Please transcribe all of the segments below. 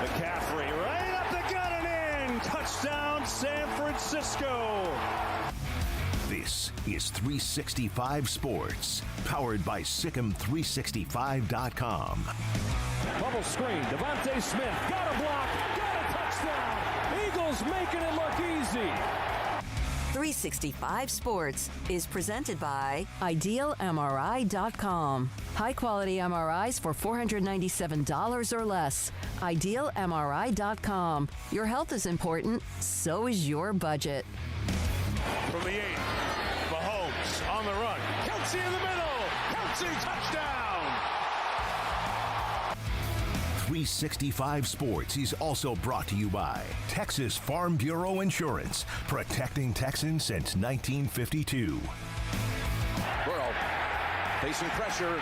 McCaffrey right up the gut and in. Touchdown, San Francisco. This is 365 Sports, powered by Sikkim365.com. Bubble screen, Devontae Smith, got a block, got a touchdown. Eagles making it look easy. 365 Sports is presented by IdealMRI.com. High-quality MRIs for $497 or less. IdealMRI.com. Your health is important, so is your budget. From the 8, Mahomes on the run. Kelsey in the middle. Kelsey, touchdown. 365 Sports is also brought to you by Texas Farm Bureau Insurance, protecting Texans since 1952. Burrow facing pressure,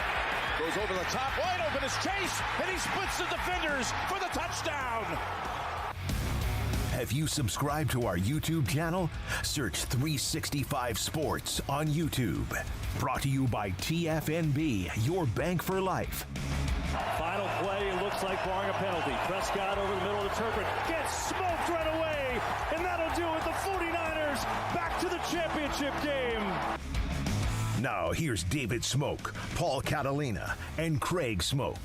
goes over the top, wide open is Chase, and he splits the defenders for the touchdown. Have you subscribed to our YouTube channel? Search 365 Sports on YouTube. Brought to you by TFNB, your bank for life. Final play, looks like barring a penalty. Prescott over the middle of the turban, gets smoked right away, and that'll do it. The 49ers back to the championship game. Now here's David Smoak, Paul Catalina, and Craig Smoak.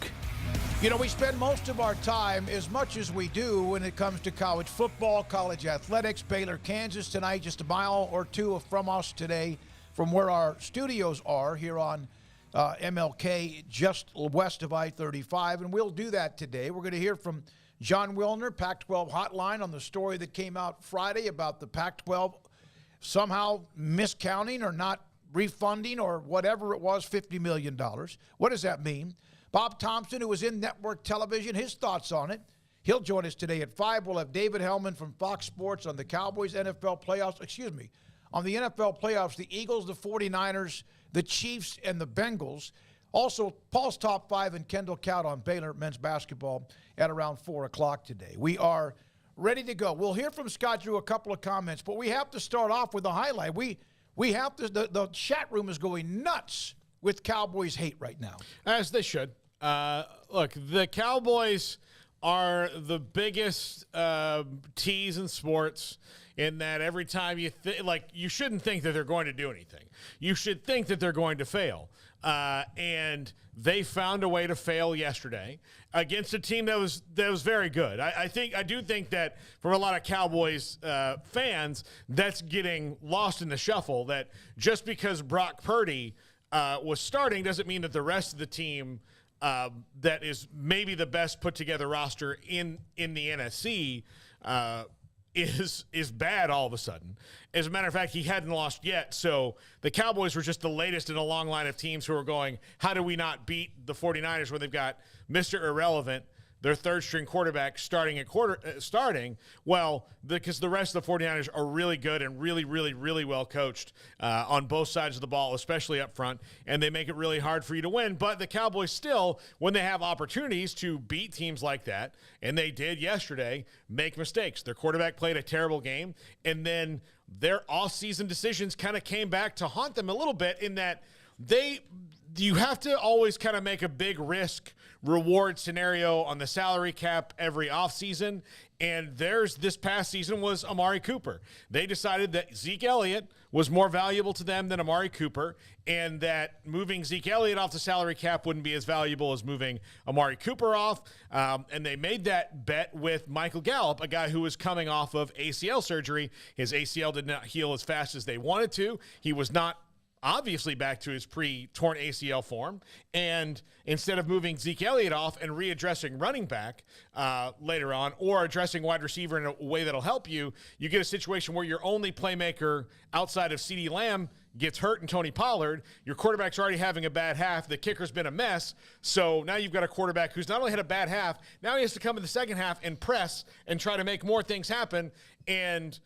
You know, we spend most of our time, as much as we do, when it comes to college football, college athletics. Baylor-Kansas tonight, just a mile or two from us today, from where our studios are here on MLK, just west of I-35, and we'll do that today. We're going to hear from Jon Wilner, Pac-12 Hotline, on the story that came out Friday about the Pac-12 somehow miscounting or not refunding or whatever it was, $50 million. What does that mean? Bob Thompson, who was in network television, his thoughts on it. He'll join us today at 5. We'll have David Hellman from Fox Sports on the Cowboys NFL playoffs. On the NFL playoffs, the Eagles, the 49ers, the Chiefs, and the Bengals. Also, Paul's Top 5 and Kendall Kaut on Baylor men's basketball at around 4 o'clock today. We are ready to go. We'll hear from Scott Drew a couple of comments, but we have to start off with a highlight. We have to. The chat room is going nuts with Cowboys hate right now. As they should. Look, the Cowboys are the biggest tease in sports in that every time you you shouldn't think that they're going to do anything. You should think that they're going to fail. And they found a way to fail yesterday against a team that was very good. I do think that from a lot of Cowboys fans, that's getting lost in the shuffle, that just because Brock Purdy was starting doesn't mean that the rest of the team that is maybe the best put together roster in the NFC is bad all of a sudden. As a matter of fact, he hadn't lost yet. So the Cowboys were just the latest in a long line of teams who are going, how do we not beat the 49ers when they've got Mr. Irrelevant, their third-string quarterback, starting? Well, because the rest of the 49ers are really good and really, really, really well coached on both sides of the ball, especially up front, and they make it really hard for you to win. But the Cowboys still, when they have opportunities to beat teams like that, and they did yesterday, make mistakes. Their quarterback played a terrible game, and then their off-season decisions kind of came back to haunt them a little bit in that you have to always kind of make a big risk-reward scenario on the salary cap every offseason, and this past season was Amari Cooper. They decided that Zeke Elliott was more valuable to them than Amari Cooper, and that moving Zeke Elliott off the salary cap wouldn't be as valuable as moving Amari Cooper off, and they made that bet with Michael Gallup, a guy who was coming off of ACL surgery. His ACL did not heal as fast as they wanted to. He was not obviously back to his pre-torn ACL form, and instead of moving Zeke Elliott off and readdressing running back later on or addressing wide receiver in a way that'll help you, you get a situation where your only playmaker outside of CeeDee Lamb gets hurt and Tony Pollard. Your quarterback's already having a bad half. The kicker's been a mess. So now you've got a quarterback who's not only had a bad half, now he has to come in the second half and press and try to make more things happen, and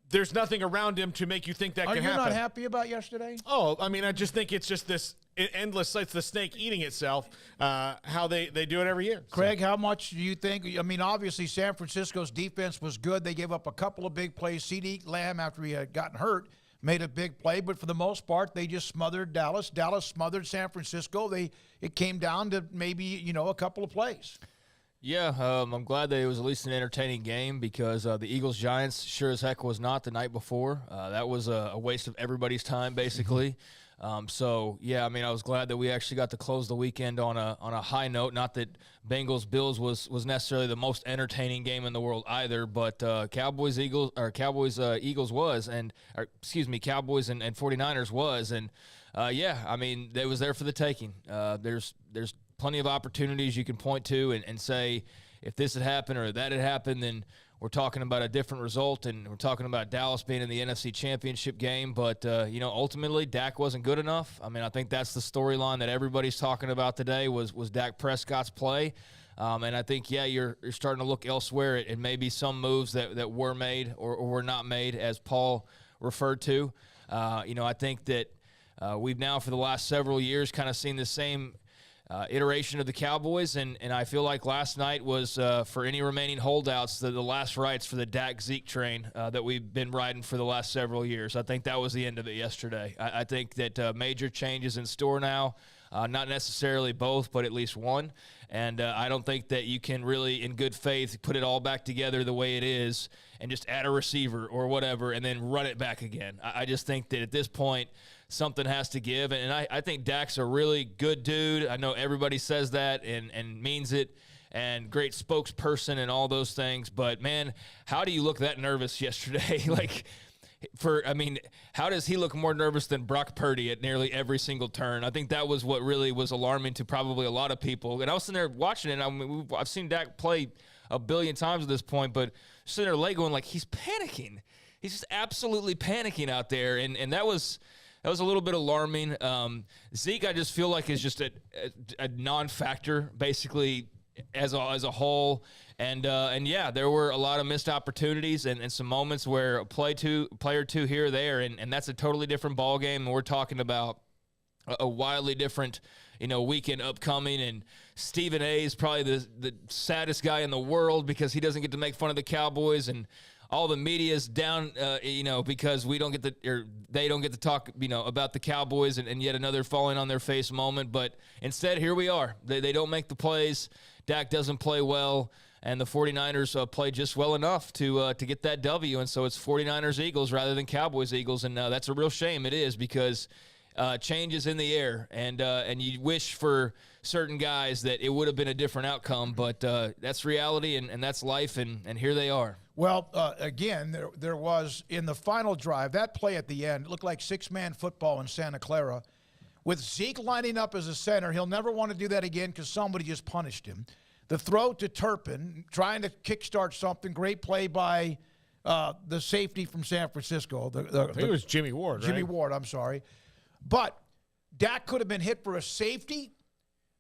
there's nothing around him to make you think that can happen. Are you not happy about yesterday? Oh, I mean, I just think it's just this endless, it's the snake eating itself, how they do it every year. Craig, how much do you think? I mean, obviously San Francisco's defense was good. They gave up a couple of big plays. CeeDee Lamb, after he had gotten hurt, made a big play. But for the most part, they just smothered Dallas. Dallas smothered San Francisco. It came down to maybe, a couple of plays. Yeah, I'm glad that it was at least an entertaining game because the Eagles-Giants sure as heck was not the night before. That was a waste of everybody's time, basically. So, yeah, I mean, I was glad that we actually got to close the weekend on a high note. Not that Bengals-Bills was necessarily the most entertaining game in the world either, but Cowboys-Eagles was, and Cowboys and 49ers was. And, yeah, I mean, it was there for the taking. There's plenty of opportunities you can point to and say if this had happened or that had happened, then we're talking about a different result, and we're talking about Dallas being in the NFC Championship game. But, ultimately Dak wasn't good enough. I mean, I think that's the storyline that everybody's talking about today was Dak Prescott's play. And I think, yeah, you're starting to look elsewhere at maybe some moves that were made or were not made, as Paul referred to. I think that we've now for the last several years kind of seen the same iteration of the Cowboys, and I feel like last night was, for any remaining holdouts, the last rites for the Dak-Zeke train that we've been riding for the last several years. I think that was the end of it yesterday. I think that major changes in store now, not necessarily both, but at least one, and I don't think that you can really, in good faith, put it all back together the way it is and just add a receiver or whatever and then run it back again. I just think that at this point, something has to give, and I think Dak's a really good dude. I know everybody says that and means it, and great spokesperson and all those things, but, man, how do you look that nervous yesterday? How does he look more nervous than Brock Purdy at nearly every single turn? I think that was what really was alarming to probably a lot of people, and I was sitting there watching it. I mean, I've seen Dak play a billion times at this point, but sitting there late going, he's panicking. He's just absolutely panicking out there, and that was a little bit alarming. Zeke, I just feel like is just a non-factor, basically, as a whole. And yeah, there were a lot of missed opportunities and some moments where a play or two here or there, and that's a totally different ball game. And we're talking about a wildly different, weekend upcoming. And Stephen A is probably the saddest guy in the world because he doesn't get to make fun of the Cowboys, and all the media's down, because they don't get to talk, about the Cowboys and yet another falling on their face moment. But instead, here we are. They don't make the plays. Dak doesn't play well, and the 49ers play just well enough to get that W. And so it's 49ers-Eagles rather than Cowboys-Eagles, and that's a real shame. It is, because change is in the air, and you wish for certain guys that it would have been a different outcome, but that's reality and that's life, and here they are. Well, again, there was, in the final drive, that play at the end, it looked like six-man football in Santa Clara. With Zeke lining up as a center, he'll never want to do that again because somebody just punished him. The throw to Turpin, trying to kickstart something, great play by the safety from San Francisco. I think it was Jimmy Ward, Jimmy right? Ward, I'm sorry. But Dak could have been hit for a safety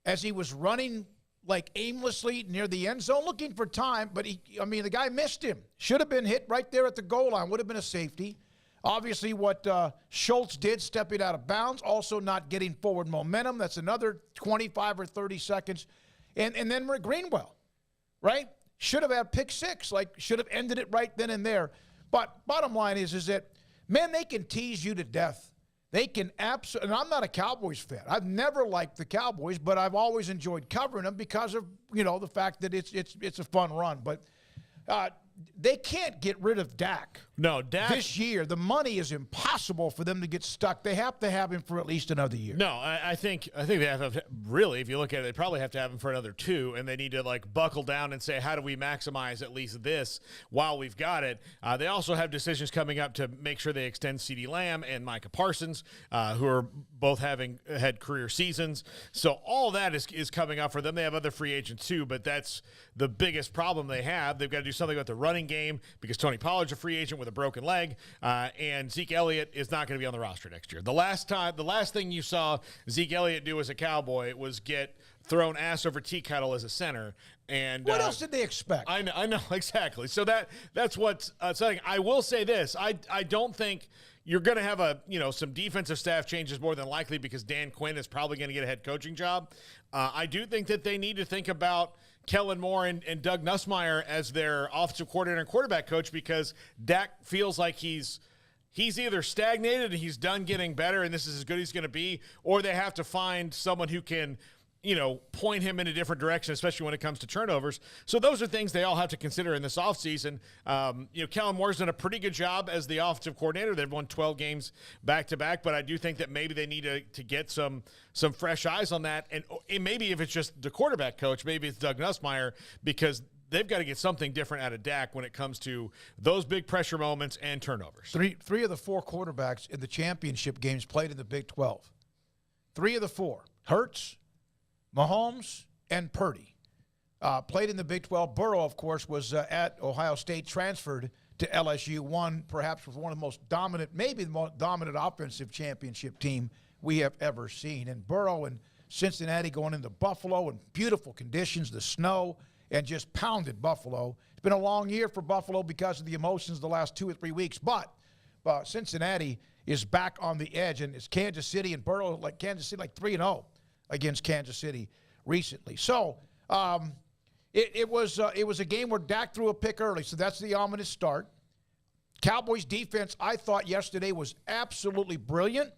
as he was running like aimlessly near the end zone looking for time, but the guy missed him. Should have been hit right there at the goal line. Would have been a safety. Obviously, what Schultz did, stepping out of bounds, also not getting forward momentum. That's another 25 or 30 seconds. And then Greenwell, right? Should have had pick six, should have ended it right then and there. But bottom line is that, man, they can tease you to death. They can absolutely, and I'm not a Cowboys fan. I've never liked the Cowboys, but I've always enjoyed covering them because of, the fact that it's a fun run. But they can't get rid of Dak. No, Dak. This year, the money is impossible for them to get stuck. They have to have him for at least another year. No, I think they have to, really, if you look at it, they probably have to have him for another 2, and they need to buckle down and say, how do we maximize at least this while we've got it? They also have decisions coming up to make sure they extend CeeDee Lamb and Micah Parsons, who are both having had career seasons. So all that is coming up for them. They have other free agents too, but that's the biggest problem they have. They've got to do something about the running game because Tony Pollard's a free agent with a broken leg, and Zeke Elliott is not going to be on the roster next year. The last thing you saw Zeke Elliott do as a Cowboy was get thrown ass over tea kettle as a center. And what else did they expect? I know exactly. So that's what's something. I will say this: I don't think you're going to have some defensive staff changes more than likely because Dan Quinn is probably going to get a head coaching job. I do think that they need to think about Kellen Moore and Doug Nussmeier as their offensive coordinator and quarterback coach because Dak feels like he's either stagnated and he's done getting better and this is as good as he's going to be, or they have to find someone who can, point him in a different direction, especially when it comes to turnovers. So those are things they all have to consider in this offseason. Kellen Moore's done a pretty good job as the offensive coordinator. They've won 12 games back-to-back, but I do think that maybe they need to get some fresh eyes on that. And maybe if it's just the quarterback coach, maybe it's Doug Nussmeier, because they've got to get something different out of Dak when it comes to those big pressure moments and turnovers. Three of the 4 quarterbacks in the championship games played in the Big 12. 3 of the 4. Hurts, Mahomes, and Purdy played in the Big 12. Burrow, of course, was at Ohio State, transferred to LSU, perhaps was one of the most dominant, maybe the most dominant offensive championship team we have ever seen. And Burrow and Cincinnati going into Buffalo in beautiful conditions, the snow, and just pounded Buffalo. It's been a long year for Buffalo because of the emotions the last 2 or 3 weeks, but Cincinnati is back on the edge, and it's Kansas City and Burrow, Kansas City 3-0 against Kansas City recently. So it was a game where Dak threw a pick early, so that's the ominous start. Cowboys defense, I thought yesterday was absolutely brilliant.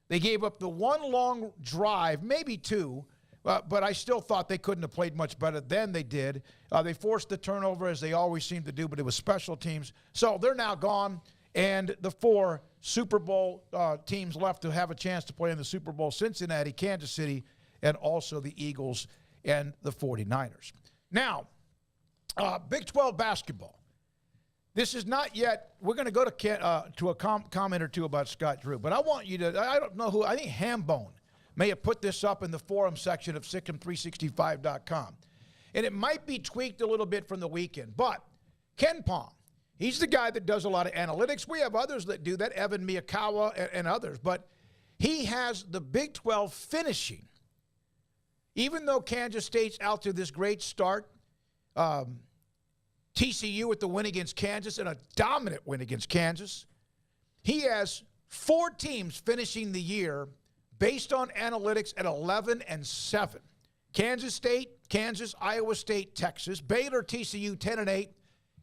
They gave up the one long drive, maybe 2, but I still thought they couldn't have played much better than they did. They forced the turnover, as they always seem to do, but it was special teams. So they're now gone, and the 4 Super Bowl teams left to have a chance to play in the Super Bowl: Cincinnati, Kansas City, and also the Eagles and the 49ers. Now, Big 12 basketball. This is not yet – we're going to go to a comment or two about Scott Drew, but I want you to – I don't know who – I think Hambone may have put this up in the forum section of Sikkim365.com. And it might be tweaked a little bit from the weekend, but Ken Pom, he's the guy that does a lot of analytics. We have others that do that, Evan Miyakawa and others, but he has the Big 12 finishing. Even though Kansas State's out to this great start, TCU with the win against Kansas and a dominant win against Kansas, he has 4 teams finishing the year based on analytics at 11-7. Kansas State, Kansas, Iowa State, Texas, Baylor, TCU 10-8,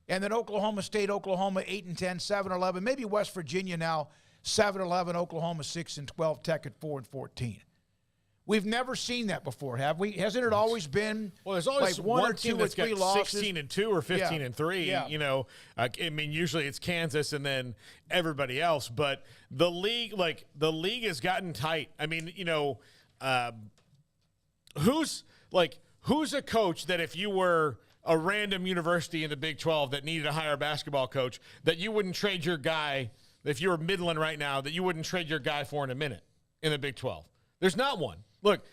and then Oklahoma State, Oklahoma 8-10, 7-11. Maybe West Virginia now 7-11, Oklahoma 6-12, Tech at 4-14. We've never seen that before, have we? Hasn't it always been? Well, there's always one or team two that's or three got losses. 16-2 or 15-3. Yeah. I mean, usually it's Kansas and then everybody else. But the league has gotten tight. I mean, who's a coach that if you were a random university in the Big 12 that needed to hire a basketball coach, that you wouldn't trade your guy, if you were Midland right now, that you wouldn't trade your guy for in a minute in the Big 12? There's not one. Look,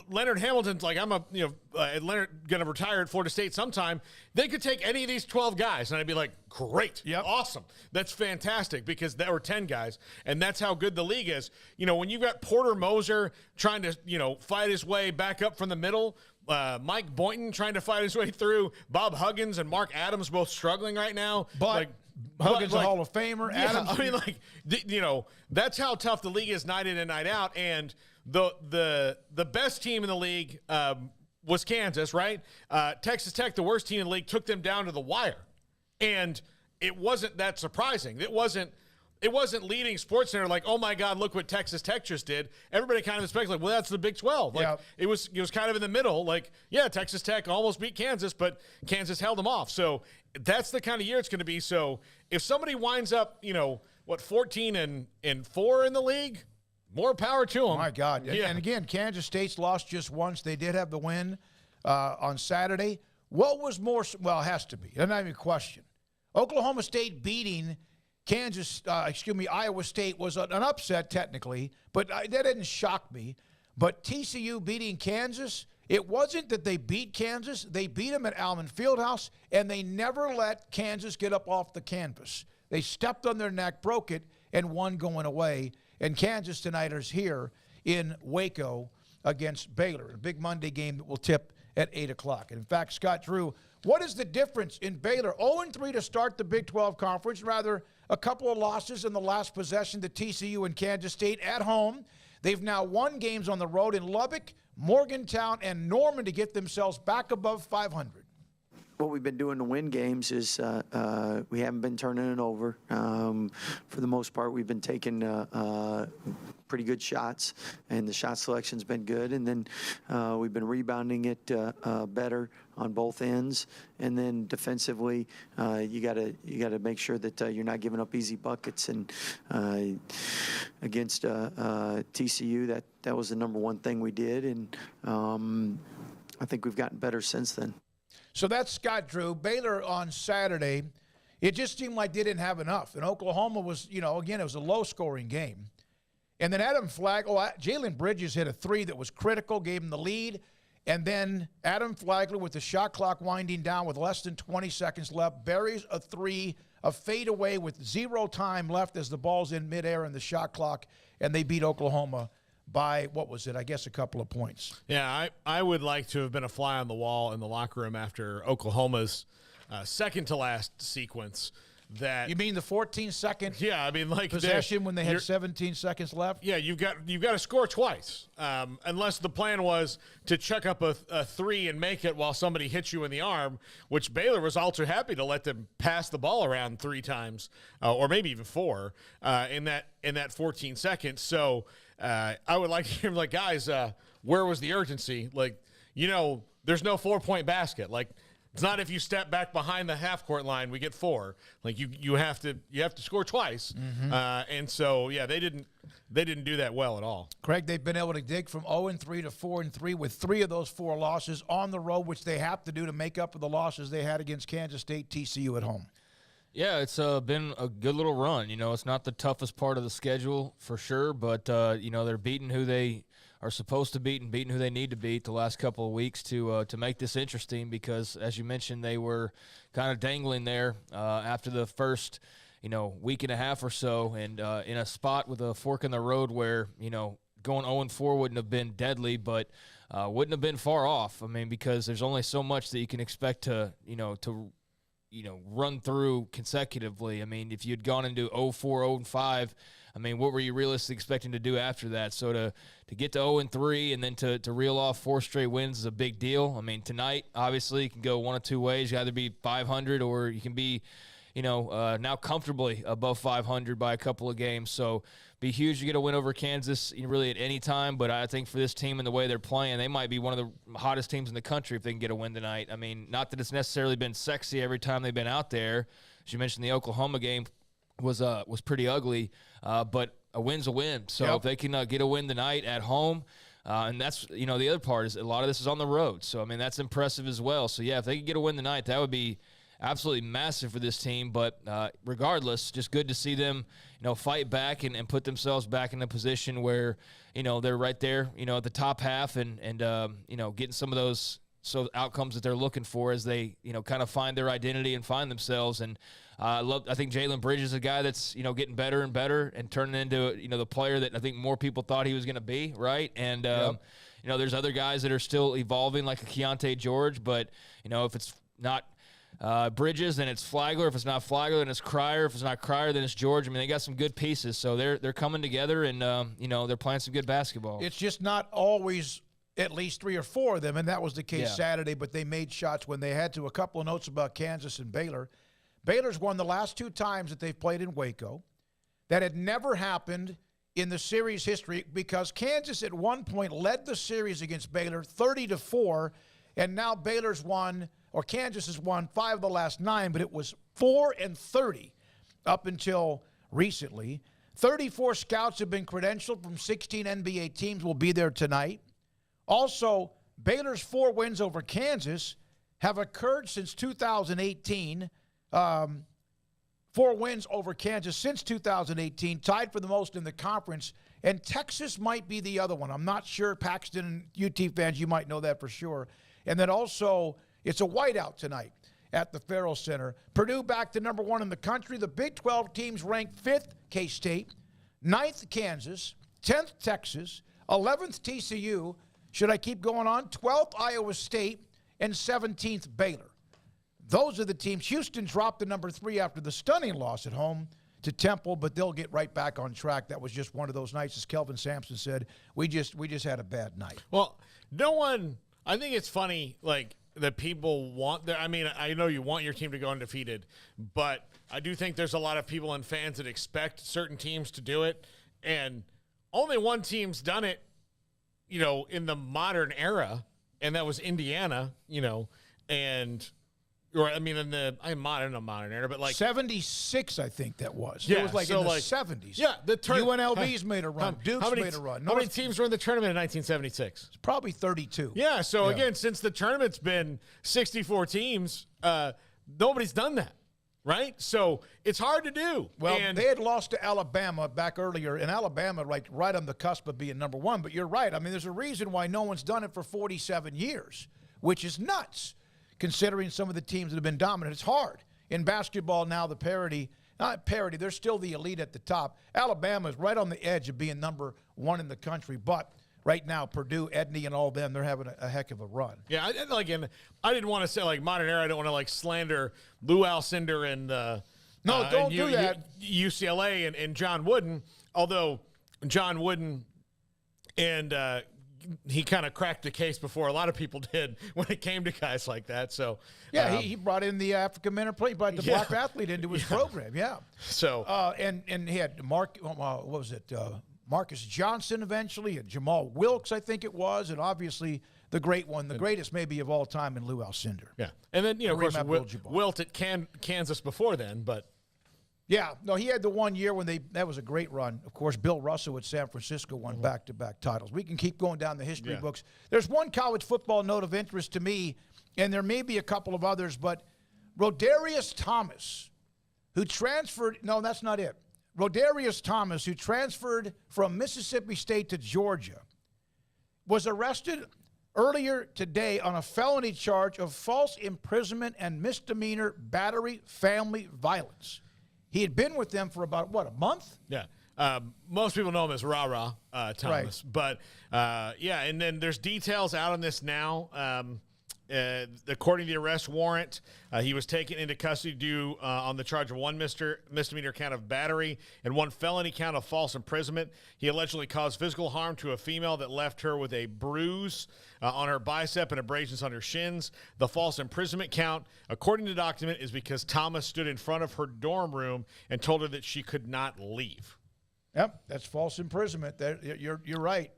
Leonard Hamilton's like, Leonard going to retire at Florida State sometime. They could take any of these 12 guys, and I'd be like, great, awesome. That's fantastic because there were 10 guys, and that's how good the league is. When you've got Porter Moser trying to, fight his way back up from the middle, Mike Boynton trying to fight his way through, Bob Huggins and Mark Adams both struggling right now. But Huggins, a Hall of Famer. Yeah, Adams, that's how tough the league is night in and night out. And the best team in the league was Kansas, right? Texas Tech, the worst team in the league, took them down to the wire. And it wasn't that surprising. It wasn't leading SportsCenter like, oh my God, look what Texas Tech just did. Everybody kind of expects well, that's the Big 12. It was kind of in the middle. Texas Tech almost beat Kansas, but Kansas held them off. So that's the kind of year it's going to be. So if somebody winds up, 14-4 in the league, more power to them. My God. Yeah. And again, Kansas State's lost just once. They did have the win on Saturday. What was more? Well, it has to be. There's not even a question. Oklahoma State beating Iowa State was an upset technically, but that didn't shock me. But TCU beating Kansas, it wasn't that they beat Kansas. They beat them at Alman Fieldhouse, and they never let Kansas get up off the canvas. They stepped on their neck, broke it, and won going away. And Kansas tonight is here in Waco against Baylor, a big Monday game that will tip at 8 o'clock. And in fact, Scott Drew, what is the difference in Baylor? 0-3 to start the Big 12 Conference, rather a couple of losses in the last possession to TCU and Kansas State at home. They've now won games on the road in Lubbock, Morgantown, and Norman to get themselves back above 500. What we've been doing to win games is we haven't been turning it over. For the most part, we've been taking pretty good shots, and the shot selection's been good. And then we've been rebounding it better on both ends. And then defensively, you gotta make sure that you're not giving up easy buckets. And against TCU, that was the number one thing we did. And I think we've gotten better since then. So that's Scott Drew. Baylor on Saturday, it just seemed like they didn't have enough. And Oklahoma was, again, it was a low-scoring game. And then Jalen Bridges hit a three that was critical, gave him the lead. And then Adam Flagler, with the shot clock winding down with less than 20 seconds left, buries a three, a fadeaway with 0 time left as the ball's in midair in the shot clock, and they beat Oklahoma by, what was it, I guess a couple of points. Yeah, I would like to have been a fly on the wall in the locker room after Oklahoma's second-to-last sequence. You mean the 14-second possession when they had 17 seconds left? Yeah, you've got to score twice, unless the plan was to chuck up a three and make it while somebody hits you in the arm, which Baylor was all too happy to let them pass the ball around 3 times, or maybe even 4 in that 14 seconds. So I would like to hear them guys, where was the urgency? There's no 4-point basket. It's not if you step back behind the half-court line, we get 4. You have to score twice. Mm-hmm. And so, yeah, they didn't do that well at all. Craig, they've been able to dig from 0-3 to 4-3 with 3 of those 4 losses on the road, which they have to do to make up for the losses they had against Kansas State, TCU at home. Yeah, it's been a good little run. It's not the toughest part of the schedule for sure, but, they're beating who they are supposed to beat and beating who they need to beat the last couple of weeks to make this interesting because, as you mentioned, they were kind of dangling there after the first, week and a half or so and in a spot with a fork in the road where, going 0-4 wouldn't have been deadly, but wouldn't have been far off. I mean, because there's only so much that you can expect to run through consecutively. I mean, if you'd gone into 0-4, 0-5, I mean, what were you realistically expecting to do after that? So to get to 0-3 and then to reel off 4 straight wins is a big deal. I mean, tonight, obviously, you can go one of 2 ways. You either be 500 or you can be, now comfortably above 500 by a couple of games. So be huge to get a win over Kansas really at any time. But I think for this team and the way they're playing, they might be one of the hottest teams in the country if they can get a win tonight. I mean, not that it's necessarily been sexy every time they've been out there. As you mentioned, the Oklahoma game was pretty ugly, but a win's a win. So if they can get a win tonight at home, and that's, the other part is a lot of this is on the road. So, I mean, that's impressive as well. So, yeah, if they could get a win tonight, that would be absolutely massive for this team. But regardless, just good to see them, fight back and put themselves back in a position where, they're right there, at the top half and getting some of those outcomes that they're looking for as they, kind of find their identity and find themselves. And I think Jalen Bridges is a guy that's, getting better and better and turning into, the player that I think more people thought he was going to be, right? And, there's other guys that are still evolving like a Keontae George, but, if it's not Bridges, then it's Flagler. If it's not Flagler, then it's Cryer. If it's not Cryer, then it's George. I mean, they got some good pieces, so they're coming together and, they're playing some good basketball. It's just not always at least 3 or 4 of them, and that was the case Saturday, but they made shots when they had to. A couple of notes about Kansas and Baylor. Baylor's won the last 2 times that they've played in Waco. That had never happened in the series history because Kansas at one point led the series against Baylor 30-4, and now Kansas has won 5 of the last 9, but it was 4-30 up until recently. 34 scouts have been credentialed from 16 NBA teams will be there tonight. Also, Baylor's 4 wins over Kansas have occurred since 2018. 4 wins over Kansas since 2018, tied for the most in the conference. And Texas might be the other one. I'm not sure. Paxton and UT fans, you might know that for sure. And then also, it's a whiteout tonight at the Farrell Center. Purdue back to number 1 in the country. The Big 12 teams ranked 5th, K-State, 9th, Kansas, 10th, Texas, 11th, TCU. Should I keep going on? 12th, Iowa State, and 17th, Baylor. Those are the teams. Houston dropped to number 3 after the stunning loss at home to Temple, but they'll get right back on track. That was just one of those nights, as Kelvin Sampson said. We just had a bad night. Well, I think it's funny, like, that people want their – I mean, I know you want your team to go undefeated, but I do think there's a lot of people and fans that expect certain teams to do it, and only one team's done it, in the modern era, and that was Indiana, and – or, I mean, I'm modern era, but like 76, I think that was. Yeah, it was like so in the like, 70s. Yeah, the UNLV's made a run. Duke's made a run. How many teams were in the tournament in 1976? It's probably 32. Yeah, so again, since the tournament's been 64 teams, nobody's done that, right? So it's hard to do. Well, they had lost to Alabama back earlier, and Alabama right on the cusp of being number 1. But you're right. I mean, there's a reason why no one's done it for 47 years, which is nuts. Considering some of the teams that have been dominant. It's hard. In basketball now, not parity, they're still the elite at the top. Alabama is right on the edge of being number 1 in the country, but right now, Purdue, Edney, and all them, they're having a heck of a run. Yeah, I didn't want to say, like, modern era. I don't want to, like, slander Lou Alcindor and no, don't do that. UCLA and Jon Wooden, although Jon Wooden and he kind of cracked the case before a lot of people did when it came to guys like that. So yeah, he brought in the African American player, brought the black athlete into his program. Yeah. So and he had Marcus Johnson eventually, and Jamal Wilkes, I think it was, and obviously the great one, the greatest maybe of all time, in Lou Alcindor. Yeah, and then of course Wilt at Kansas before then, but. Yeah, no, he had the one year when that was a great run. Of course, Bill Russell at San Francisco won back-to-back titles. We can keep going down the history books. There's one college football note of interest to me, and there may be a couple of others, but Rodarius Thomas, who transferred – no, that's not it. Rodarius Thomas, who transferred from Mississippi State to Georgia, was arrested earlier today on a felony charge of false imprisonment and misdemeanor battery family violence. He had been with them for about, a month? Yeah. Most people know him as Rah-Rah Thomas. Right. But, and then there's details out on this now. According to the arrest warrant, he was taken into custody due on the charge of one misdemeanor count of battery and one felony count of false imprisonment. He allegedly caused physical harm to a female that left her with a bruise on her bicep and abrasions on her shins. The false imprisonment count, according to the document, is because Thomas stood in front of her dorm room and told her that she could not leave. Yep, that's false imprisonment. You're right.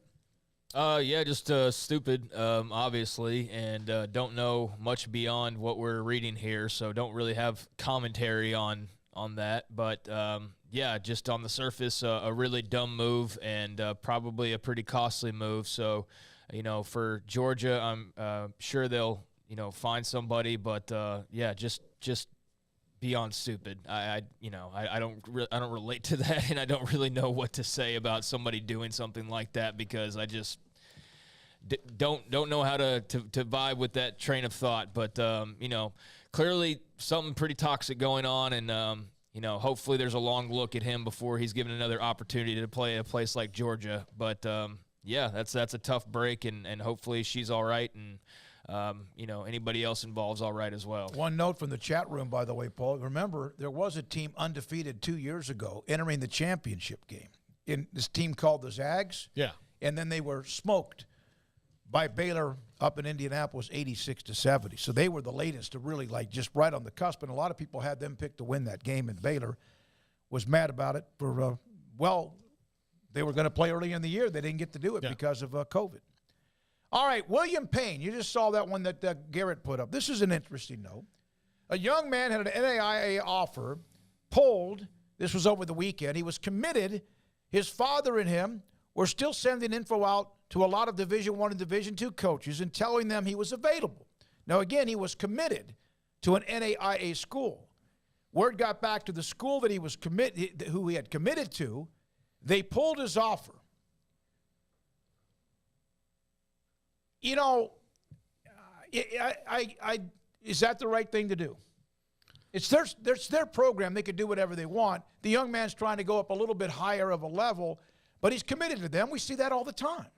Just stupid, obviously, and don't know much beyond what we're reading here, so don't really have commentary on that. But, just on the surface, a really dumb move and probably a pretty costly move. So, for Georgia, I'm sure they'll, find somebody. But, just beyond stupid. I don't relate to that, and I don't really know what to say about somebody doing something like that because I just don't know how to vibe with that train of thought. But clearly something pretty toxic going on, and hopefully there's a long look at him before he's given another opportunity to play at a place like Georgia. But that's a tough break, and hopefully she's all right, and anybody else involved's all right as well. One note from the chat room, by the way, Paul. Remember, there was a team undefeated 2 years ago entering the championship game. In this team called the Zags. Yeah. And then they were smoked by Baylor up in Indianapolis 86-70. So they were the latest to really just right on the cusp. And a lot of people had them picked to win that game, and Baylor was mad about it for, they were going to play early in the year. They didn't get to do it because of COVID. All right, William Payne. You just saw that one that Garrett put up. This is an interesting note. A young man had an NAIA offer, pulled. This was over the weekend. He was committed. His father and him were still sending info out to a lot of Division I and Division II coaches and telling them he was available. Now, again, he was committed to an NAIA school. Word got back to the school that he was who he had committed to. They pulled his offer. Is that the right thing to do? It's their program. They could do whatever they want. The young man's trying to go up a little bit higher of a level, but he's committed to them. We see that all the time.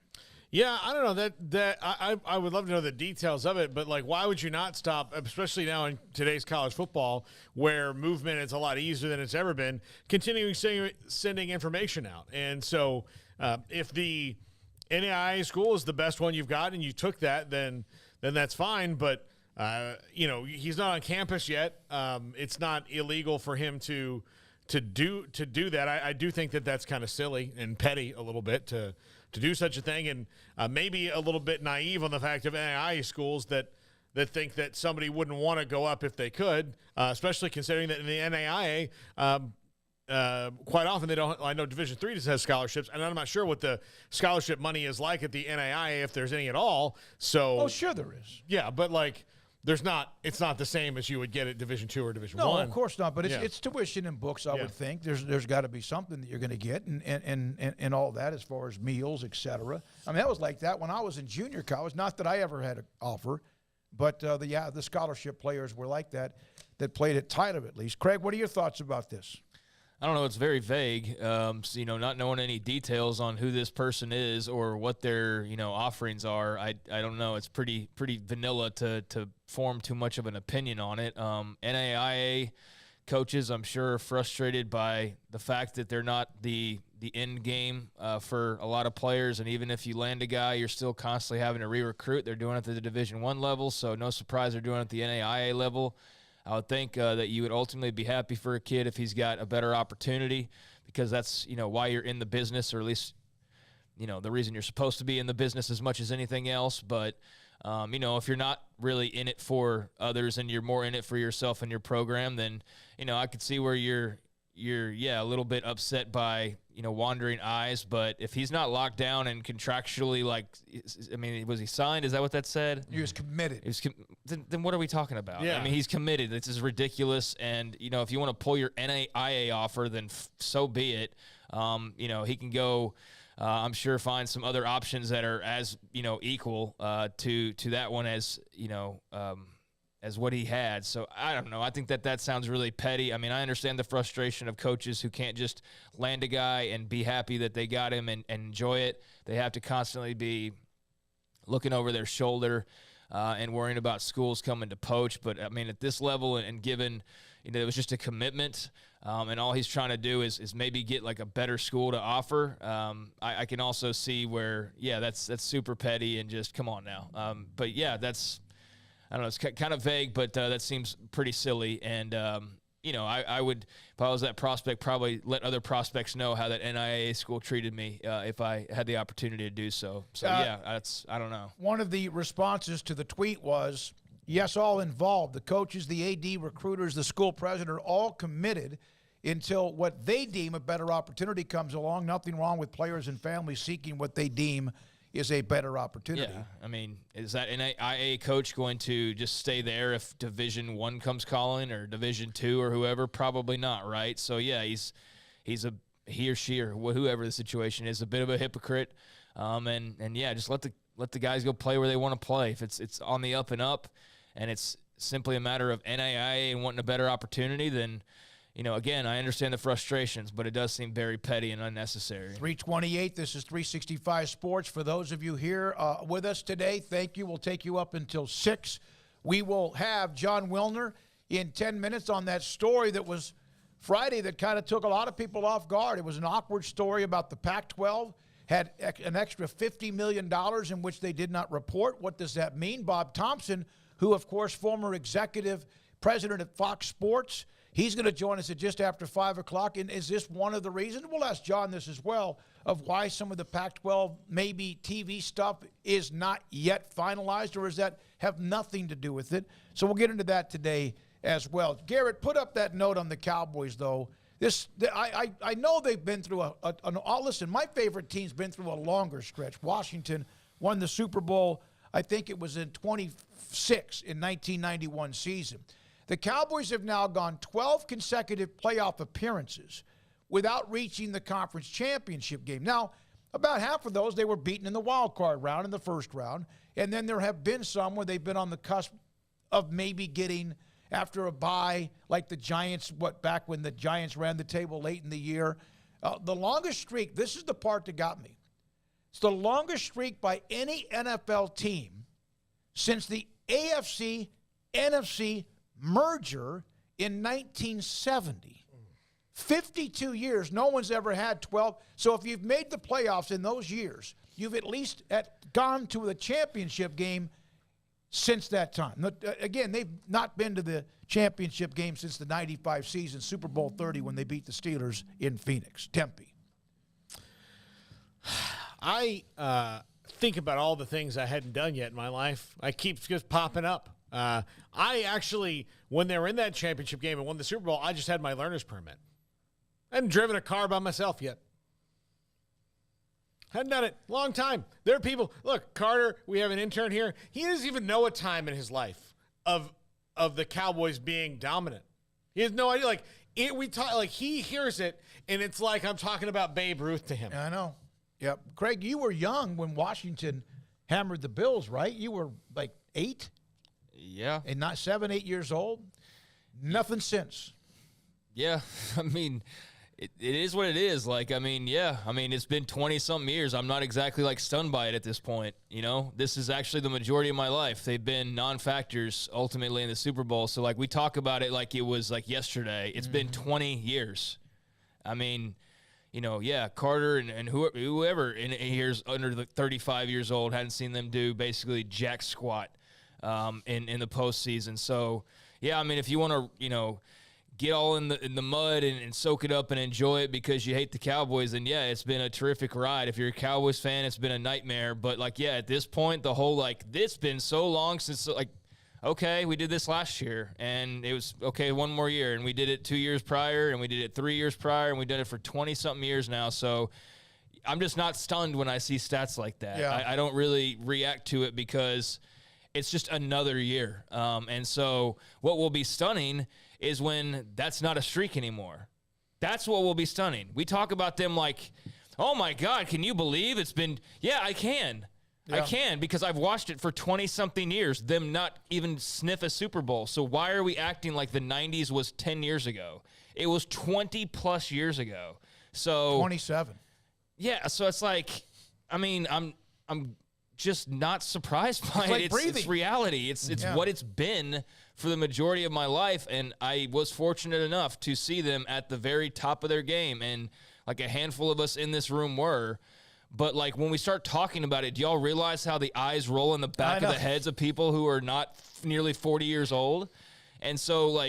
Yeah, I don't know that I would love to know the details of it, but why would you not stop, especially now in today's college football where movement is a lot easier than it's ever been, continuing sending information out. And so if the NAIA school is the best one you've got and you took that, then that's fine. But, he's not on campus yet. It's not illegal for him to do that. I do think that that's kind of silly and petty a little bit to do such a thing, and maybe a little bit naive on the fact of NAIA schools that think that somebody wouldn't want to go up if they could, especially considering that in the NAIA, quite often they don't. I know Division III just has scholarships, and I'm not sure what the scholarship money is like at the NAIA, if there's any at all. So, sure there is. Yeah, but there's not. It's not the same as you would get at Division II or Division I. No, of course not. But it's tuition and books. I would think there's got to be something that you're going to get, and all that as far as meals, etc. I mean, that was like that when I was in junior college. Not that I ever had an offer, but the scholarship players were like that played at Tyler at least. Craig, what are your thoughts about this? I don't know. It's very vague. Not knowing any details on who this person is or what their offerings are. I don't know. It's pretty vanilla to form too much of an opinion on it. NAIA coaches, I'm sure, are frustrated by the fact that they're not the end game for a lot of players. And even if you land a guy, you're still constantly having to re-recruit. They're doing it at the Division I level, so no surprise they're doing it at the NAIA level. I would think that you would ultimately be happy for a kid if he's got a better opportunity, because that's, why you're in the business, or at least, the reason you're supposed to be in the business as much as anything else. But, if you're not really in it for others and you're more in it for yourself and your program, then, I could see where you're a little bit upset by, wandering eyes. But if he's not locked down and contractually, was he signed? Is that what that said? He was committed. Then what are we talking about? Yeah. I mean, he's committed. This is ridiculous. And, if you want to pull your NAIA offer, then so be it. He can go, I'm sure, find some other options that are as, equal to that one as what he had. So I don't know. I think that sounds really petty. I mean, I understand the frustration of coaches who can't just land a guy and be happy that they got him and enjoy it. They have to constantly be looking over their shoulder and worrying about schools coming to poach. But, I mean, at this level and given, it was just a commitment and all he's trying to do is maybe get like a better school to offer. I can also see where, that's super petty and just come on now. But, I don't know, it's kind of vague, but that seems pretty silly. And, I would, if I was that prospect, probably let other prospects know how that NAIA school treated me if I had the opportunity to do so. So, I don't know. One of the responses to the tweet was, yes, all involved, the coaches, the AD, recruiters, the school president are all committed until what they deem a better opportunity comes along. Nothing wrong with players and families seeking what they deem is a better opportunity. Yeah, I mean, is that NAIA coach going to just stay there if Division I comes calling or Division II or whoever? Probably not, right? So yeah, he or she or whoever the situation is, a bit of a hypocrite. And yeah, just let the guys go play where they want to play. If it's on the up and up, and it's simply a matter of NAIA and wanting a better opportunity, then, again, I understand the frustrations, but it does seem very petty and unnecessary. 328, this is 365 Sports. For those of you here with us today, thank you. We'll take you up until 6. We will have Jon Wilner in 10 minutes on that story that was Friday that kind of took a lot of people off guard. It was an awkward story about the Pac-12. Had an extra $50 million in which they did not report. What does that mean? Bob Thompson, who, of course, former executive president at Fox Sports, he's going to join us at just after 5 o'clock. And is this one of the reasons? We'll ask Jon this as well, of why some of the Pac-12 maybe TV stuff is not yet finalized, or does that have nothing to do with it? So we'll get into that today as well. Garrett, put up that note on the Cowboys, though. I know they've been through listen, my favorite team's been through a longer stretch. Washington won the Super Bowl, I think it was in 26 in 1991 season. The Cowboys have now gone 12 consecutive playoff appearances without reaching the conference championship game. Now, about half of those, they were beaten in the wild card round, in the first round, and then there have been some where they've been on the cusp of maybe getting after a bye, like the Giants, back when the Giants ran the table late in the year. The longest streak, this is the part that got me. It's the longest streak by any NFL team since the AFC-NFC merger in 1970. 52 years, no one's ever had 12. So if you've made the playoffs in those years, you've at least gone to the championship game since that time. Again, they've not been to the championship game since the 95 season, Super Bowl 30, when they beat the Steelers in Phoenix, Tempe. I think about all the things I hadn't done yet in my life. I keep just popping up. I actually, when they were in that championship game and won the Super Bowl, I just had my learner's permit. I hadn't driven a car by myself yet. Hadn't done it. Long time. There are people. Look, Carter, we have an intern here. He doesn't even know a time in his life of the Cowboys being dominant. He has no idea. He hears it, and it's like I'm talking about Babe Ruth to him. I know. Yep. Craig, you were young when Washington hammered the Bills, right? You were like 8? Yeah. And not 7, 8 years old? Nothing since. Yeah. I mean, it is what it is. It's been 20-something years. I'm not exactly, stunned by it at this point. This is actually the majority of my life. They've been non-factors ultimately in the Super Bowl. So, we talk about it like it was, yesterday. It's been 20 years. I mean, Carter and whoever in here's under the 35 years old hadn't seen them do basically jack squat in the postseason. So, yeah, I mean, if you want to, get all in the mud and soak it up and enjoy it because you hate the Cowboys, then, yeah, it's been a terrific ride. If you're a Cowboys fan, it's been a nightmare. But, at this point, the whole, it's been so long since, okay, we did this last year, and it was, okay, one more year, and we did it 2 years prior, and we did it 3 years prior, and we've done it for 20-something years now. So I'm just not stunned when I see stats like that. Yeah. I don't really react to it because it's just another year. And so what will be stunning is when that's not a streak anymore. That's what will be stunning. We talk about them like, oh, my God, can you believe it's been – yeah, I can. Yeah. I can because I've watched it for 20-something years, them not even sniff a Super Bowl. So why are we acting like the 90s was 10 years ago? It was 20-plus years ago. So 27. Yeah, so it's I'm just not surprised by it. It's reality. It's what it's been for the majority of my life, and I was fortunate enough to see them at the very top of their game, and a handful of us in this room were. But, when we start talking about it, do y'all realize how the eyes roll in the back of the heads of people who are not nearly 40 years old? And so,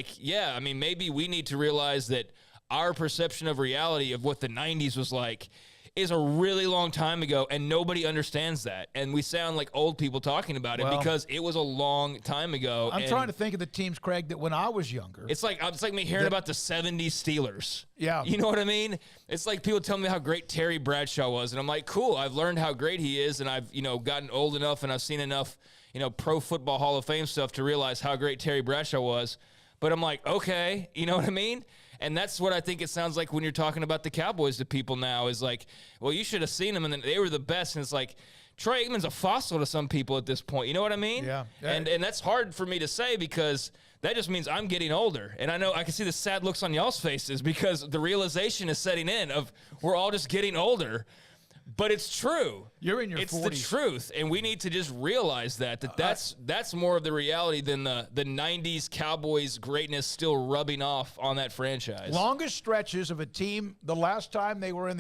maybe we need to realize that our perception of reality of what the 90s was like is a really long time ago, and nobody understands that. And we sound like old people talking about it because it was a long time ago. I'm trying to think of the teams, Craig, that when I was younger. It's like me hearing about the 70s Steelers. Yeah. You know what I mean? It's like people tell me how great Terry Bradshaw was, and I'm like, cool, I've learned how great he is, and I've, gotten old enough, and I've seen enough, Pro Football Hall of Fame stuff to realize how great Terry Bradshaw was. But I'm like, okay, you know what I mean? And that's what I think it sounds like when you're talking about the Cowboys to people now is like, well, you should have seen them, and then they were the best. And it's like, Troy Aikman's a fossil to some people at this point. You know what I mean? Yeah. And that's hard for me to say because that just means I'm getting older. And I know I can see the sad looks on y'all's faces because the realization is setting in of we're all just getting older. But it's true. You're in your 40s. It's the truth, and we need to just realize that's more of the reality than the 90s Cowboys greatness still rubbing off on that franchise. Longest stretches of a team, the last time they were in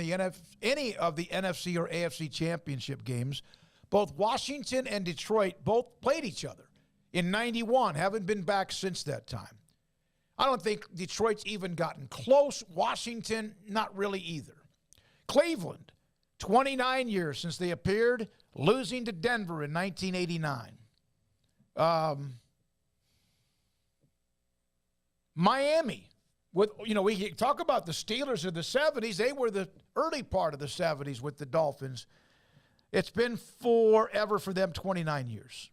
any of the NFC or AFC championship games, both Washington and Detroit both played each other in 91. Haven't been back since that time. I don't think Detroit's even gotten close. Washington, not really either. Cleveland, 29 years since they appeared, losing to Denver in 1989. Miami, we talk about the Steelers of the 70s. They were the early part of the 70s with the Dolphins. It's been forever for them, 29 years.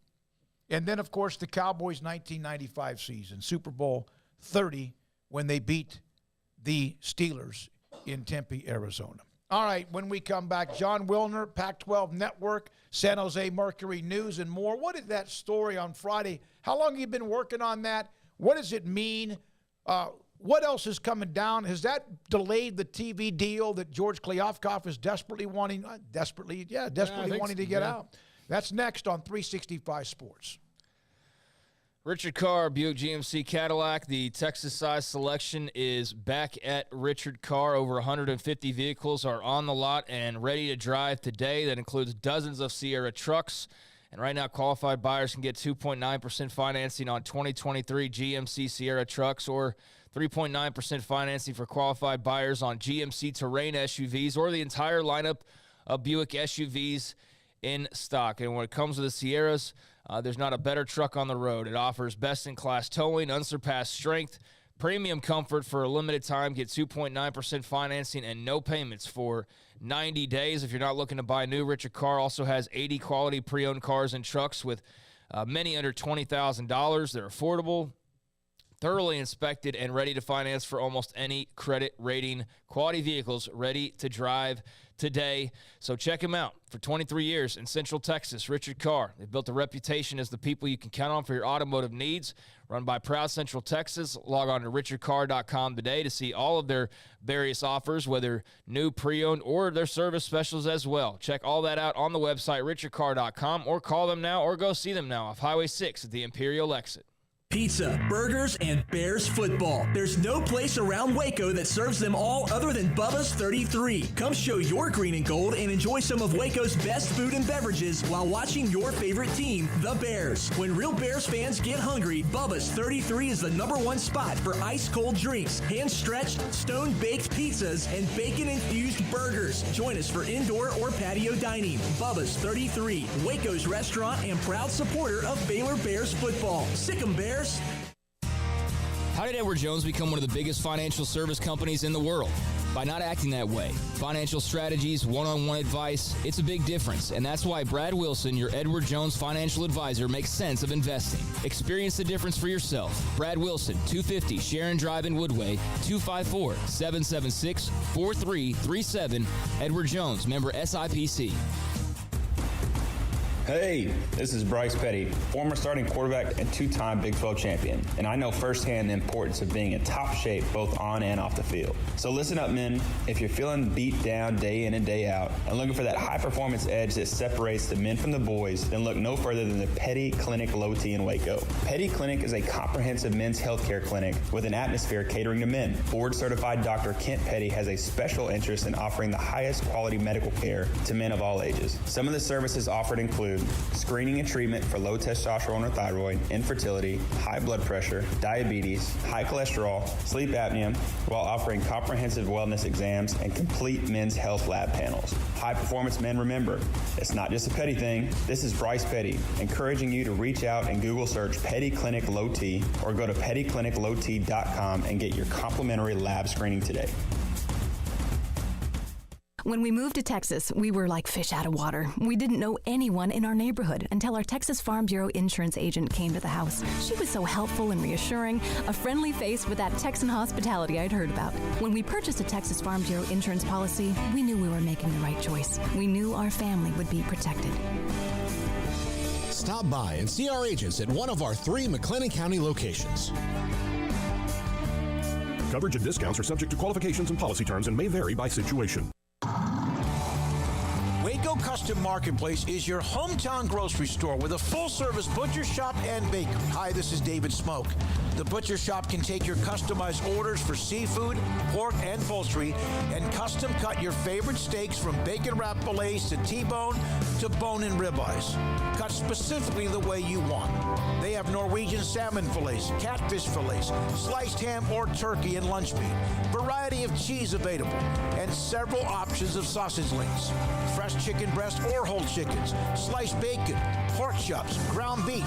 And then, of course, the Cowboys' 1995 season, Super Bowl 30, when they beat the Steelers in Tempe, Arizona. All right, when we come back, Jon Wilner, Pac-12 Network, San Jose Mercury News, and more. What is that story on Friday? How long have you been working on that? What does it mean? What else is coming down? Has that delayed the TV deal that George Kliavkoff is desperately wanting to get out? That's next on 365 Sports. Richard Carr, Buick GMC Cadillac. The Texas size selection is back at Richard Carr. Over 150 vehicles are on the lot and ready to drive today. That includes dozens of Sierra trucks. And right now, qualified buyers can get 2.9% financing on 2023 GMC Sierra trucks or 3.9% financing for qualified buyers on GMC Terrain SUVs or the entire lineup of Buick SUVs in stock. And when it comes to the Sierras, there's not a better truck on the road. It offers best-in-class towing, unsurpassed strength, premium comfort for a limited time. Get 2.9% financing and no payments for 90 days. If you're not looking to buy new, Richard Carr also has 80 quality pre-owned cars and trucks with many under $20,000. They're affordable, thoroughly inspected, and ready to finance for almost any credit rating. Quality vehicles ready to drive today. So check him out. For 23 years in Central Texas, Richard Carr. They've built a reputation as the people you can count on for your automotive needs. Run by Proud Central Texas. Log on to richardcarr.com today to see all of their various offers, whether new, pre-owned, or their service specials as well. Check all that out on the website, richardcarr.com, or call them now or go see them now off Highway 6 at the Imperial exit. Pizza, burgers, and Bears football. There's no place around Waco that serves them all other than Bubba's 33. Come show your green and gold and enjoy some of Waco's best food and beverages while watching your favorite team, the Bears. When real Bears fans get hungry, Bubba's 33 is the #1 spot for ice-cold drinks, hand-stretched, stone-baked pizzas, and bacon-infused burgers. Join us for indoor or patio dining. Bubba's 33, Waco's restaurant and proud supporter of Baylor Bears football. Sick 'em, Bears. How did Edward Jones become one of the biggest financial service companies in the world? By not acting that way. Financial strategies, one-on-one advice, it's a big difference. And that's why Brad Wilson, your Edward Jones financial advisor, makes sense of investing. Experience the difference for yourself. Brad Wilson, 250 Sharon Drive in Woodway, 254-776-4337. Edward Jones, member SIPC. Hey, this is Bryce Petty, former starting quarterback and two-time Big 12 champion, and I know firsthand the importance of being in top shape both on and off the field. So listen up, men. If you're feeling beat down day in and day out and looking for that high-performance edge that separates the men from the boys, then look no further than the Petty Clinic Low T in Waco. Petty Clinic is a comprehensive men's healthcare clinic with an atmosphere catering to men. Board-certified Dr. Kent Petty has a special interest in offering the highest quality medical care to men of all ages. Some of the services offered include include screening and treatment for low testosterone or thyroid, infertility, high blood pressure, diabetes, high cholesterol, sleep apnea, while offering comprehensive wellness exams and complete men's health lab panels. High performance men, remember, it's not just a Petty thing. This is Bryce Petty, encouraging you to reach out and Google search Petty Clinic Low T or go to pettycliniclowt.com and get your complimentary lab screening today. When we moved to Texas, we were like fish out of water. We didn't know anyone in our neighborhood until our Texas Farm Bureau insurance agent came to the house. She was so helpful and reassuring, a friendly face with that Texan hospitality I'd heard about. When we purchased a Texas Farm Bureau insurance policy, we knew we were making the right choice. We knew our family would be protected. Stop by and see our agents at one of our 3 McLennan County locations. Coverage and discounts are subject to qualifications and policy terms and may vary by situation. Waco Custom Marketplace is your hometown grocery store with a full-service butcher shop and bakery. Hi, this is David Smoak. The butcher shop can take your customized orders for seafood, pork, and poultry, and custom cut your favorite steaks from bacon wrap fillets to T-bone to bone and ribeyes, cut specifically the way you want. They have Norwegian salmon fillets, catfish fillets, sliced ham or turkey and lunch meat, variety of cheese available, and several options of sausage links, fresh chicken breast or whole chickens, sliced bacon, pork chops, ground beef,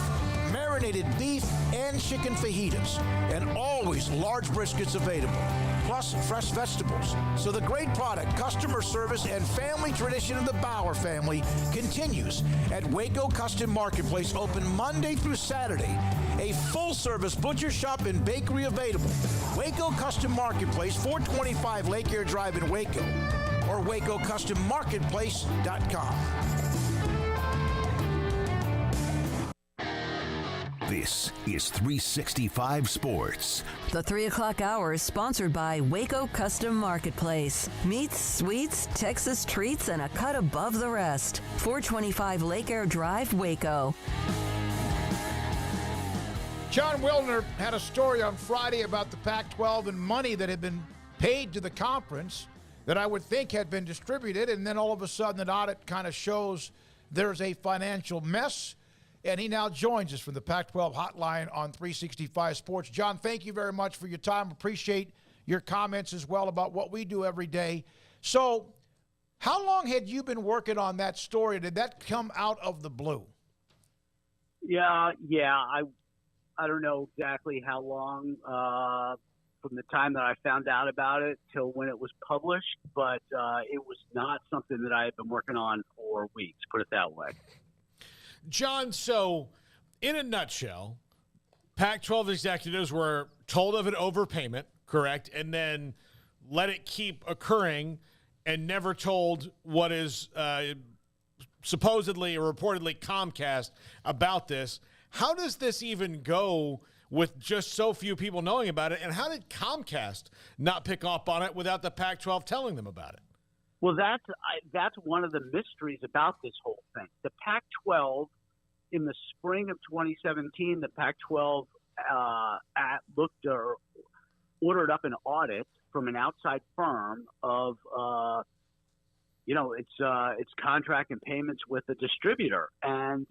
marinated beef, and chicken fajitas, and always large briskets available, plus fresh vegetables. So the great product, customer service, and family tradition of the Bauer family continues at Waco Custom Marketplace, open Monday through Saturday. A full-service butcher shop and bakery available. Waco Custom Marketplace, 425 Lake Air Drive in Waco, or WacoCustomMarketplace.com. This is 365 Sports. The 3 o'clock hour is sponsored by Waco Custom Marketplace. Meats, sweets, Texas treats, and a cut above the rest. 425 Lake Air Drive, Waco. Jon Wilner had a story on Friday about the Pac-12 and money that had been paid to the conference that I would think had been distributed, and then all of a sudden an audit kind of shows there's a financial mess. And he now joins us from the Pac-12 hotline on 365 Sports. Jon, thank you very much for your time. Appreciate your comments as well about what we do every day. So how long had you been working on that story? Did that come out of the blue? Yeah. I don't know exactly how long from the time that I found out about it till when it was published, but it was not something that I had been working on for weeks, put it that way. Jon, so in a nutshell, Pac-12 executives were told of an overpayment, correct, and then let it keep occurring and never told what is supposedly or reportedly Comcast about this. How does this even go with just so few people knowing about it, and how did Comcast not pick up on it without the Pac-12 telling them about it? Well, that's one of the mysteries about this whole thing. The Pac-12, in the spring of 2017, the Pac-12 ordered up an audit from an outside firm of its contract and payments with the distributor. And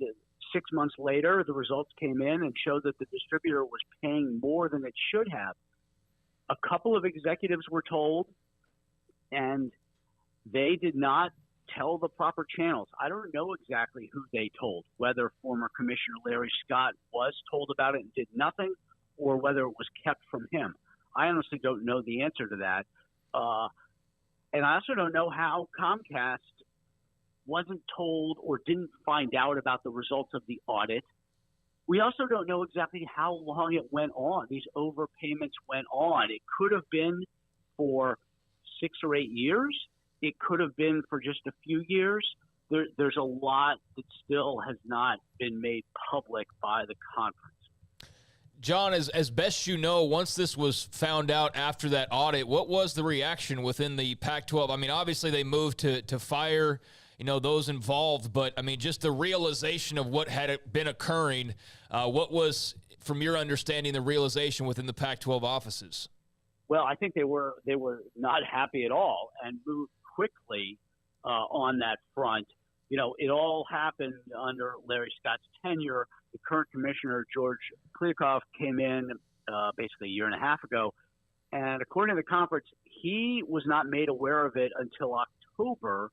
6 months later, the results came in and showed that the distributor was paying more than it should have. A couple of executives were told, and they did not tell the proper channels. I don't know exactly who they told, whether former Commissioner Larry Scott was told about it and did nothing, or whether it was kept from him. I honestly don't know the answer to that. And I also don't know how Comcast wasn't told or didn't find out about the results of the audit. We also don't know exactly how long it went on. These overpayments went on. It could have been for 6 or 8 years. It could have been for just a few years. There's a lot that still has not been made public by the conference. Jon, as best you know, once this was found out after that audit, what was the reaction within the Pac-12? I mean, obviously they moved to fire, those involved, but I mean, just the realization of what had been occurring. What was, from your understanding, the realization within the Pac-12 offices? Well, I think they were not happy at all and moved quickly on that front. it all happened under Larry Scott's tenure. The current commissioner, George Kliavkoff, came in basically a year and a half ago. And according to the conference, he was not made aware of it until October,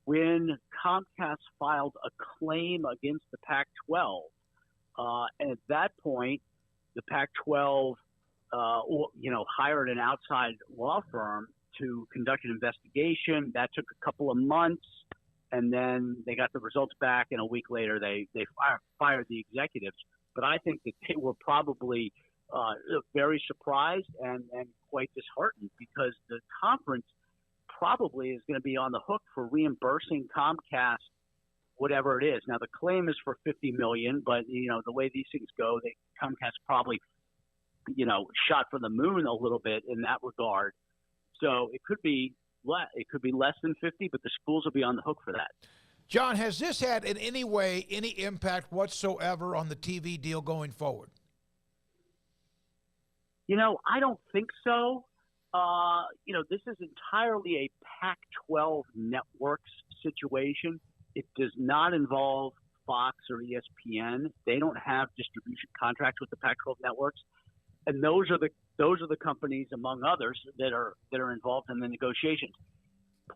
when Comcast filed a claim against the Pac-12. And at that point, the Pac-12, hired an outside law firm to conduct an investigation. That took a couple of months, and then they got the results back, and a week later they fired the executives. But I think that they were probably very surprised and quite disheartened, because the conference probably is going to be on the hook for reimbursing Comcast whatever it is. Now, the claim is for $50 million, but the way these things go, Comcast probably shot for the moon a little bit in that regard. So it could be less than 50, but the schools will be on the hook for that. Jon, has this had in any way any impact whatsoever on the TV deal going forward? I don't think so. This is entirely a Pac-12 networks situation. It does not involve Fox or ESPN. They don't have distribution contracts with the Pac-12 networks, and those are the companies, among others, that are involved in the negotiations.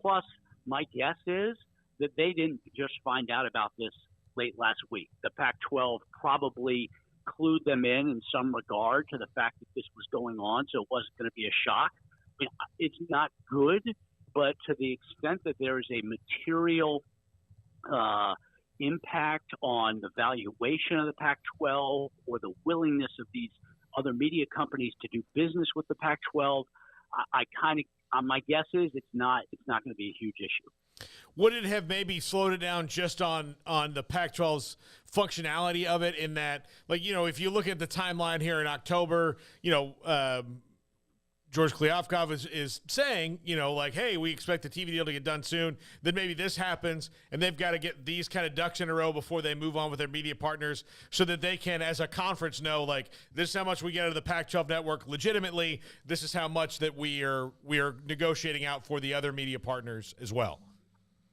Plus, my guess is that they didn't just find out about this late last week. The Pac-12 probably clued them in some regard to the fact that this was going on, so it wasn't going to be a shock. I mean, it's not good, but to the extent that there is a material impact on the valuation of the Pac-12 or the willingness of these other media companies to do business with the Pac-12, my guess is it's not going to be a huge issue. Would it have maybe slowed it down just on the Pac-12's functionality of it, in that, if you look at the timeline here in October, George Kliavkoff is saying, hey, we expect the TV deal to get done soon. Then maybe this happens, and they've got to get these kind of ducks in a row before they move on with their media partners, so that they can, as a conference, know, this is how much we get out of the Pac-12 network legitimately. This is how much that we are negotiating out for the other media partners as well.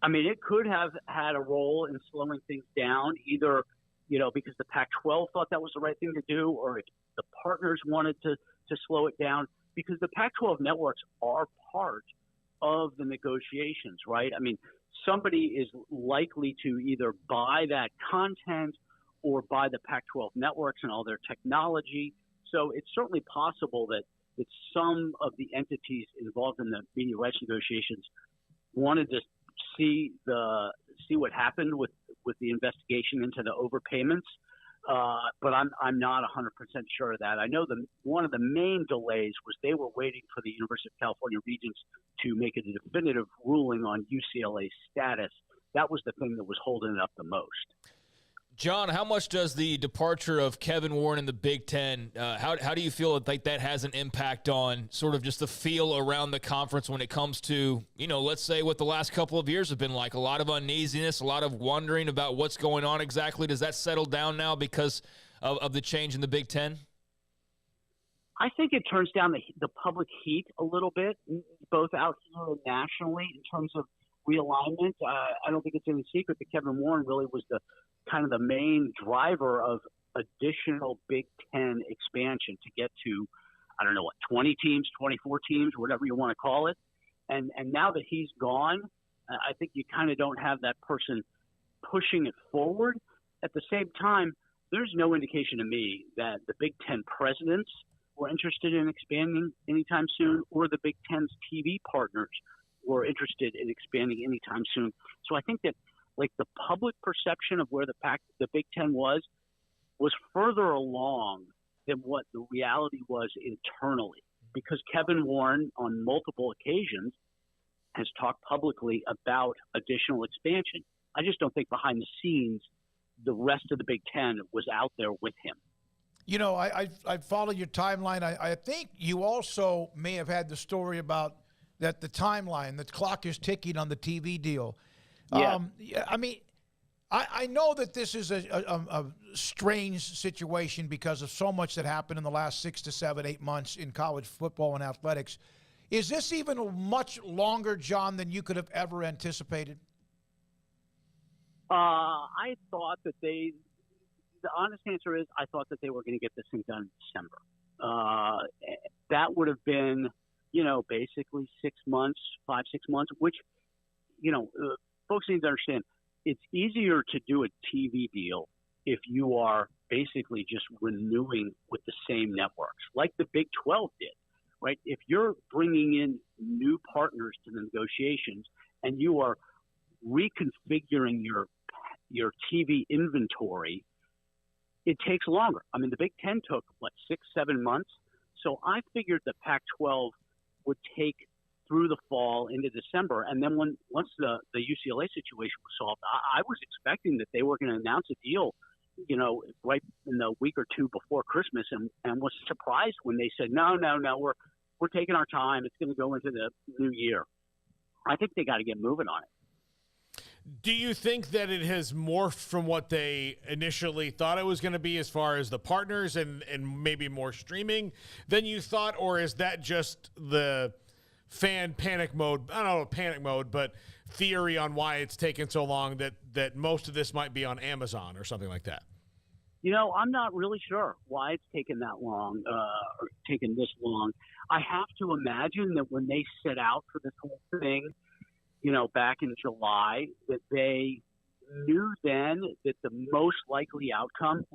I mean, it could have had a role in slowing things down, either, because the Pac-12 thought that was the right thing to do, or the partners wanted to slow it down. Because the Pac-12 networks are part of the negotiations, right? I mean, somebody is likely to either buy that content or buy the Pac-12 networks and all their technology. So it's certainly possible that some of the entities involved in the media rights negotiations wanted to see what happened with the investigation into the overpayments. But I'm not 100% sure of that. I know one of the main delays was they were waiting for the University of California Regents to make a definitive ruling on UCLA's status. That was the thing that was holding it up the most. Jon, how much does the departure of Kevin Warren in the Big Ten, how do you feel like that has an impact on sort of just the feel around the conference when it comes to, let's say what the last couple of years have been like, a lot of uneasiness, a lot of wondering about what's going on exactly? Does that settle down now because of the change in the Big Ten? I think it turns down the public heat a little bit, both out here and nationally, in terms of realignment. I don't think it's any secret that Kevin Warren really was the main driver of additional Big Ten expansion to get to, 20 teams, 24 teams, whatever you want to call it. And now that he's gone, I think you kind of don't have that person pushing it forward. At the same time, there's no indication to me that the Big Ten presidents were interested in expanding anytime soon, or the Big Ten's TV partners were interested in expanding anytime soon. So I think that the public perception of where the Big Ten was further along than what the reality was internally, because Kevin Warren on multiple occasions has talked publicly about additional expansion. I just don't think behind the scenes the rest of the Big Ten was out there with him. I follow your timeline. I think you also may have had the story about that the timeline, the clock is ticking on the TV deal. Yeah. I mean, I know that this is a strange situation because of so much that happened in the last 6 to 7, 8 months in college football and athletics. Is this even much longer, Jon, than you could have ever anticipated? I thought that the honest answer is I thought that they were going to get this thing done in December. That would have been, basically 6 months, 5-6 months, which, folks need to understand it's easier to do a TV deal if you are basically just renewing with the same networks, like the Big 12 did, right? If you're bringing in new partners to the negotiations and you are reconfiguring your TV inventory, it takes longer. I mean, the Big 10 took, 6-7 months? So I figured the Pac-12 would take through the fall into December. And then once the UCLA situation was solved, I was expecting that they were going to announce a deal, right in the week or two before Christmas, and was surprised when they said, no, we're taking our time. It's going to go into the new year. I think they got to get moving on it. Do you think that it has morphed from what they initially thought it was going to be as far as the partners and maybe more streaming than you thought? Or is that just the fan panic mode? I don't know, panic mode, but theory on why it's taken so long that most of this might be on Amazon or something like that? I'm not really sure why it's taken that long, or taken this long. I have to imagine that when they set out for this whole thing, back in July, that they knew then that the most likely outcome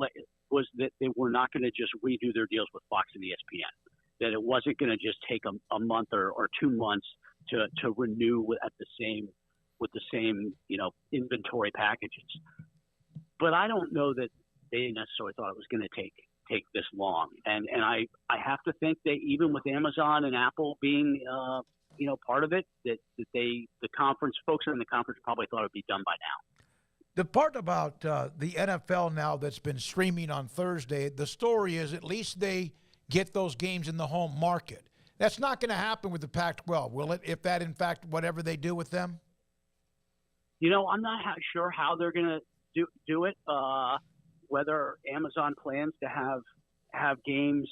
was that they were not going to just redo their deals with Fox and ESPN, that it wasn't going to just take a month or 2 months to renew with the same inventory packages. But I don't know that they necessarily thought it was going to take this long. And I have to think that even with Amazon and Apple being part of it, that the conference folks in the conference probably thought it would be done by now. The part about the NFL now that's been streaming on Thursday, the story is at least they get those games in the home market. That's not going to happen with the Pac-12, will it? If that, in fact, whatever they do with them? I'm not sure how they're going to do it. Whether Amazon plans to have games,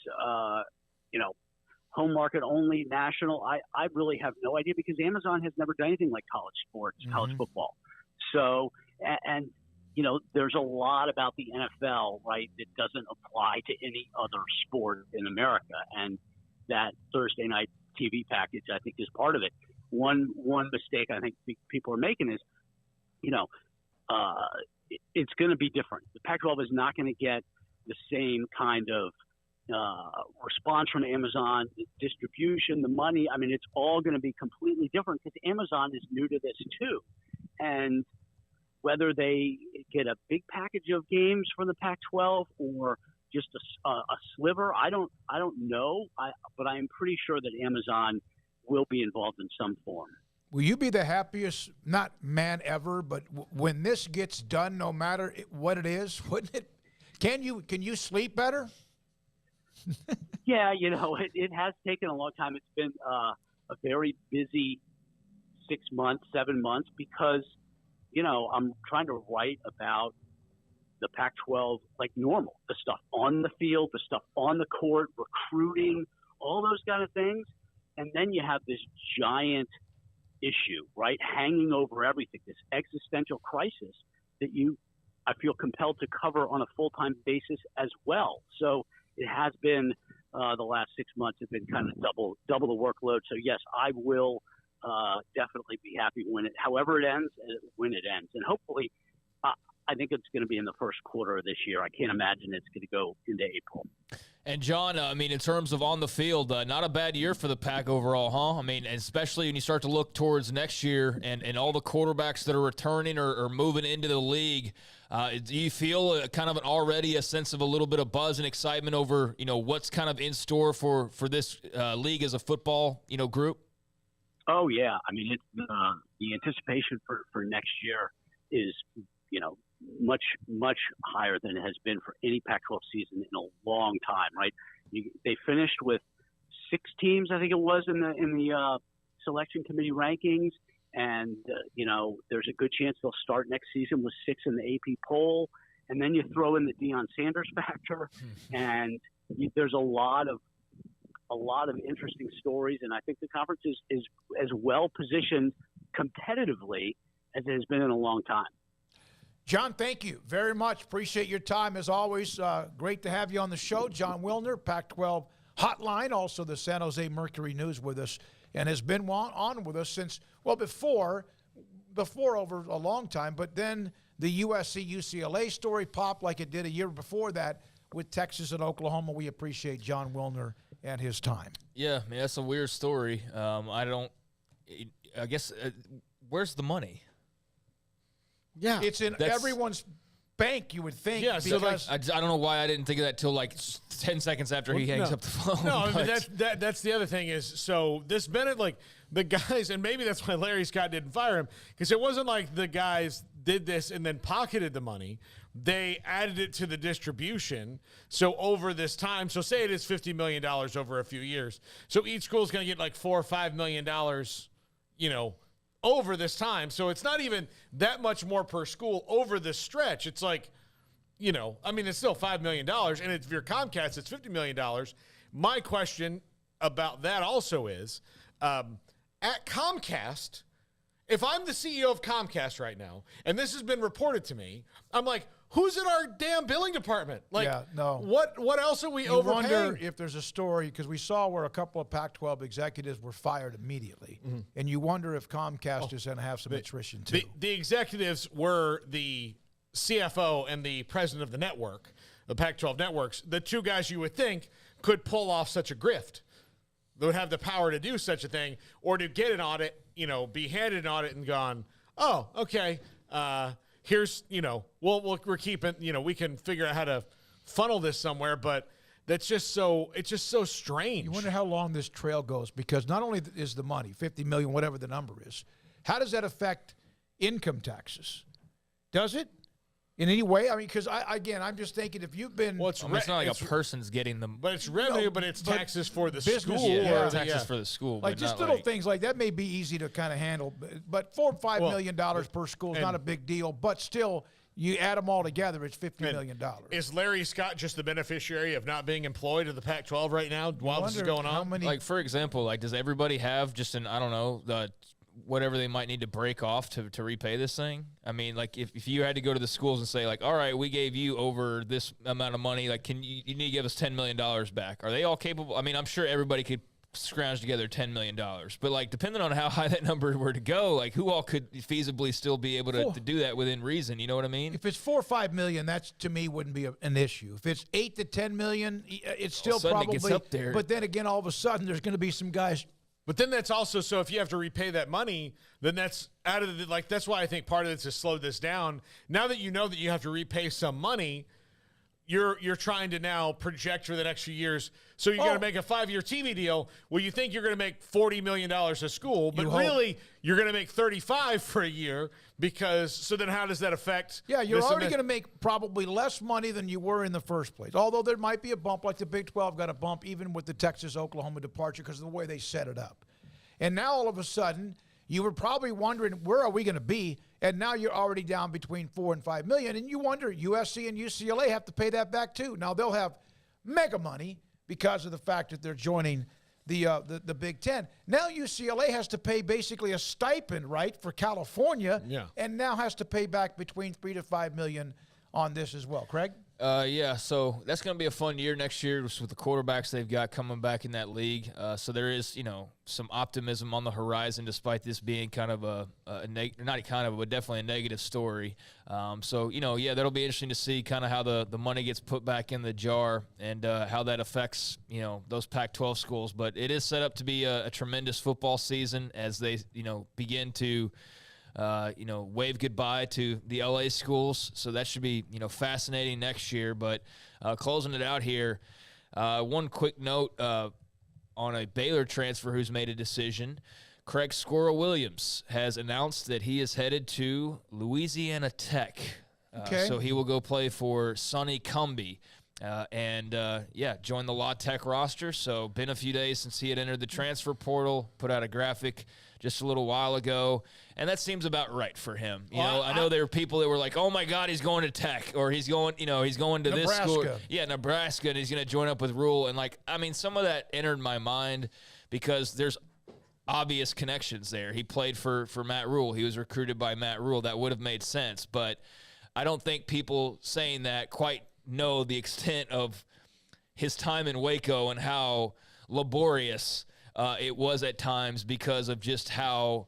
home market only, national, I really have no idea, because Amazon has never done anything like college sports, college football. So, and there's a lot about the NFL, right, that doesn't apply to any other sport in America. And that Thursday night TV package, I think, is part of it. One mistake I think people are making is, it's going to be different. The Pac-12 is not going to get the same kind of response from Amazon, the distribution, the money. I mean, it's all going to be completely different because Amazon is new to this too. And whether they get a big package of games from the Pac-12 or just a sliver, I don't know. But I am pretty sure that Amazon will be involved in some form. Will you be the happiest, not man ever, but when this gets done, no matter what it is, wouldn't it? Can you sleep better? Yeah, it has taken a long time. It's been a very busy 6 months, 7 months, because, I'm trying to write about the Pac-12 like normal, the stuff on the field, the stuff on the court, recruiting, all those kind of things. And then you have this giant issue, right, hanging over everything, this existential crisis that I feel compelled to cover on a full-time basis as well. So it has been the last 6 months have been kind of double the workload. So yes, I will definitely be happy however it ends, when it ends, and hopefully, I think it's going to be in the first quarter of this year. I can't imagine it's going to go into April. And John, in terms of on the field, not a bad year for the Pac overall, huh? Especially when you start to look towards next year and all the quarterbacks that are returning or moving into the league. Do you feel kind of already a sense of a little bit of buzz and excitement over, what's kind of in store for this league as a football, group? Oh, yeah. It's the anticipation for next year is, much, much higher than it has been for any Pac-12 season in a long time, right? They finished with 6 teams, I think it was, in the selection committee rankings. And, there's a good chance they'll start next season with 6 in the AP poll. And then you throw in the Deion Sanders factor. And there's a lot of interesting stories. And I think the conference is as well positioned competitively as it has been in a long time. Jon, thank you very much. Appreciate your time as always. Great to have you on the show. Jon Wilner, Pac-12 Hotline, also the San Jose Mercury News with us, and has been on with us since, well, before over a long time, but then the USC-UCLA story popped like it did a year before that with Texas and Oklahoma. We appreciate Jon Wilner and his time. Yeah, man, that's a weird story. I guess, where's the money? Yeah. It's in everyone's bank, you would think. Yeah, so I don't know why I didn't think of that till like 10 seconds after he hangs up the phone. No, I mean, that's the other thing is, so this Bennett, like the guys, and maybe that's why Larry Scott didn't fire him, because it wasn't like the guys did this and then pocketed the money. They added it to the distribution. So over this time, so say it is $50 million over a few years. So each school is going to get like $4 or $5 million, over this time. So it's not even that much more per school over this stretch. It's like, it's still $5 million. And if you're Comcast, it's $50 million. My question about that also is, at Comcast, if I'm the CEO of Comcast right now, and this has been reported to me, I'm like, who's in our damn billing department? Like, what else are we overpaying? I wonder if there's a story, because we saw where a couple of Pac-12 executives were fired immediately, and you wonder if Comcast is going to have some attrition too. The executives were the CFO and the president of the network, the Pac-12 networks, the two guys you would think could pull off such a grift. They would have the power to do such a thing, or to get an audit, be handed an audit and gone, oh, okay, here's, we're keeping, we can figure out how to funnel this somewhere, but it's just so strange. You wonder how long this trail goes, because not only is the money, 50 million, whatever the number is, how does that affect income taxes? Does it? In any way? I mean, because I'm just thinking if you've been... Well, it's not like a person's getting them. But it's revenue, but it's taxes for the business, school. Yeah, taxes for the school. Like just little things like that may be easy to kind of handle. But $4 or $5 million per school is not a big deal. But still, you add them all together, it's $50 million. Is Larry Scott just the beneficiary of not being employed in the Pac-12 right now while this is going on? Like, for example, does everybody have just whatever they might need to break off to repay this thing? I mean, like if you had to go to the schools and say like, all right, we gave you over this amount of money, like you need to give us $10 million back. Are they all capable? I mean, I'm sure everybody could scrounge together $10 million, but like depending on how high that number were to go, like who all could feasibly still be able to do that within reason? You know what I mean? If it's $4 or $5 million, that's to me wouldn't be an issue. If it's $8 to $10 million, it's still probably. It gets up there. But then again, all of a sudden, there's going to be some guys. But then that's also, so if you have to repay that money, then that's out of the, that's why I think part of it is to slow this down. Now that you know that you have to repay some money, you're trying to now project for the next few years. So you're going to make a 5-year TV deal where you think you're going to make $40 million a school, but really you're going to make 35 for a year so then how does that affect? Yeah, you're already going to make probably less money than you were in the first place. Although there might be a bump, like the Big 12 got a bump even with the Texas-Oklahoma departure because of the way they set it up. And now all of a sudden, you were probably wondering, where are we going to be? And now you're already down between $4 and $5 million. And you wonder, USC and UCLA have to pay that back too. Now they'll have mega money because of the fact that they're joining the Big Ten. Now UCLA has to pay basically a stipend, right, for California, and now has to pay back between $3 to $5 million on this as well. Craig? Yeah, so that's going to be a fun year next year with the quarterbacks they've got coming back in that league. So there is, some optimism on the horizon, despite this being kind of but definitely a negative story. So that'll be interesting to see kind of how the money gets put back in the jar and how that affects, those Pac-12 schools. But it is set up to be a tremendous football season as they, begin to wave goodbye to the LA schools. So that should be, fascinating next year. But closing it out here, one quick note on a Baylor transfer who's made a decision. Craig Squirrel Williams has announced that he is headed to Louisiana Tech. So he will go play for Sonny Cumbie. Join the La Tech roster. So been a few days since he had entered the transfer portal, put out a graphic just a little while ago, and that seems about right for him. I know there were people that were like, "Oh my God, he's going to Tech," or he's going to Nebraska. This school, Nebraska, and he's going to join up with Rule. And some of that entered my mind because there's obvious connections there. He played for Matt Rule. He was recruited by Matt Rule. That would have made sense, but I don't think people saying that quite know the extent of his time in Waco and how laborious it was at times because of just how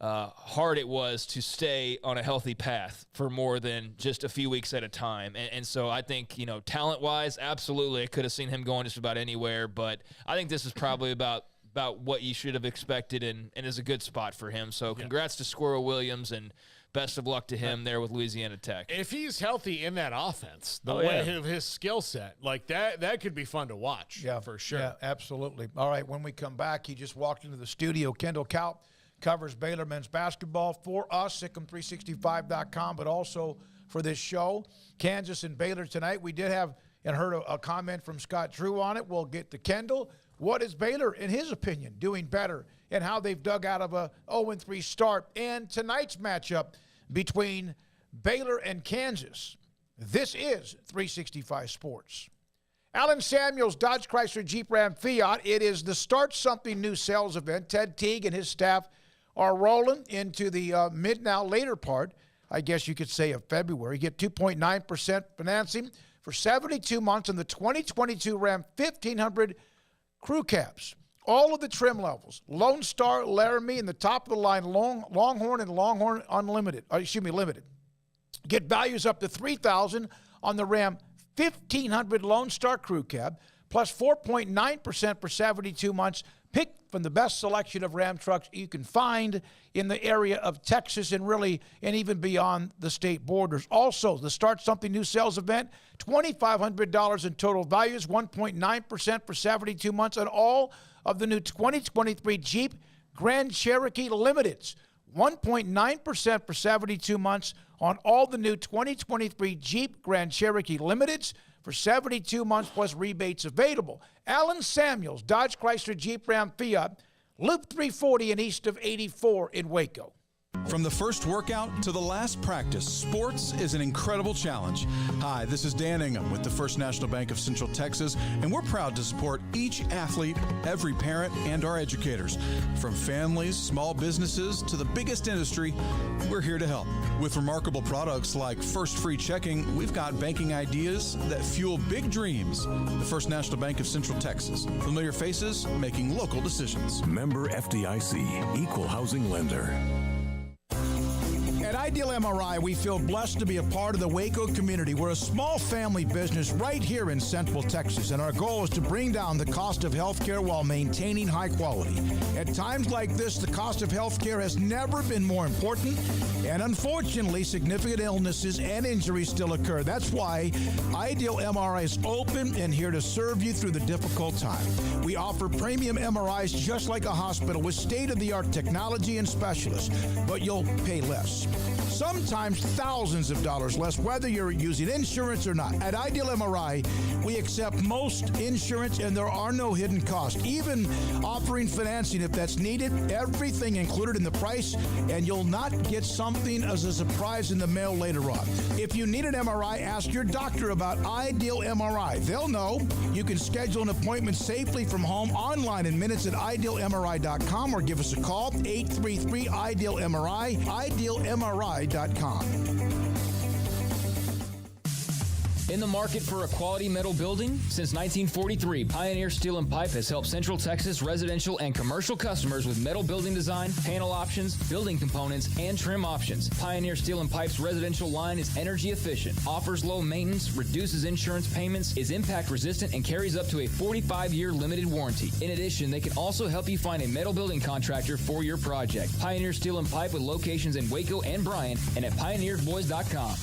hard it was to stay on a healthy path for more than just a few weeks at a time. And so I think, talent-wise, absolutely, I could have seen him going just about anywhere. But I think this is probably about what you should have expected and is a good spot for him. So congrats to Squirrel Williams and best of luck to him there with Louisiana Tech. If he's healthy in that offense, the way of his skill set, like that could be fun to watch. Yeah, for sure. Yeah, absolutely. All right, when we come back, he just walked into the studio. Kendall Kaut covers Baylor men's basketball for us, Sikkim365.com, but also for this show. Kansas and Baylor tonight. We did have and heard a comment from Scott Drew on it. We'll get to Kendall. What is Baylor, in his opinion, doing better and how they've dug out of a 0-3 start? And tonight's matchup between Baylor and Kansas. This is 365 Sports. Alan Samuels, Dodge Chrysler Jeep Ram Fiat. It is the Start Something New sales event. Ted Teague and his staff are rolling into the later part, I guess you could say, of February. You get 2.9% financing for 72 months on the 2022 Ram 1500 crew cabs. All of the trim levels, Lone Star, Laramie, and the top of the line, Longhorn and Longhorn limited. Get values up to $3,000 on the Ram 1500 Lone Star crew cab, plus 4.9% for 72 months. Pick from the best selection of Ram trucks you can find in the area of Texas and even beyond the state borders. Also, the Start Something New sales event, $2,500 in total values, 1.9% for 72 months on all of the new 2023 Jeep Grand Cherokee Limiteds. 1.9% for 72 months on all the new 2023 Jeep Grand Cherokee Limiteds for 72 months plus rebates available. Alan Samuels, Dodge Chrysler Jeep Ram Fiat, Loop 340 and east of 84 in Waco. From the first workout to the last practice, sports is an incredible challenge. Hi, this is Dan Ingham with the First National Bank of Central Texas, and we're proud to support each athlete, every parent, and our educators. From families, small businesses, to the biggest industry, we're here to help. With remarkable products like First Free Checking, we've got banking ideas that fuel big dreams. The First National Bank of Central Texas. Familiar faces making local decisions. Member FDIC, Equal Housing Lender. At Ideal MRI, we feel blessed to be a part of the Waco community. We're a small family business right here in Central Texas, and our goal is to bring down the cost of healthcare while maintaining high quality. At times like this, the cost of healthcare has never been more important, and unfortunately, significant illnesses and injuries still occur. That's why Ideal MRI is open and here to serve you through the difficult time. We offer premium MRIs just like a hospital with state-of-the-art technology and specialists, but you'll pay less. Sometimes thousands of dollars less, whether you're using insurance or not. At Ideal MRI, we accept most insurance and there are no hidden costs, even offering financing if that's needed. Everything included in the price, and you'll not get something as a surprise in the mail later on. If you need an MRI, ask your doctor about Ideal MRI. They'll know. You can schedule an appointment safely from home online in minutes at idealmri.com or give us a call, 833-IDEAL-MRI, idealmri.com. In the market for a quality metal building? Since 1943, Pioneer Steel and Pipe has helped Central Texas residential and commercial customers with metal building design, panel options, building components, and trim options. Pioneer Steel and Pipe's residential line is energy efficient, offers low maintenance, reduces insurance payments, is impact resistant, and carries up to a 45-year limited warranty. In addition, they can also help you find a metal building contractor for your project. Pioneer Steel and Pipe with locations in Waco and Bryan and at pioneersboys.com.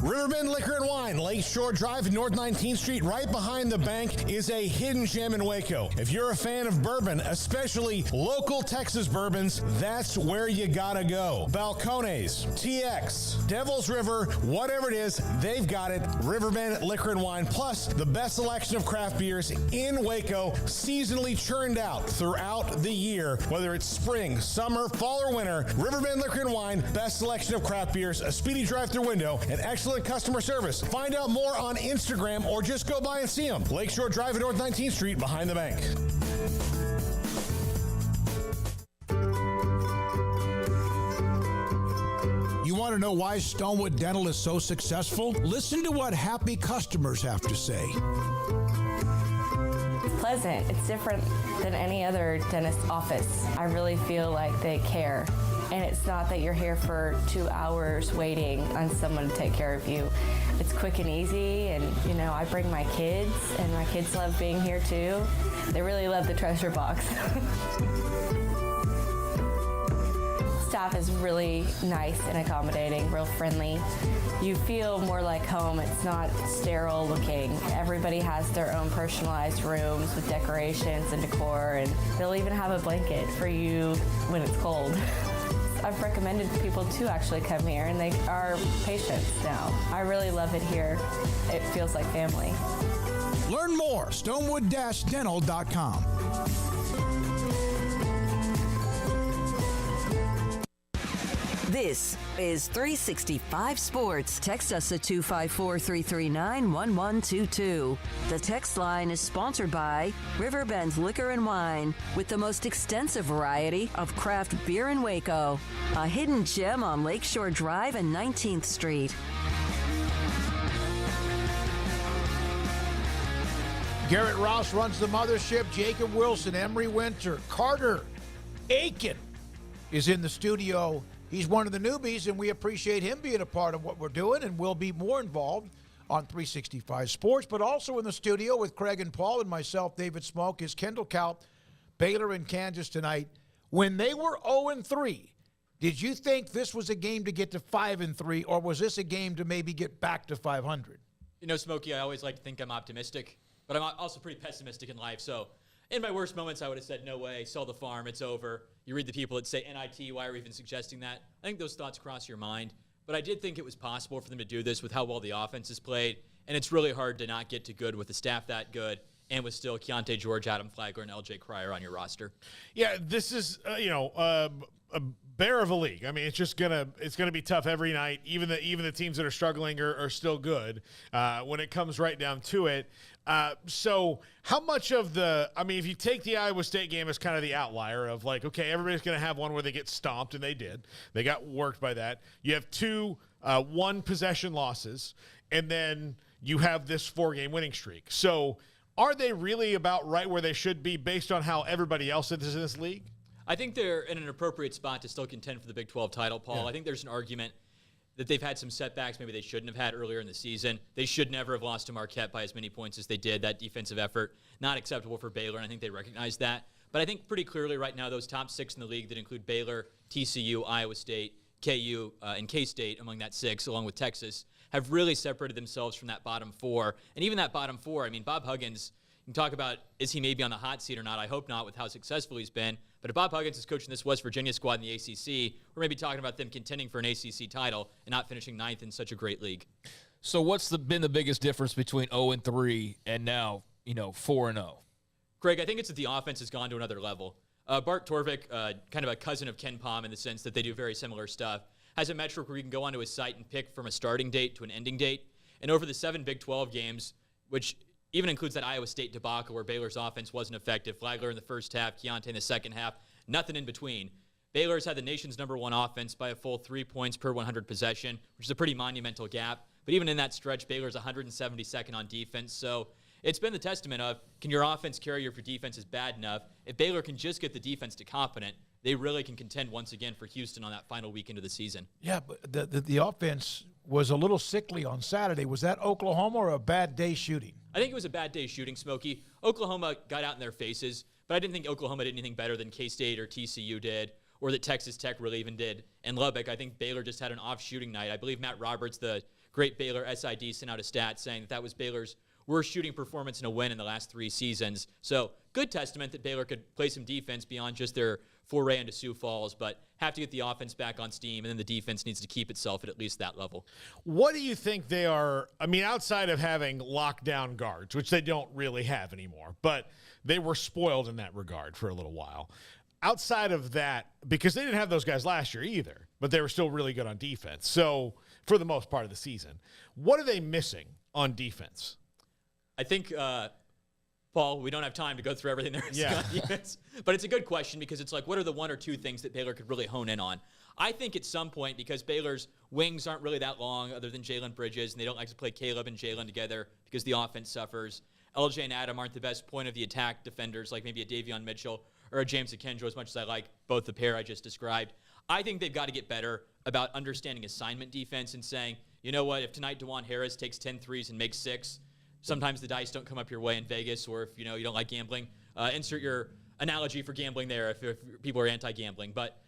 Riverbend Liquor and Wine, Lakeshore Drive, North 19th Street, right behind the bank, is a hidden gem in Waco. If you're a fan of bourbon, especially local Texas bourbons, that's where you gotta go. Balcones, TX, Devil's River, whatever it is, they've got it. Riverbend Liquor and Wine, plus the best selection of craft beers in Waco, seasonally churned out throughout the year, whether it's spring, summer, fall, or winter. Riverbend Liquor and Wine, best selection of craft beers, a speedy drive-through window, and excellent customer service. Find out more on Instagram or just go by and see them. Lakeshore Drive at North 19th Street behind the bank. Want to know why Stonewood Dental is so successful? Listen to what happy customers have to say. It's pleasant. It's different than any other dentist office. I really feel like they care. And it's not that you're here for 2 hours waiting on someone to take care of you. It's quick and easy, and I bring my kids, and my kids love being here too. They really love the treasure box. Staff is really nice and accommodating, real friendly. You feel more like home. It's not sterile looking. Everybody has their own personalized rooms with decorations and decor, and they'll even have a blanket for you when it's cold. I've recommended people to actually come here, and they are patients now. I really love it here. It feels like family. Learn more, stonewood-dental.com. This is 365 Sports. Text us at 254-339-1122. The text line is sponsored by Riverbend Liquor and Wine, with the most extensive variety of craft beer in Waco. A hidden gem on Lakeshore Drive and 19th Street. Garrett Rouse runs the mothership. Jacob Wilson, Emery Winter, Carter Aiken is in the studio. He's one of the newbies, and we appreciate him being a part of what we're doing, and will be more involved on 365 Sports. But also in the studio with Craig and Paul and myself, David Smoak, is Kendall Kaut, Baylor and Kansas tonight. When they were 0-3, did you think this was a game to get to 5-3, or was this a game to maybe get back to 500? Smokey, I always like to think I'm optimistic, but I'm also pretty pessimistic in life. So in my worst moments, I would have said, no way, sell the farm, it's over. You read the people that say NIT, why are we even suggesting that? I think those thoughts cross your mind. But I did think it was possible for them to do this with how well the offense is played. And it's really hard to not get to good with the staff that good and with still Keontae George, Adam Flagler, and LJ Cryer on your roster. Yeah, this is, a bear of a league. I mean, it's gonna be tough every night. Even the teams that are struggling are still good when it comes right down to it. So how much of if you take the Iowa State game as kind of the outlier of like, okay, everybody's going to have one where they get stomped, and they did. They got worked by that. You have two one-possession losses, and then you have this 4-game winning streak. So are they really about right where they should be based on how everybody else is in this league? I think they're in an appropriate spot to still contend for the Big 12 title, Paul. Yeah. I think there's an argument that they've had some setbacks maybe they shouldn't have had earlier in the season. They should never have lost to Marquette by as many points as they did. That defensive effort, not acceptable for Baylor, and I think they recognize that. But I think pretty clearly right now, those top 6 in the league that include Baylor, TCU, Iowa State, KU, and K-State among that 6, along with Texas, have really separated themselves from that bottom 4. And even that bottom 4, Bob Huggins, you can talk about, is he maybe on the hot seat or not? I hope not with how successful he's been. But if Bob Huggins is coaching this West Virginia squad in the ACC, we're maybe talking about them contending for an ACC title and not finishing 9th in such a great league. So what's been the biggest difference between 0-3 and now, 4-0? Craig, I think it's that the offense has gone to another level. Bart Torvik, kind of a cousin of Ken Pom in the sense that they do very similar stuff, has a metric where you can go onto his site and pick from a starting date to an ending date. And over the 7 Big 12 games, which even includes that Iowa State debacle where Baylor's offense wasn't effective. Flagler in the first half, Keontae in the second half, nothing in between. Baylor's had the nation's #1 offense by a full 3 points per 100 possession, which is a pretty monumental gap. But even in that stretch, Baylor's 172nd on defense. So it's been the testament of, can your offense carry if your defense is bad enough? If Baylor can just get the defense to competent, they really can contend once again for Houston on that final weekend of the season. Yeah, but the offense was a little sickly on Saturday. Was that Oklahoma or a bad day shooting? I think it was a bad day shooting, Smokey. Oklahoma got out in their faces, but I didn't think Oklahoma did anything better than K-State or TCU did, or that Texas Tech really even did. And Lubbock, I think Baylor just had an off shooting night. I believe Matt Roberts, the great Baylor SID, sent out a stat saying that was Baylor's worst shooting performance in a win in the last 3 seasons. So good testament that Baylor could play some defense beyond just their foray into Sioux Falls, but have to get the offense back on steam, and then the defense needs to keep itself at least that level. What do you think they are? Outside of having lockdown guards, which they don't really have anymore, but they were spoiled in that regard for a little while. Outside of that, because they didn't have those guys last year either, but they were still really good on defense. So for the most part of the season, what are they missing on defense? I think Paul, we don't have time to go through everything there is on defense. But it's a good question because it's like, what are the one or two things that Baylor could really hone in on? I think at some point, because Baylor's wings aren't really that long other than Jalen Bridges, and they don't like to play Caleb and Jalen together because the offense suffers. LJ and Adam aren't the best point of the attack defenders like maybe a Davion Mitchell or a James Akinjo, as much as I like both the pair I just described. I think they've got to get better about understanding assignment defense and saying, you know what, if tonight DeJuan Harris takes 10 threes and makes 6, sometimes the dice don't come up your way in Vegas, or if you don't like gambling, insert your analogy for gambling there if people are anti-gambling. But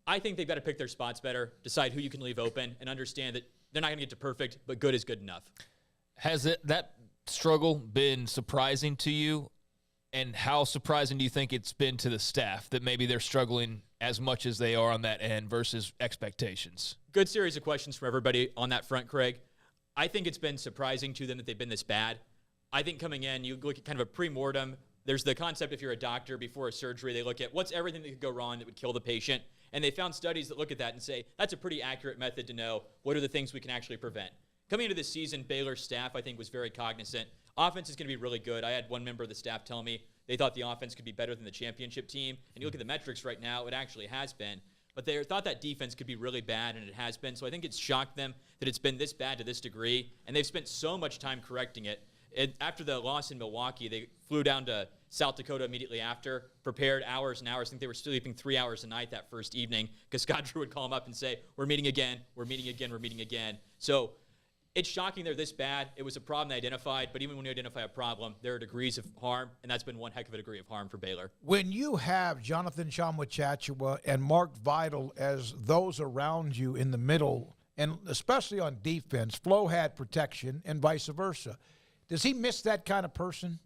I think they've got to pick their spots better, decide who you can leave open, and understand that they're not going to get to perfect, but good is good enough. Has that struggle been surprising to you? And how surprising do you think it's been to the staff that maybe they're struggling as much as they are on that end versus expectations? Good series of questions from everybody on that front, Craig. I think it's been surprising to them that they've been this bad. I think coming in, you look at kind of a pre-mortem. There's the concept if you're a doctor before a surgery, they look at what's everything that could go wrong that would kill the patient. And they found studies that look at that and say, that's a pretty accurate method to know what are the things we can actually prevent. Coming into this season, Baylor's staff, I think, was very cognizant. Offense is going to be really good. I had one member of the staff tell me they thought the offense could be better than the championship team. And you look at the metrics right now, it actually has been. But they thought that defense could be really bad, and it has been. So I think it's shocked them that it's been this bad to this degree. And they've spent so much time correcting it. After the loss in Milwaukee, they flew down to South Dakota immediately after, prepared hours and hours. I think they were sleeping 3 hours a night that first evening because Scott Drew would call them up and say, we're meeting again, we're meeting again, we're meeting again. So it's shocking they're this bad. It was a problem they identified, but even when you identify a problem, there are degrees of harm, and that's been one heck of a degree of harm for Baylor. When you have Jonathan Tchamwa and Mark Vidal as those around you in the middle, and especially on defense, Flo had protection and vice versa. Does he miss that kind of person?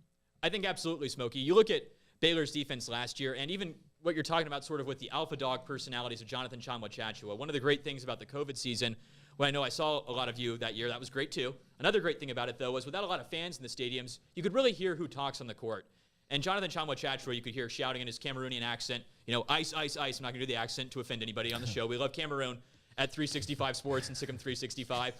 I think absolutely, Smokey. You look at Baylor's defense last year, and even what you're talking about sort of with the alpha dog personalities of Jonathan Tchamwa. One of the great things about the COVID season, when I know I saw a lot of you that year, that was great too. Another great thing about it, though, was without a lot of fans in the stadiums, you could really hear who talks on the court. And Jonathan Tchamwa, you could hear shouting in his Cameroonian accent, ice, ice, ice. I'm not going to do the accent to offend anybody on the show. We love Cameroon at 365 Sports and Sikkim 365.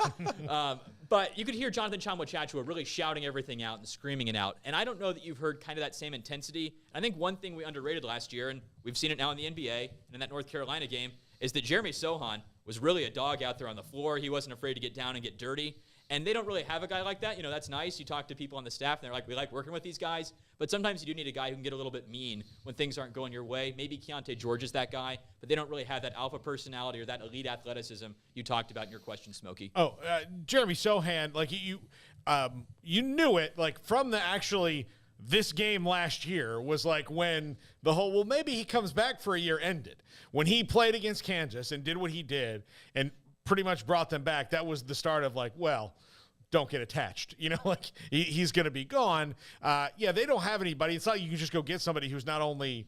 But you could hear Jonathan Tchamwa really shouting everything out and screaming it out. And I don't know that you've heard kind of that same intensity. I think one thing we underrated last year, and we've seen it now in the NBA and in that North Carolina game, is that Jeremy Sohan was really a dog out there on the floor. He wasn't afraid to get down and get dirty. And they don't really have a guy like that. That's nice. You talk to people on the staff, and they're like, we like working with these guys. But sometimes you do need a guy who can get a little bit mean when things aren't going your way. Maybe Keontae George is that guy, but they don't really have that alpha personality or that elite athleticism you talked about in your question, Smokey. Jeremy Sohan, you knew it, from the actually this game last year was when the whole, well, maybe he comes back for a year ended. When he played against Kansas and did what he did and pretty much brought them back, that was the start of don't get attached. He's going to be gone. They don't have anybody. It's not like you can just go get somebody who's not only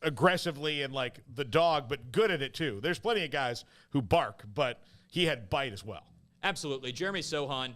aggressively and the dog, but good at it too. There's plenty of guys who bark, but he had bite as well. Absolutely. Jeremy Sohan,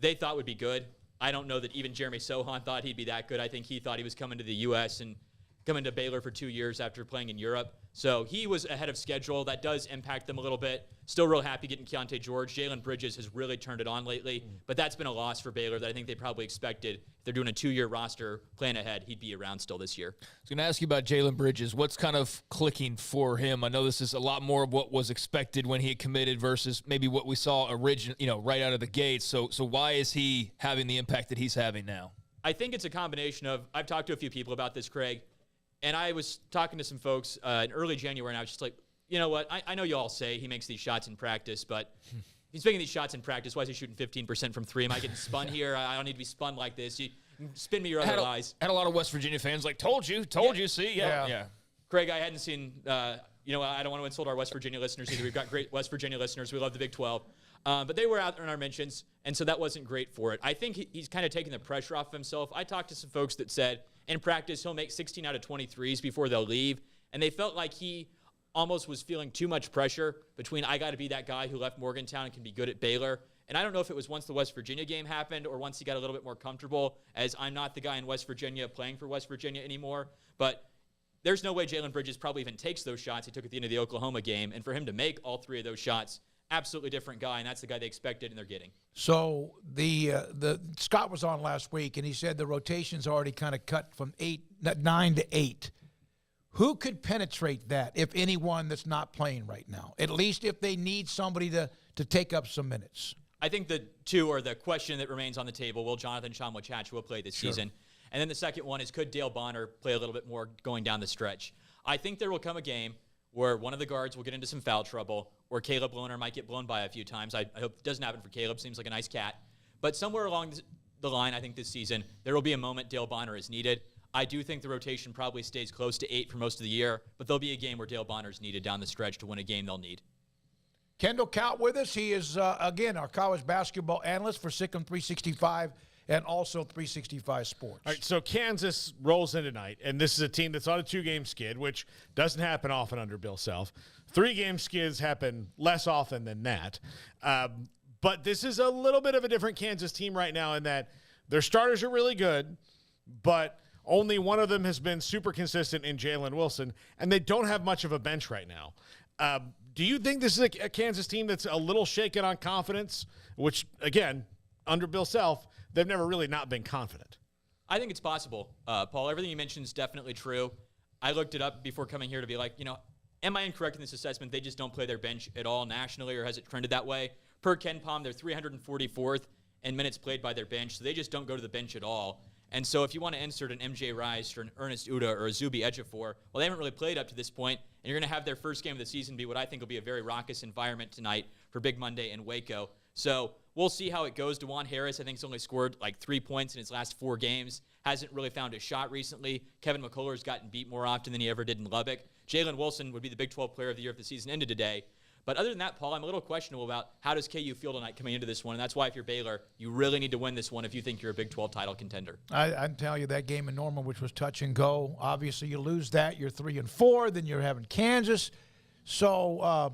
they thought would be good. I don't know that even Jeremy Sohan thought he'd be that good. I think he thought he was coming to the U.S. and coming to Baylor for 2 years after playing in Europe. So he was ahead of schedule. That does impact them a little bit. Still real happy getting Keontae George. Jalen Bridges has really turned it on lately, but that's been a loss for Baylor that I think they probably expected. If they're doing a 2-year roster plan ahead, he'd be around still this year. I was going to ask you about Jalen Bridges. What's kind of clicking for him? I know this is a lot more of what was expected when he had committed versus maybe what we saw right out of the gate. So why is he having the impact that he's having now? I think it's a combination of, I've talked to a few people about this, Craig, and I was talking to some folks in early January, and I was just like, you know what? I know you all say he makes these shots in practice, but he's making these shots in practice. Why is he shooting 15% from three? Am I getting spun here? I don't need to be spun like this. You spin me your other lies. Had a lot of West Virginia fans told you, see? Yeah. Craig, I hadn't seen, I don't want to insult our West Virginia listeners either. We've got great West Virginia listeners. We love the Big 12. But they were out in our mentions, and so that wasn't great for it. I think he's kind of taking the pressure off of himself. I talked to some folks that said in practice he'll make 16 out of 23s before they'll leave, and they felt like he almost was feeling too much pressure between I got to be that guy who left Morgantown and can be good at Baylor. And I don't know if it was once the West Virginia game happened or once he got a little bit more comfortable as I'm not the guy in West Virginia playing for West Virginia anymore. But there's no way Jalen Bridges probably even takes those shots he took at the end of the Oklahoma game. And for him to make all three of those shots absolutely different guy, and that's the guy they expected and they're getting. So the Scott was on last week, and he said the rotation's already kind of cut from 9 to 8. Who could penetrate that, if anyone, that's not playing right now? At least if they need somebody to take up some minutes. I think the two are the question that remains on the table. Will Jonathan Tchamwa-Tchatchoua play this season? And then the second one is, could Dale Bonner play a little bit more going down the stretch? I think there will come a game where one of the guards will get into some foul trouble, or Caleb Lohner might get blown by a few times. I hope it doesn't happen for Caleb. Seems like a nice cat. But somewhere along the line, I think this season, there will be a moment Dale Bonner is needed. I do think the rotation probably stays close to 8 for most of the year, but there'll be a game where Dale Bonner is needed down the stretch to win a game they'll need. Kendall Kaut with us. He is, again, our college basketball analyst for Sikkim 365 and also 365 Sports. All right, so Kansas rolls in tonight, and this is a team that's on a 2-game skid, which doesn't happen often under Bill Self. 3-game skids happen less often than that. But this is a little bit of a different Kansas team right now in that their starters are really good, but only one of them has been super consistent in Jalen Wilson, and they don't have much of a bench right now. Do you think this is a Kansas team that's a little shaken on confidence, which, again, under Bill Self, they've never really not been confident? I think it's possible, Paul. Everything you mentioned is definitely true. I looked it up before coming here to be like, am I incorrect in this assessment? They just don't play their bench at all nationally, or has it trended that way? Per Ken Pom, they're 344th in minutes played by their bench, so they just don't go to the bench at all. And so if you want to insert an MJ Rice or an Ernest Uda or a Zuby Ejiofor, well, they haven't really played up to this point, and you're going to have their first game of the season be what I think will be a very raucous environment tonight for Big Monday in Waco. So we'll see how it goes. DeJuan Harris, I think, has only scored like 3 points in his last 4 games. Hasn't really found a shot recently. Kevin McCullough's gotten beat more often than he ever did in Lubbock. Jalen Wilson would be the Big 12 Player of the Year if the season ended today. But other than that, Paul, I'm a little questionable about how does KU feel tonight coming into this one. And that's why if you're Baylor, you really need to win this one if you think you're a Big 12 title contender. I can tell you that game in Norman, which was touch and go, obviously you lose that, you're 3-4, then you're having Kansas. So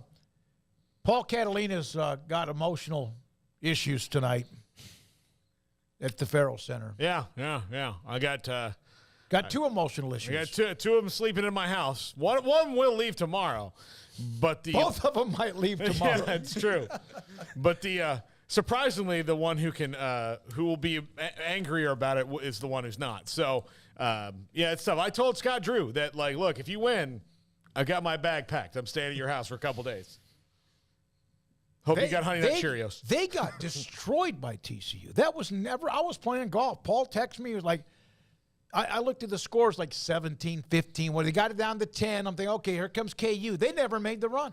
Paul Catalina's got emotional issues tonight at the Farrell Center. Yeah. I got 2 emotional issues. I got two of them sleeping in my house. One will leave tomorrow, but both of them might leave tomorrow. Yeah, it's true. But surprisingly, the one who will be angrier about it is the one who's not. So it's tough. I told Scott Drew that, like, look, if you win, I've got my bag packed. I'm staying at your house for a couple days. Hope you got Honey Nut Cheerios. They got destroyed by TCU. That was never. I was playing golf. Paul texted me. He was like, I looked at the scores like 17-15. When they got it down to 10, I'm thinking, okay, here comes KU. They never made the run.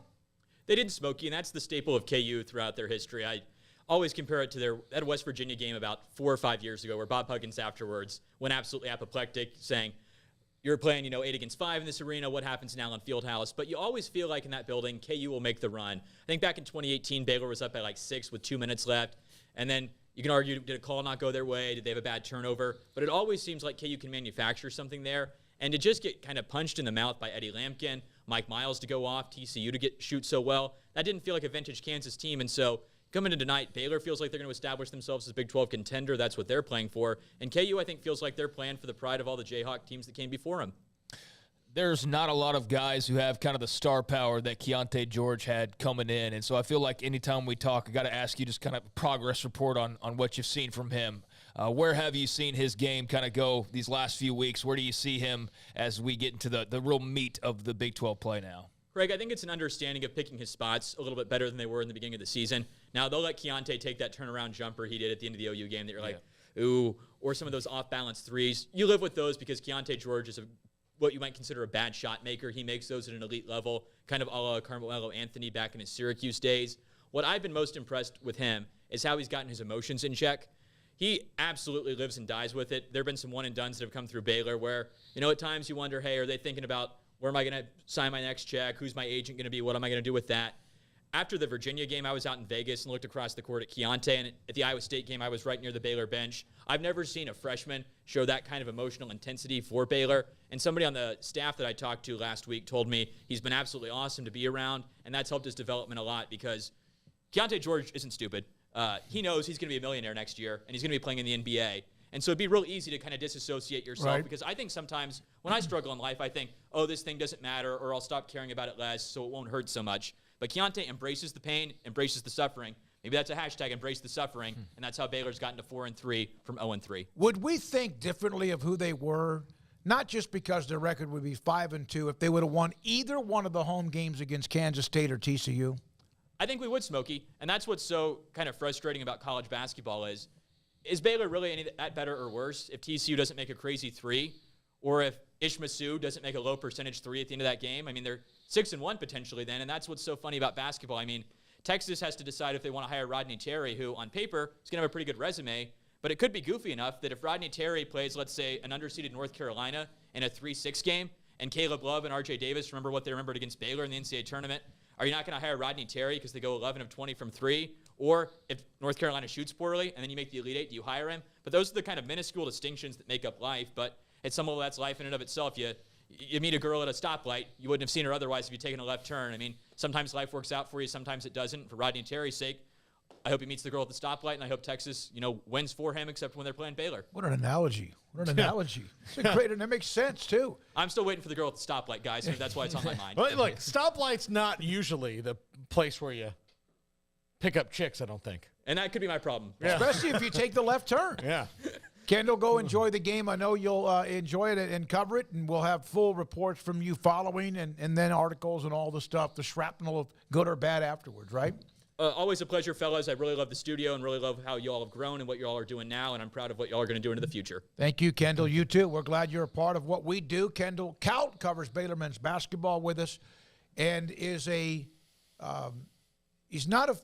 They did Smoky, and that's the staple of KU throughout their history. I always compare it to that West Virginia game about 4 or 5 years ago where Bob Huggins afterwards went absolutely apoplectic, saying, you're playing, 8 against 5 in this arena. What happens now in Fieldhouse? But you always feel like in that building, KU will make the run. I think back in 2018, Baylor was up by like 6 with 2 minutes left. And then you can argue, did a call not go their way? Did they have a bad turnover? But it always seems like KU can manufacture something there. And to just get kind of punched in the mouth by Eddie Lampkin, Mike Miles to go off, TCU to shoot so well, that didn't feel like a vintage Kansas team. And so coming into tonight, Baylor feels like they're going to establish themselves as a Big 12 contender. That's what they're playing for. And KU, I think, feels like they're playing for the pride of all the Jayhawk teams that came before them. There's not a lot of guys who have kind of the star power that Keontae George had coming in. And so I feel like anytime we talk, I got to ask you just kind of a progress report on what you've seen from him. Where have you seen his game kind of go these last few weeks? Where do you see him as we get into the real meat of the Big 12 play now? Craig, I think it's an understanding of picking his spots a little bit better than they were in the beginning of the season. Now, they'll let Keontae take that turnaround jumper he did at the end of the OU game that you're like, ooh, or some of those off-balance threes. You live with those because Keontae George is what you might consider a bad shot maker. He makes those at an elite level, kind of a la Carmelo Anthony back in his Syracuse days. What I've been most impressed with him is how he's gotten his emotions in check. He absolutely lives and dies with it. There have been some one-and-dones that have come through Baylor where, at times you wonder, hey, are they thinking about where am I going to sign my next check? Who's my agent going to be? What am I going to do with that? After the Virginia game, I was out in Vegas and looked across the court at Keontae, and at the Iowa State game, I was right near the Baylor bench. I've never seen a freshman show that kind of emotional intensity for Baylor, and somebody on the staff that I talked to last week told me he's been absolutely awesome to be around, and that's helped his development a lot because Keontae George isn't stupid. He knows he's going to be a millionaire next year, and he's going to be playing in the NBA. And so it'd be real easy to kind of disassociate yourself because I think sometimes when I struggle in life, I think, oh, this thing doesn't matter, or I'll stop caring about it less so it won't hurt so much. But Keontae embraces the pain, embraces the suffering. Maybe that's a hashtag, embrace the suffering, and that's how Baylor's gotten to 4-3 from 0-3. Would we think differently of who they were, not just because their record would be 5-2, if they would have won either one of the home games against Kansas State or TCU? I think we would, Smokey, and that's what's so kind of frustrating about college basketball is Baylor really any that better or worse if TCU doesn't make a crazy 3, or if Ishmasu doesn't make a low percentage 3 at the end of that game? I mean, they're 6-1 potentially then, and that's what's so funny about basketball. I mean, Texas has to decide if they want to hire Rodney Terry, who on paper is going to have a pretty good resume, but it could be goofy enough that if Rodney Terry plays, let's say, an underseeded North Carolina in a 3-6 game, and Caleb Love and R.J. Davis remember what they remembered against Baylor in the NCAA tournament, are you not going to hire Rodney Terry because they go 11 of 20 from 3? Or if North Carolina shoots poorly and then you make the Elite Eight, do you hire him? But those are the kind of minuscule distinctions that make up life. But at some level, that's life in and of itself. You meet a girl at a stoplight, you wouldn't have seen her otherwise if you'd taken a left turn. I mean, sometimes life works out for you, sometimes it doesn't. For Rodney Terry's sake, I hope he meets the girl at the stoplight, and I hope Texas, wins for him, except when they're playing Baylor. What an analogy. What an analogy. It's a great, and it makes sense, too. I'm still waiting for the girl at the stoplight, guys. So that's why it's on my mind. Well, look, stoplight's not usually the place where you pick up chicks, I don't think. And that could be my problem. Yeah. Especially if you take the left turn. Yeah. Kendall, go enjoy the game. I know you'll enjoy it and cover it, and we'll have full reports from you following and then articles and all the stuff, the shrapnel of good or bad afterwards, right? Always a pleasure, fellas. I really love the studio and really love how you all have grown and what you all are doing now, and I'm proud of what you all are going to do into the future. Thank you, Kendall. You too. We're glad you're a part of what we do. Kendall Kaut covers Baylor men's basketball with us, and is he's not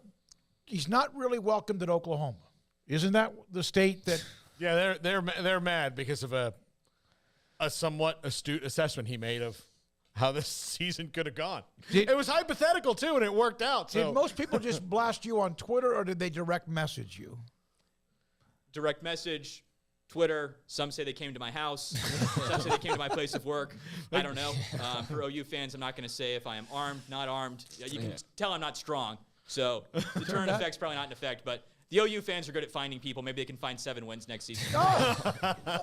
really welcomed at Oklahoma. Isn't that the state that? Yeah, they're mad because of a somewhat astute assessment he made of how this season could have gone. It was hypothetical, too, and it worked out. So. Did most people just blast you on Twitter, or did they direct message you? Direct message, Twitter. Some say they came to my house. Some say they came to my place of work. I don't know. For OU fans, I'm not going to say if I am armed, not armed. You can tell I'm not strong. So the deterrent effect's probably not in effect, but the OU fans are good at finding people. Maybe they can find 7 wins next season. I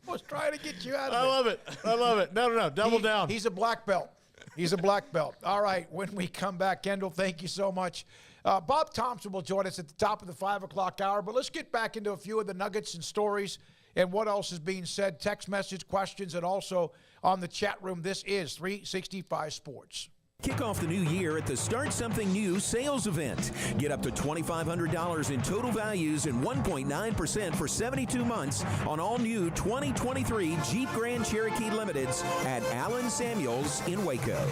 was trying to get you out of it. I love it. No. Double down. He's a black belt. He's a black belt. All right. When we come back, Kendall, thank you so much. Bob Thompson will join us at the top of the 5 o'clock hour. But let's get back into a few of the nuggets and stories and what else is being said. Text message, questions, and also on the chat room. This is 365 Sports. Kick off the new year at the Start Something New sales event. Get up to $2,500 in total values and 1.9% for 72 months on all new 2023 Jeep Grand Cherokee Limiteds at Allen Samuels in Waco.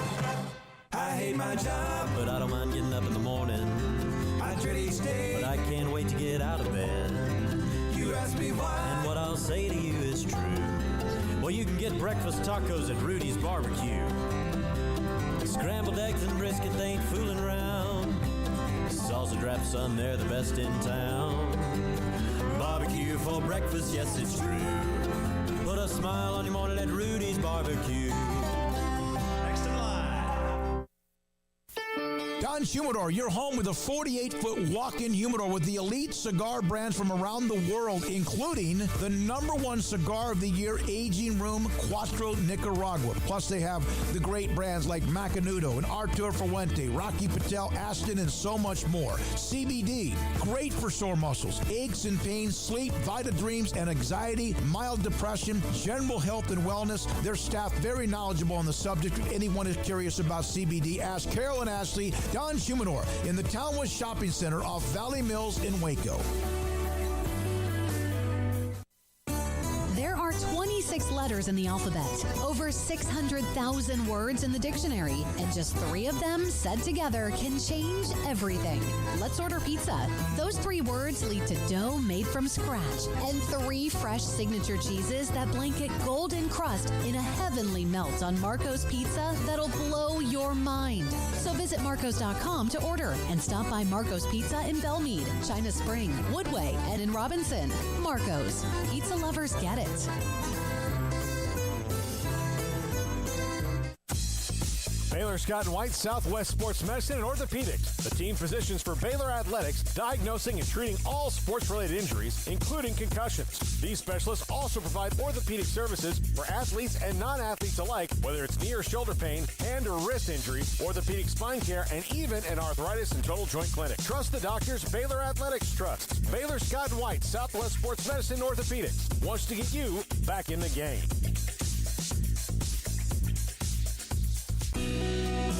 I hate my job, but I don't mind getting up in the morning. I dread each day, but I can't wait to get out of bed. You ask me why, and what I'll say to you is true. Well, you can get breakfast tacos at Rudy's Barbecue. Scrambled eggs and brisket, they ain't fooling around. Sausage wrap, son, they're the best in town. Barbecue for breakfast, yes, it's true. Put a smile on your morning at Rudy's Barbecue. Next in line. Don Humidor, you're home with a 48-foot walk-in humidor with the elite cigar brands from around the world, including the #1 cigar of the year, Aging Room Cuatro Nicaragua. Plus, they have the great brands like Macanudo and Artur Fuente, Rocky Patel, Aston, and so much more. CBD, great for sore muscles, aches and pains, sleep, Vita Dreams, and anxiety, mild depression, general health and wellness. Their staff very knowledgeable on the subject. If anyone is curious about CBD, ask Carol and Ashley. Don Humidor in the Townwood Shopping Center off Valley Mills in Waco. There are 26 letters in the alphabet, over 600,000 words in the dictionary, and just 3 of them said together can change everything. Let's order pizza. Those 3 words lead to dough made from scratch and 3 fresh signature cheeses that blanket golden crust in a heavenly melt on Marco's Pizza that'll blow your mind. So visit marcos.com to order and stop by Marco's Pizza in Belmead, China Spring, Woodway, and in Robinson. Marco's. Pizza lovers get it. Baylor Scott and White Southwest Sports Medicine and Orthopedics, the team physicians for Baylor Athletics, diagnosing and treating all sports-related injuries, including concussions. These specialists also provide orthopedic services for athletes and non-athletes alike, whether it's knee or shoulder pain, hand or wrist injury, orthopedic spine care, and even an arthritis and total joint clinic. Trust the doctors Baylor Athletics trusts. Baylor Scott and White Southwest Sports Medicine and Orthopedics wants to get you back in the game.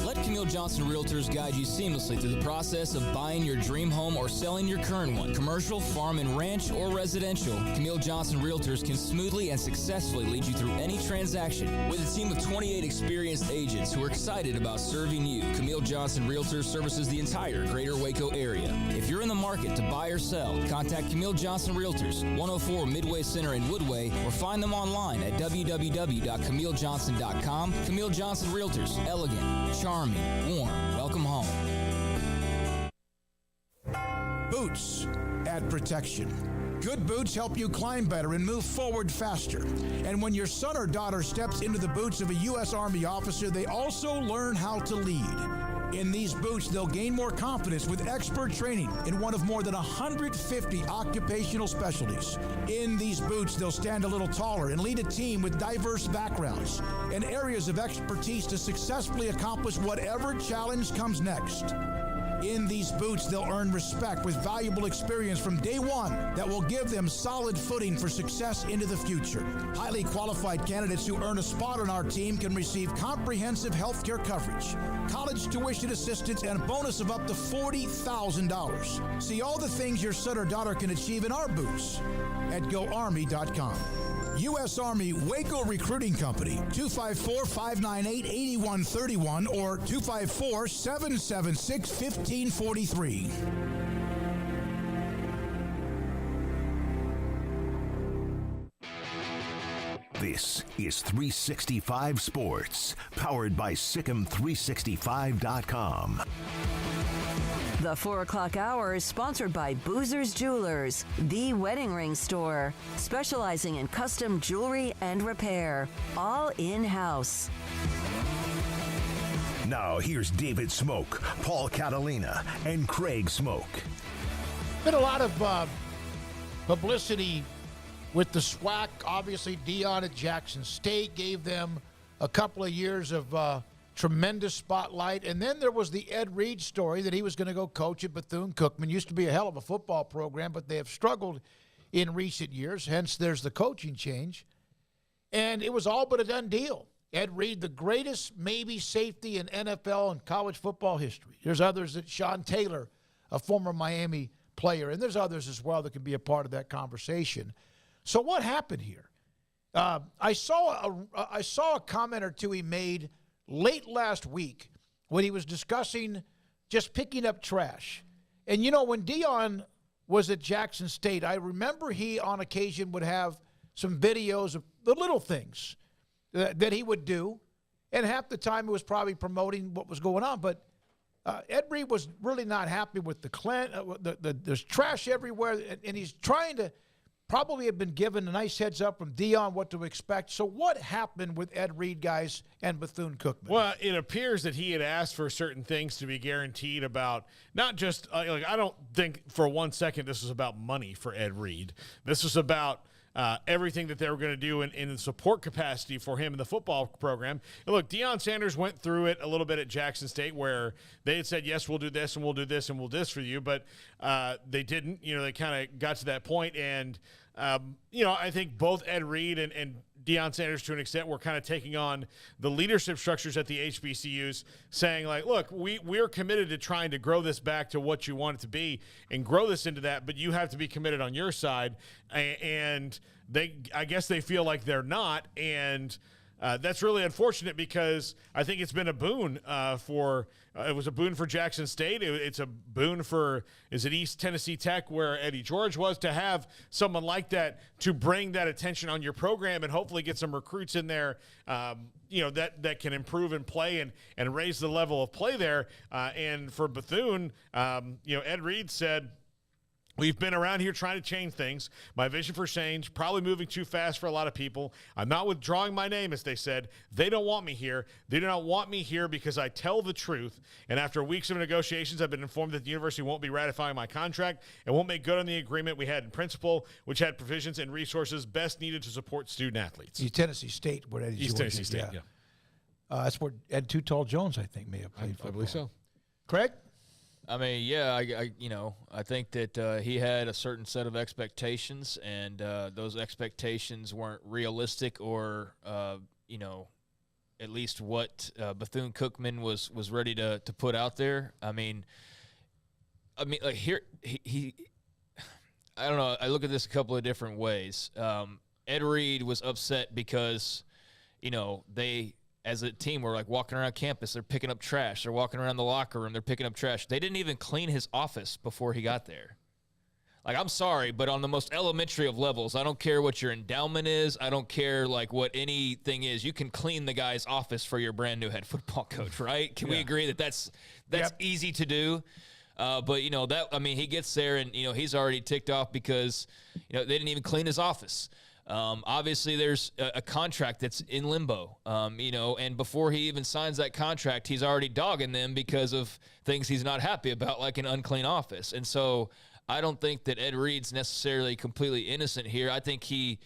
Let Camille Johnson Realtors guide you seamlessly through the process of buying your dream home or selling your current one. Commercial, farm and ranch, or residential, Camille Johnson Realtors can smoothly and successfully lead you through any transaction. With a team of 28 experienced agents who are excited about serving you, Camille Johnson Realtors services the entire greater Waco area. If you're in the market to buy or sell, contact Camille Johnson Realtors, 104 Midway Center in Woodway, or find them online at www.camillejohnson.com. Camille Johnson Realtors, elegant, charming, warm. Welcome home. Boots add protection. Good boots help you climb better and move forward faster. And when your son or daughter steps into the boots of a U.S. Army officer, they also learn how to lead. In these boots, they'll gain more confidence with expert training in one of more than 150 occupational specialties. In these boots, they'll stand a little taller and lead a team with diverse backgrounds and areas of expertise to successfully accomplish whatever challenge comes next. In these boots, they'll earn respect with valuable experience from day one that will give them solid footing for success into the future. Highly qualified candidates who earn a spot on our team can receive comprehensive health care coverage, college tuition assistance, and a bonus of up to $40,000. See all the things your son or daughter can achieve in our boots at GoArmy.com. U.S. Army Waco Recruiting Company, 254-598-8131 or 254-776-1543. This is 365 Sports, powered by Sikkim365.com. The 4 o'clock hour is sponsored by Boozer's Jewelers, the wedding ring store, specializing in custom jewelry and repair, all in-house. Now here's David Smoak, Paul Catalina, and Craig Smoak. Been a lot of publicity with the SWAC. Obviously, Dion at Jackson State gave them a couple of years of tremendous spotlight. And then there was the Ed Reed story that he was going to go coach at Bethune-Cookman. Used to be a hell of a football program, but they have struggled in recent years. Hence, there's the coaching change. And it was all but a done deal. Ed Reed, the greatest maybe safety in NFL and college football history. There's others that Sean Taylor, a former Miami player, and there's others as well that can be a part of that conversation. So what happened here? I saw a comment or two he made late last week when he was discussing just picking up trash. And, you know, when Dion was at Jackson State, I remember he on occasion would have some videos of the little things that he would do. And half the time it was probably promoting what was going on. But Ed Reed was really not happy with there's trash everywhere. And he's trying to probably have been given a nice heads up from Dion what to expect. So what happened with Ed Reed, guys, and Bethune-Cookman? Well, it appears that he had asked for certain things to be guaranteed about not just I don't think for 1 second this was about money for Ed Reed. This was about everything that they were going to do in support capacity for him in the football program. And look, Deion Sanders went through it a little bit at Jackson State where they had said, yes, we'll do this and we'll do this and we'll do this for you, but they didn't. You know, they kind of got to that point, and I think both Ed Reed and Deion Sanders, to an extent, were kind of taking on the leadership structures at the HBCUs, saying, like, look, we're committed to trying to grow this back to what you want it to be and grow this into that, but you have to be committed on your side. And I guess they feel like they're not, and that's really unfortunate because I think it's been a boon it was a boon for Jackson State. It's a boon for, is it East Tennessee Tech where Eddie George was, to have someone like that to bring that attention on your program and hopefully get some recruits in there, that can improve and play and raise the level of play there. And for Bethune, Ed Reed said, We've been around here trying to change things. My vision for change, probably moving too fast for a lot of people. I'm not withdrawing my name, as they said. They don't want me here. They do not want me here because I tell the truth. And after weeks of negotiations, I've been informed that the university won't be ratifying my contract and won't make good on the agreement we had in principle, which had provisions and resources best needed to support student athletes. East Tennessee State. Where East Tennessee State, yeah. That's where Ed Too Tall Jones, I think, may have played football. I believe so. Craig? I mean, yeah, I think that he had a certain set of expectations, and those expectations weren't realistic, or at least what Bethune-Cookman was ready to put out there. I mean, like here he I don't know. I look at this a couple of different ways. Ed Reed was upset because they, as a team, were like walking around campus. They're picking up trash. They're walking around the locker room. They're picking up trash. They didn't even clean his office before he got there. Like, I'm sorry, but on the most elementary of levels, I don't care what your endowment is. I don't care, like, what anything is. You can clean the guy's office for your brand new head football coach, right? Can we agree that that's easy to do? But, he gets there and, he's already ticked off because, they didn't even clean his office. Obviously, there's a contract that's in limbo, and before he even signs that contract, he's already dogging them because of things he's not happy about, like an unclean office. And so I don't think that Ed Reed's necessarily completely innocent here. I think he,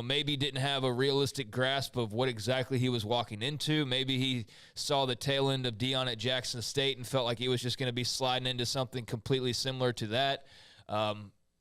maybe didn't have a realistic grasp of what exactly he was walking into. Maybe he saw the tail end of Deion at Jackson State and felt like he was just going to be sliding into something completely similar to that.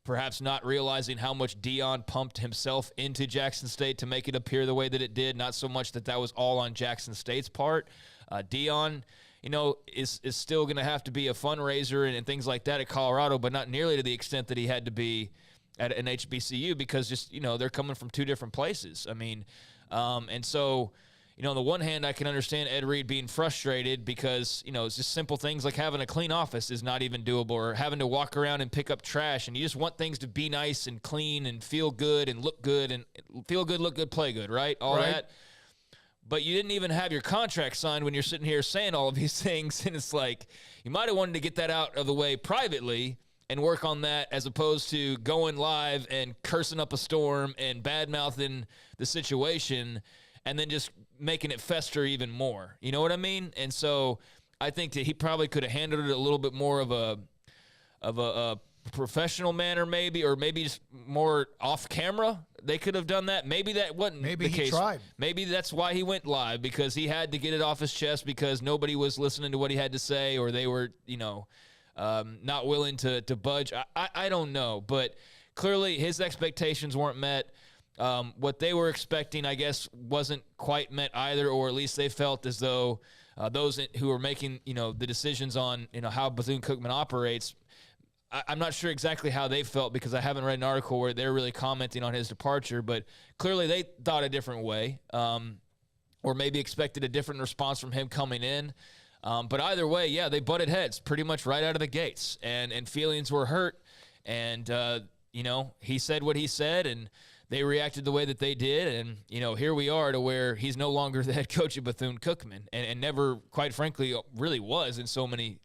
Perhaps not realizing how much Deion pumped himself into Jackson State to make it appear the way that it did. Not so much that was all on Jackson State's part. Deion, is still going to have to be a fundraiser and things like that at Colorado, but not nearly to the extent that he had to be at an HBCU because just, they're coming from two different places. I mean, and so, on the one hand, I can understand Ed Reed being frustrated because, it's just simple things like having a clean office is not even doable, or having to walk around and pick up trash, and you just want things to be nice and clean and feel good and look good and feel good, look good, play good, right? All that. But you didn't even have your contract signed when you're sitting here saying all of these things, and it's like you might have wanted to get that out of the way privately and work on that as opposed to going live and cursing up a storm and bad-mouthing the situation and then just making it fester even more. You know what I mean? And so I think that he probably could have handled it a little bit more of a professional manner, maybe, or maybe just more off camera. They could have done that. Maybe that wasn't the case. Maybe he tried. Maybe that's why he went live, because he had to get it off his chest because nobody was listening to what he had to say, or they were, not willing to budge. I don't know, but clearly his expectations weren't met. What they were expecting, I guess, wasn't quite met either, or at least they felt as though those who were making, the decisions on, how Bethune-Cookman operates, I'm not sure exactly how they felt because I haven't read an article where they're really commenting on his departure, but clearly they thought a different way, or maybe expected a different response from him coming in. But either way, yeah, they butted heads pretty much right out of the gates, and feelings were hurt, and, he said what he said, and they reacted the way that they did, and, here we are to where he's no longer the head coach of Bethune-Cookman, and never, quite frankly, really was in so many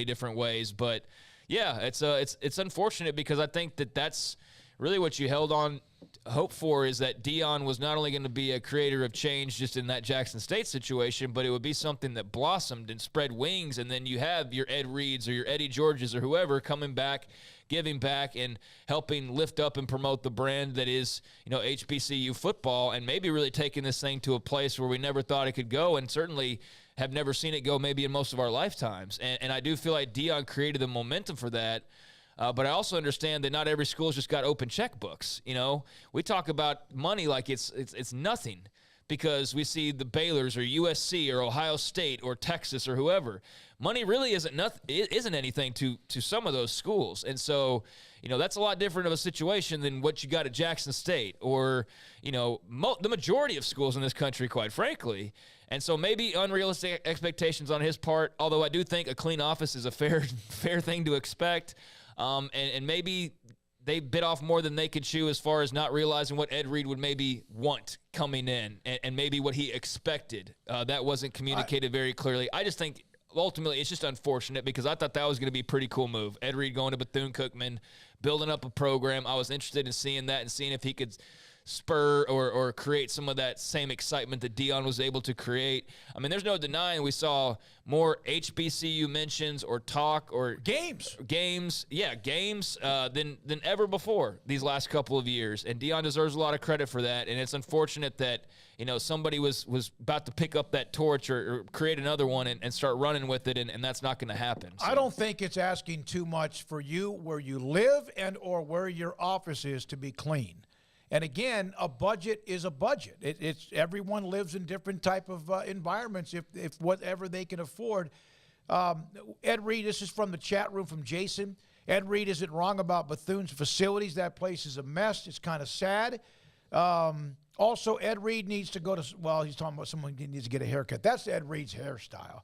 different ways. But, yeah, it's unfortunate because I think that's really what you held on hope for, is that Deion was not only going to be a creator of change just in that Jackson State situation, but it would be something that blossomed and spread wings, and then you have your Ed Reeds or your Eddie Georges or whoever coming back, giving back and helping lift up and promote the brand that is, HBCU football, and maybe really taking this thing to a place where we never thought it could go, and certainly have never seen it go maybe in most of our lifetimes. And I do feel like Deion created the momentum for that. But I also understand that not every school's just got open checkbooks. We talk about money like it's nothing, because we see the Baylors or USC or Ohio State or Texas or whoever. Money really isn't anything to some of those schools. And so, that's a lot different of a situation than what you got at Jackson State or, the majority of schools in this country, quite frankly. And so maybe unrealistic expectations on his part, although I do think a clean office is a fair thing to expect. And maybe they bit off more than they could chew as far as not realizing what Ed Reed would maybe want coming in and maybe what he expected. That wasn't communicated very clearly. I just think ultimately, it's just unfortunate because I thought that was going to be a pretty cool move. Ed Reed going to Bethune-Cookman, building up a program. I was interested in seeing that and seeing if he could spur or create some of that same excitement that Deion was able to create. I mean, there's no denying we saw more HBCU mentions or talk or games than ever before these last couple of years. And Deion deserves a lot of credit for that. And it's unfortunate that, somebody was about to pick up that torch or create another one and start running with it, and that's not going to happen. So. I don't think it's asking too much for you where you live and or where your office is to be clean. And again, a budget is a budget. It's everyone lives in different type of environments if whatever they can afford. Ed Reed, this is from the chat room from Jason. Ed Reed isn't wrong about Bethune's facilities. That place is a mess. It's kind of sad. Also, Ed Reed needs to go to, he's talking about someone who needs to get a haircut. That's Ed Reed's hairstyle.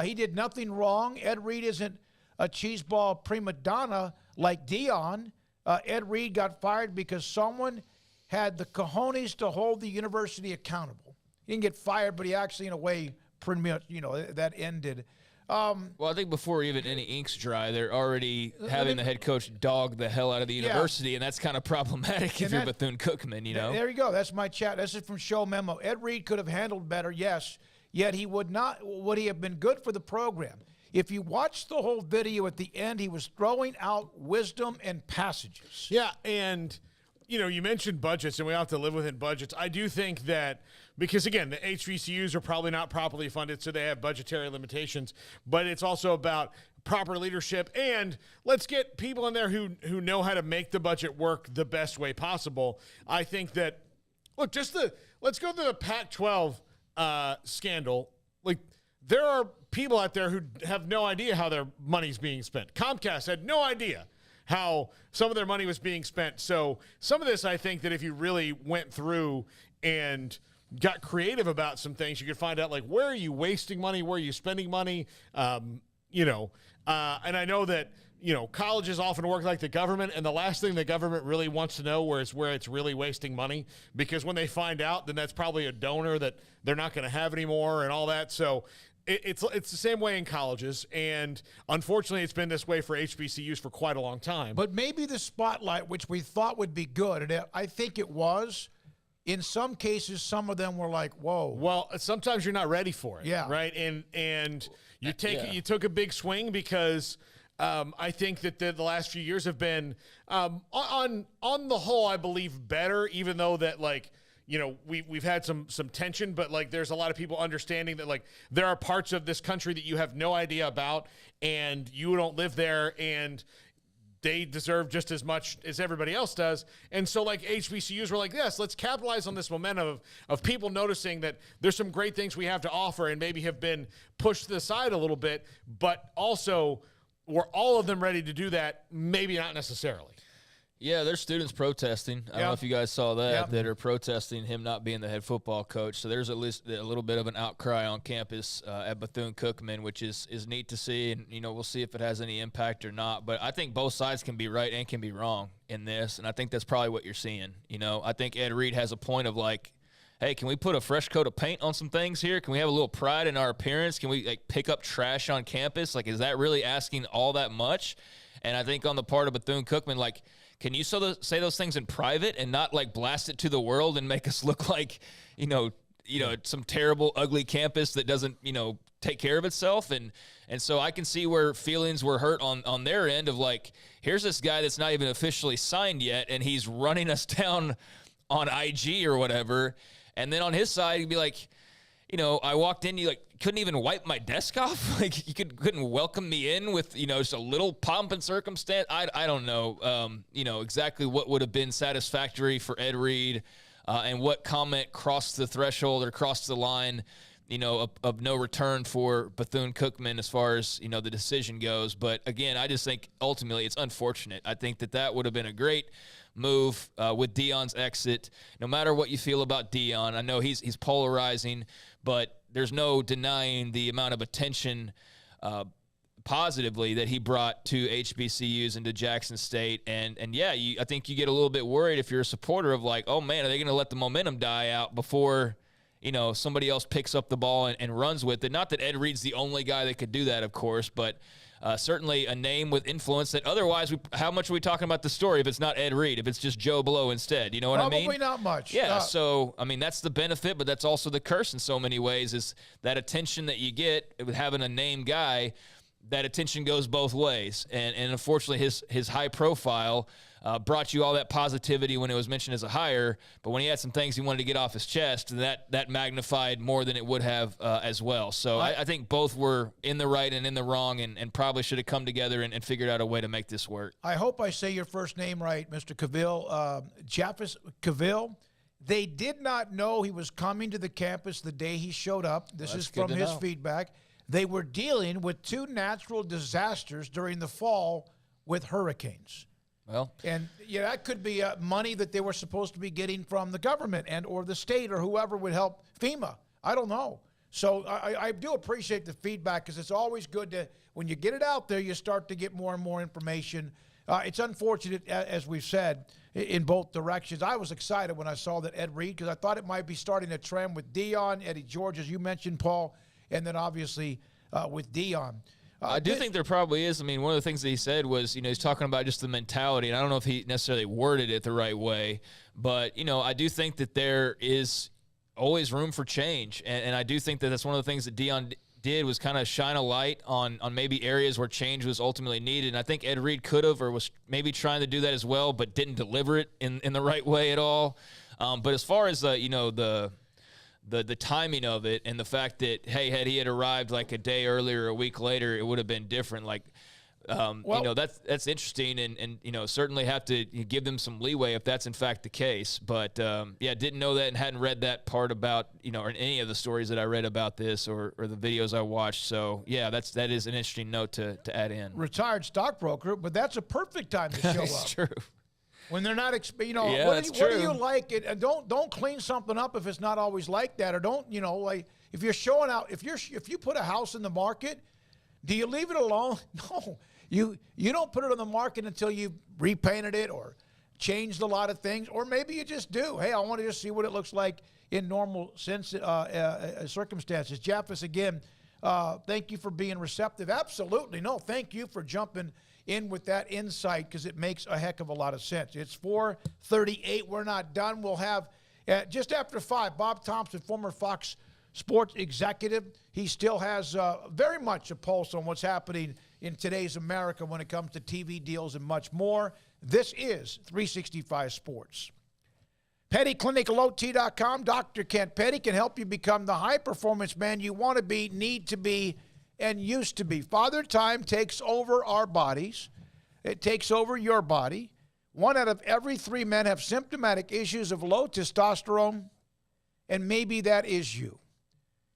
He did nothing wrong. Ed Reed isn't a cheeseball prima donna like Deion. Ed Reed got fired because someone had the cojones to hold the university accountable. He didn't get fired, but he actually, in a way, pretty much, that ended. Well, I think before even any ink's dry, they're already having the head coach dog the hell out of the university, and that's kind of problematic if you're Bethune-Cookman, There you go. That's my chat. This is from Show Memo. Ed Reed could have handled better, yes, yet he would he have been good for the program? If you watch the whole video at the end, he was throwing out wisdom and passages. Yeah, and you mentioned budgets, and we have to live within budgets. I do think that because, again, the HBCUs are probably not properly funded, so they have budgetary limitations, but it's also about proper leadership, and let's get people in there who know how to make the budget work the best way possible. I think that, look, let's go to the Pac-12 scandal. Like, there are people out there who have no idea how their money's being spent. Comcast had no idea how some of their money was being spent. So some of this, I think that if you really went through and got creative about some things, you could find out, like, where are you wasting money? Where are you spending money? And I know that, colleges often work like the government, and the last thing the government really wants to know is where it's really wasting money, because when they find out, then that's probably a donor that they're not going to have anymore and all that. So it's the same way in colleges, and unfortunately it's been this way for HBCUs for quite a long time. But maybe the spotlight, which we thought would be good, and I think it was, in some cases, some of them were like, whoa. Well, sometimes you're not ready for it. Yeah. Right? And you took a big swing because I think that the last few years have been, on the whole, I believe, better, even though that, like, we've had some tension, but, like, there's a lot of people understanding that, like, there are parts of this country that you have no idea about, and you don't live there, and they deserve just as much as everybody else does. And so, like, HBCUs were like, yes, let's capitalize on this momentum of people noticing that there's some great things we have to offer and maybe have been pushed to the side a little bit, but also were all of them ready to do that? Maybe not necessarily. Yeah, there's students protesting. I don't know if you guys saw that, that are protesting him not being the head football coach. So there's at least a little bit of an outcry on campus at Bethune-Cookman, which is neat to see. And, we'll see if it has any impact or not. But I think both sides can be right and can be wrong in this. And I think that's probably what you're seeing. I think Ed Reed has a point of, like, hey, can we put a fresh coat of paint on some things here? Can we have a little pride in our appearance? Can we, like, pick up trash on campus? Like, is that really asking all that much? And I think on the part of Bethune-Cookman, like, can you say those things in private and not, like, blast it to the world and make us look like, some terrible, ugly campus that doesn't, take care of itself? And so I can see where feelings were hurt on their end of, like, here's this guy that's not even officially signed yet, and he's running us down on IG or whatever. And then on his side, he'd be like, I walked in, you, like, couldn't even wipe my desk off. Like, you couldn't welcome me in with, just a little pomp and circumstance. I don't know, exactly what would have been satisfactory for Ed Reed and what comment crossed the threshold or crossed the line, of no return for Bethune-Cookman as far as, the decision goes. But, again, I just think ultimately it's unfortunate. I think that would have been a great move with Deion's exit. No matter what you feel about Deion, I know he's polarizing, but there's no denying the amount of attention positively that he brought to HBCUs and to Jackson State. And I think you get a little bit worried if you're a supporter of, like, oh, man, are they going to let the momentum die out before, somebody else picks up the ball and runs with it. Not that Ed Reed's the only guy that could do that, of course, but certainly a name with influence that otherwise, how much are we talking about the story if it's not Ed Reed, if it's just Joe Blow instead? You know what I mean? Probably not much. Yeah, so, that's the benefit, but that's also the curse in so many ways is that attention that you get with having a named guy, that attention goes both ways. And unfortunately, his high profile brought you all that positivity when it was mentioned as a hire, but when he had some things he wanted to get off his chest, that magnified more than it would have as well. So I think both were in the right and in the wrong and probably should have come together and figured out a way to make this work. I hope I say your first name right, Mr. Cavill. Japhis Cavill. They did not know he was coming to the campus the day he showed up. This is from his feedback. They were dealing with 2 natural disasters during the fall with hurricanes. Well, and that could be money that they were supposed to be getting from the government and or the state or whoever would help FEMA. I don't know. So I do appreciate the feedback because it's always good to, when you get it out there, you start to get more and more information. It's unfortunate, as we've said, in both directions. I was excited when I saw that Ed Reed because I thought it might be starting a trend with Dion, Eddie George, as you mentioned, Paul, and then obviously with Dion. I do think there probably is. One of the things that he said was, he's talking about just the mentality, and I don't know if he necessarily worded it the right way, but, I do think that there is always room for change, and I do think that that's one of the things that Dion did was kind of shine a light on maybe areas where change was ultimately needed, and I think Ed Reed could have or was maybe trying to do that as well, but didn't deliver it in the right way at all. But as far as, the timing of it and the fact that, hey, had he arrived like a day earlier, a week later, it would have been different. Like, that's interesting and certainly have to give them some leeway if that's in fact the case. But, didn't know that and hadn't read that part about, or any of the stories that I read about this or the videos I watched. So, that is an interesting note to add in. Retired stockbroker, but that's a perfect time to show up. It's true. When they're not, what do you like? And don't clean something up if it's not always like that, or don't, if you're showing out, if you put a house in the market, do you leave it alone? No, you don't put it on the market until you've repainted it or changed a lot of things, or maybe you just do. Hey, I want to just see what it looks like in normal circumstances. Japhis, again, thank you for being receptive. Absolutely, no, thank you for jumping in with that insight because it makes a heck of a lot of sense. It's 4:38. We're not done. We'll have, just after 5, Bob Thompson, former Fox Sports executive. He still has very much a pulse on what's happening in today's America when it comes to TV deals and much more. This is 365 Sports. PettyClinicalOT.com. Dr. Kent Petty can help you become the high-performance man you want to be, need to be, and used to be. Father Time takes over our bodies. It takes over your body. 1 out of every 3 men have symptomatic issues of low testosterone, and maybe that is you.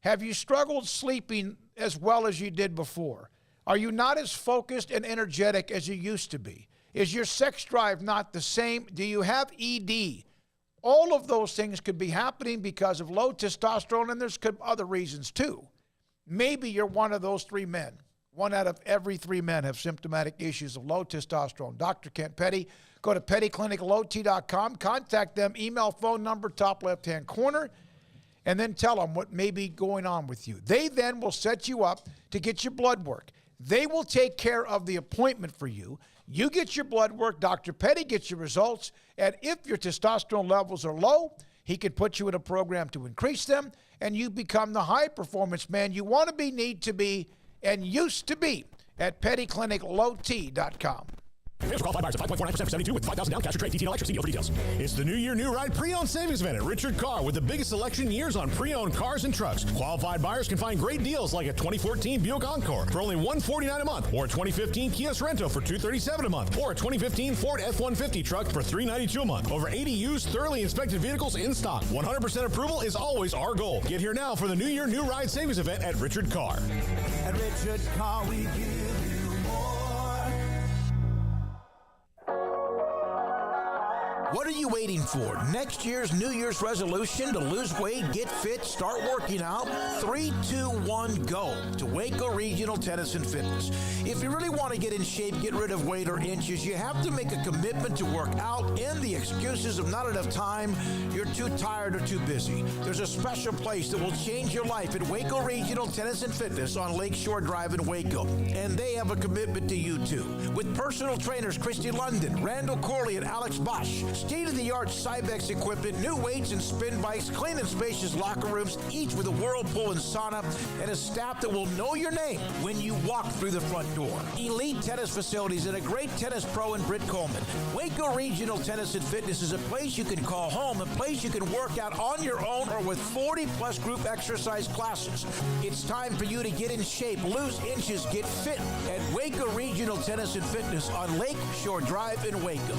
Have you struggled sleeping as well as you did before? Are you not as focused and energetic as you used to be? Is your sex drive not the same? Do you have ED? All of those things could be happening because of low testosterone, and there's other reasons too. Maybe you're one of those 3 men. 1 out of every 3 men have symptomatic issues of low testosterone. Dr. Kent Petty, go to PettyClinicalOT.com. Contact them, email, phone number, top left-hand corner, and then tell them what may be going on with you. They then will set you up to get your blood work. They will take care of the appointment for you. You get your blood work. Dr. Petty gets your results. And if your testosterone levels are low, he could put you in a program to increase them, and you become the high-performance man you want to be, need to be, and used to be at PettyClinicalOT.com. Available for qualified buyers at 5.49% for 72 with 5,000 down, cash or trade, TT electric, for details. It's the New Year, New Ride pre-owned savings event at Richard Carr with the biggest selection in years on pre-owned cars and trucks. Qualified buyers can find great deals like a 2014 Buick Encore for only $149 a month, or a 2015 Kia Sorento for $237 a month, or a 2015 Ford F-150 truck for $392 a month. Over 80 used, thoroughly inspected vehicles in stock. 100% approval is always our goal. Get here now for the New Year, New Ride savings event at Richard Carr. At Richard Carr, we give you more. What are you waiting for? Next year's New Year's resolution to lose weight, get fit, start working out? 3, 2, 1, go to Waco Regional Tennis and Fitness. If you really want to get in shape, get rid of weight or inches, you have to make a commitment to work out, and the excuses of not enough time, you're too tired or too busy. There's a special place that will change your life at Waco Regional Tennis and Fitness on Lakeshore Drive in Waco. And they have a commitment to you too. With personal trainers Christy London, Randall Corley, and Alex Bosch, state-of-the-art Cybex equipment, new weights and spin bikes, clean and spacious locker rooms, each with a whirlpool and sauna, and a staff that will know your name when you walk through the front door. Elite tennis facilities and a great tennis pro in Britt Coleman. Waco Regional Tennis and Fitness is a place you can call home, a place you can work out on your own or with 40-plus group exercise classes. It's time for you to get in shape, lose inches, get fit at Waco Regional Tennis and Fitness on Lake Shore Drive in Waco.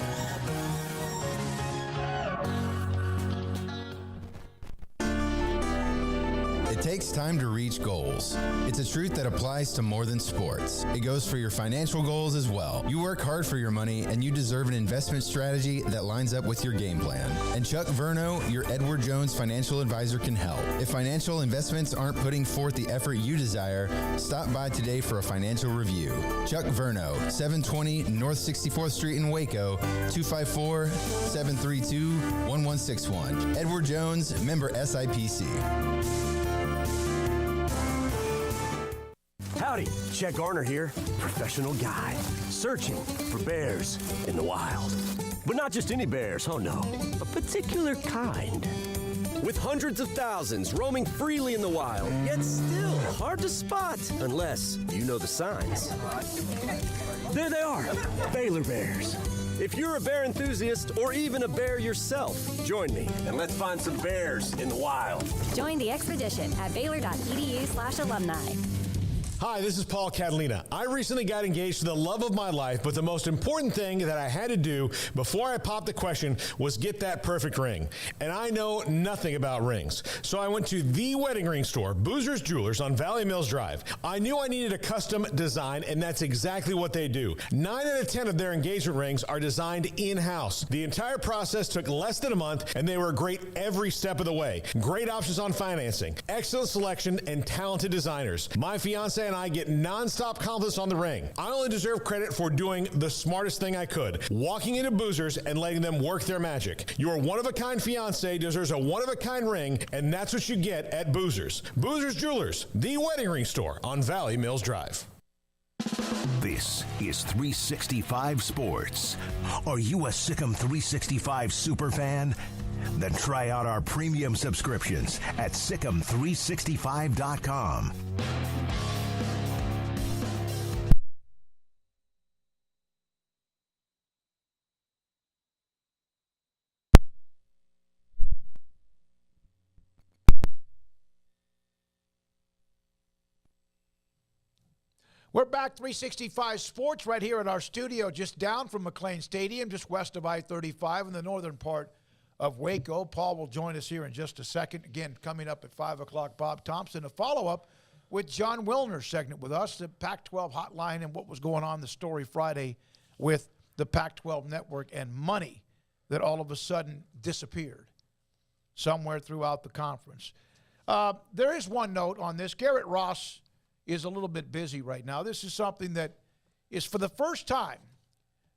It takes time to reach goals. It's a truth that applies to more than sports. It goes for your financial goals as well. You work hard for your money, and you deserve an investment strategy that lines up with your game plan. And Chuck Verno, your Edward Jones financial advisor, can help. If financial investments aren't putting forth the effort you desire, stop by today for a financial review. Chuck Verno, 720 North 64th Street in Waco, 254-732-1161. Edward Jones, member SIPC. Howdy, Chet Garner here, professional guide, searching for bears in the wild. But not just any bears, oh no, a particular kind. With hundreds of thousands roaming freely in the wild, yet still hard to spot unless you know the signs. There they are, Baylor bears. If you're a bear enthusiast or even a bear yourself, join me and let's find some bears in the wild. Join the expedition at baylor.edu/alumni. Hi, this is Paul Catalina. I recently got engaged to the love of my life, but the most important thing that I had to do before I popped the question was get that perfect ring. And I know nothing about rings. So I went to the wedding ring store, Boozer's Jewelers on Valley Mills Drive. I knew I needed a custom design, and that's exactly what they do. 9 out of 10 of their engagement rings are designed in-house. The entire process took less than a month, and they were great every step of the way. Great options on financing, excellent selection, and talented designers. My fiance and I get nonstop compliments on the ring. I only deserve credit for doing the smartest thing I could, walking into Boozer's and letting them work their magic. Your one-of-a-kind fiance deserves a one-of-a-kind ring, and that's what you get at Boozer's. Boozer's Jewelers, the wedding ring store on Valley Mills Drive. This is 365 Sports. Are you a Sikkim 365 super fan? Then try out our premium subscriptions at Sikkim365.com. We're back, 365 Sports, right here in our studio, just down from McLean Stadium, just west of I-35 in the northern part of Waco. Paul will join us here in just a second. Again, coming up at 5 o'clock, Bob Thompson, a follow-up with Jon Wilner segment with us, the Pac-12 hotline, and what was going on the story Friday with the Pac-12 network and money that all of a sudden disappeared somewhere throughout the conference. There is one note on this. Garrett Ross is a little bit busy right now. This is something that is for the first time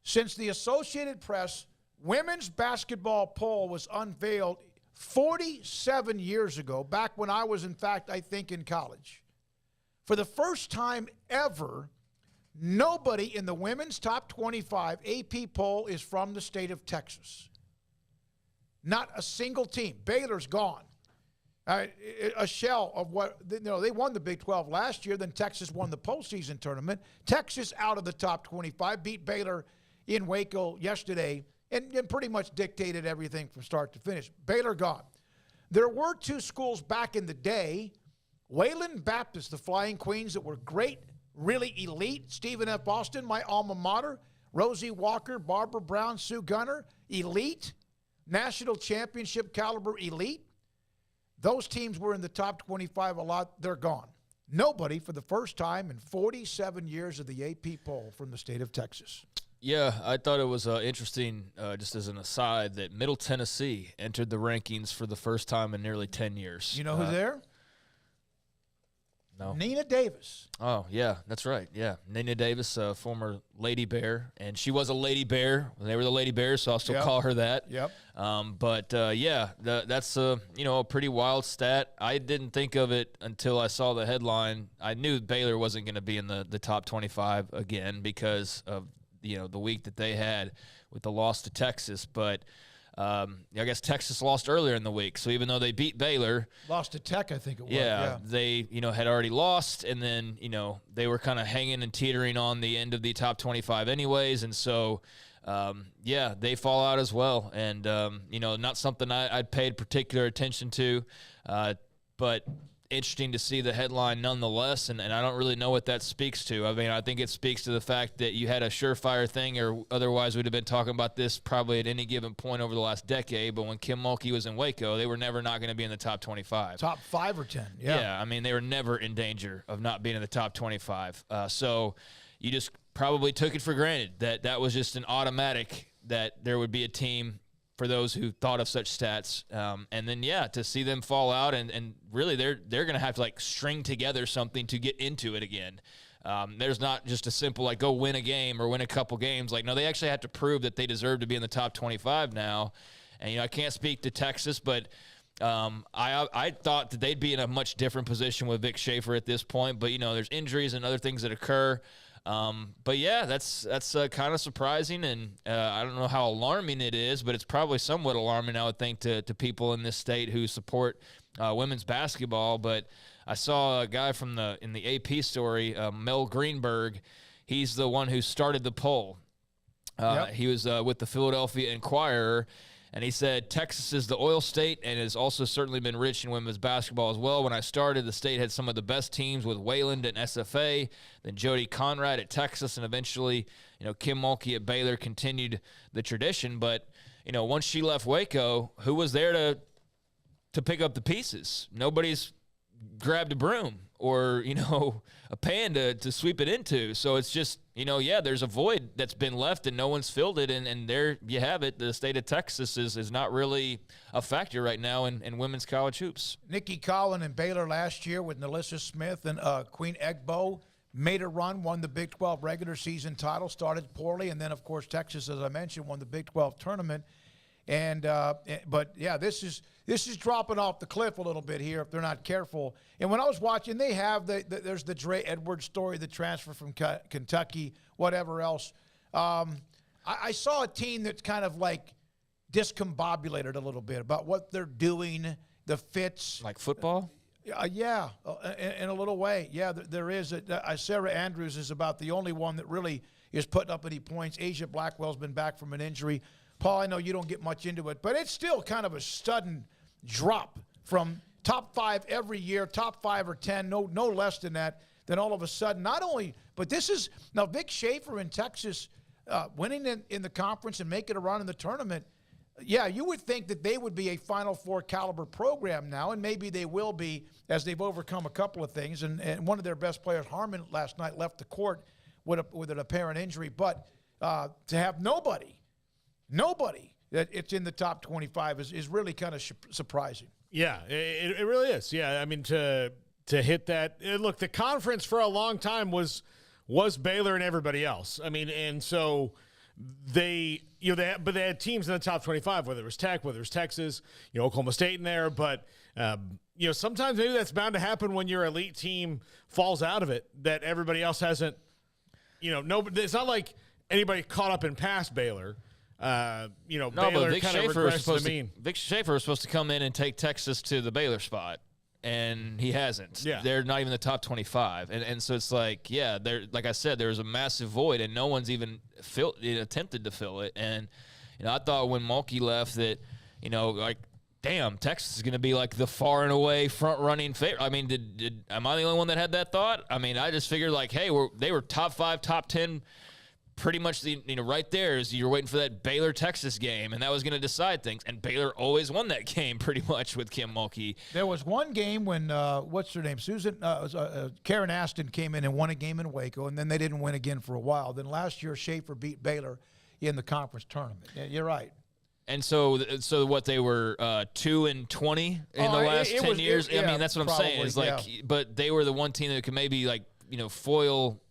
since the Associated Press women's basketball poll was unveiled 47 years ago, back when I was, in fact, I think in college. For the first time ever, nobody in the women's top 25 AP poll is from the state of Texas. Not a single team. Baylor's gone. A shell of what, they won the Big 12 last year, then Texas won the postseason tournament. Texas out of the top 25, beat Baylor in Waco yesterday, and pretty much dictated everything from start to finish. Baylor gone. There were two schools back in the day, Wayland Baptist, the Flying Queens, that were great, really elite. Stephen F. Austin, my alma mater. Rosie Walker, Barbara Brown, Sue Gunner, elite. National championship caliber elite. Those teams were in the top 25 a lot. They're gone. Nobody for the first time in 47 years of the AP poll from the state of Texas. Yeah, I thought it was interesting, just as an aside, that Middle Tennessee entered the rankings for the first time in nearly 10 years. You know who's there? No. Nina Davis. Oh, yeah, that's right. Yeah, Nina Davis, former Lady Bear, and she was a Lady Bear. They were the Lady Bears, so I'll still call her that. Yep. That's a pretty wild stat. I didn't think of it until I saw the headline. I knew Baylor wasn't going to be in the top 25 again because of the week that they had with the loss to Texas, but. I guess Texas lost earlier in the week, so even though they beat Baylor, lost to Tech, I think it was. Yeah, they had already lost, and then they were kind of hanging and teetering on the end of the top 25 anyways, and so they fall out as well, and not something I'd paid particular attention to, but interesting to see the headline nonetheless, and I don't really know what that speaks to. I mean, I think it speaks to the fact that you had a surefire thing, or otherwise we'd have been talking about this probably at any given point over the last decade, but when Kim Mulkey was in Waco, they were never not going to be in the top 25. Top 5 or 10, yeah. Yeah, I mean, they were never in danger of not being in the top 25. So you just probably took it for granted that was just an automatic that there would be a team for those who thought of such stats. And then, to see them fall out and really they're going to have to string together something to get into it again. There's not just a simple go win a game or win a couple games. No, they actually have to prove that they deserve to be in the top 25 now. And, I can't speak to Texas, but I thought that they'd be in a much different position with Vic Schaefer at this point. But, there's injuries and other things that occur. That's kind of surprising, and I don't know how alarming it is, but it's probably somewhat alarming, I would think, to people in this state who support women's basketball. But I saw a guy in the AP story, Mel Greenberg. He's the one who started the poll. He was with the Philadelphia Inquirer. And he said, Texas is the oil state and has also certainly been rich in women's basketball as well. When I started, the state had some of the best teams with Wayland and SFA, then Jody Conrad at Texas, and eventually, Kim Mulkey at Baylor continued the tradition. But, once she left Waco, who was there to pick up the pieces? Nobody's grabbed a broom or, a pan to sweep it into. So it's just, there's a void that's been left and no one's filled it. And there you have it. The state of Texas is not really a factor right now in women's college hoops. Nikki Collin and Baylor last year with Nalissa Smith and Queen Egbo made a run, won the Big 12 regular season title, started poorly. And then, of course, Texas, as I mentioned, won the Big 12 tournament. This is dropping off the cliff a little bit here if they're not careful. And when I was watching, they have there's the Dre Edwards story, the transfer from Kentucky, whatever else. I saw a team that's kind of discombobulated a little bit about what they're doing, the fits. Like football? In a little way. Yeah, there is. Sarah Andrews is about the only one that really is putting up any points. Asia Blackwell's been back from an injury. Paul, I know you don't get much into it, but it's still kind of a sudden drop from top 5 every year, top 5 or 10, no less than that. Then all of a sudden, but this is now Vic Schaefer in Texas winning in the conference and making a run in the tournament. Yeah, you would think that they would be a Final Four caliber program now, and maybe they will be as they've overcome a couple of things. And one of their best players, Harmon, last night left the court with an apparent injury. But to have nobody that it's in the top 25 is really kind of surprising. Yeah, it really is. Yeah, I mean, to hit that. Look, the conference for a long time was Baylor and everybody else. I mean, and so they had teams in the top 25, whether it was Tech, whether it was Texas, Oklahoma State in there. But, sometimes maybe that's bound to happen when your elite team falls out of it, that everybody else hasn't, it's not like anybody caught up and passed Baylor. Baylor but Vic kind of regressed to the mean. Vic Schaefer was supposed to come in and take Texas to the Baylor spot, and he hasn't. Yeah. They're not even the top 25. And so it's like I said, there was a massive void, and no one's even attempted to fill it. And, I thought when Mulkey left that, damn, Texas is going to be the far and away front-running favorite. I mean, am I the only one that had that thought? I mean, I just figured hey, they were top 5, top 10 pretty much right there is you're waiting for that Baylor-Texas game, and that was going to decide things. And Baylor always won that game pretty much with Kim Mulkey. There was one game when, what's her name, Karen Aston came in and won a game in Waco, and then they didn't win again for a while. Then last year, Schaefer beat Baylor in the conference tournament. Yeah, you're right. And so what they were 2-20 in the last 10 years. I mean, that's what I'm saying. Is like, but they were the one team that could maybe foil,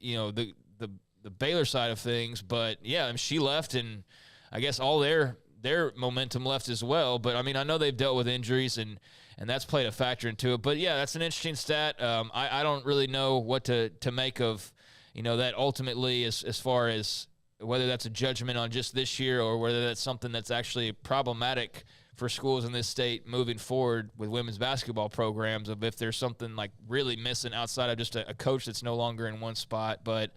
the Baylor side of things. But yeah, I mean, she left, and I guess all their momentum left as well. But I mean, I know they've dealt with injuries, and that's played a factor into it. But yeah, that's an interesting stat. I don't really know what to make of, that ultimately as far as whether that's a judgment on just this year or whether that's something that's actually problematic for schools in this state moving forward with women's basketball programs, of if there's something like really missing outside of just a coach that's no longer in one spot. But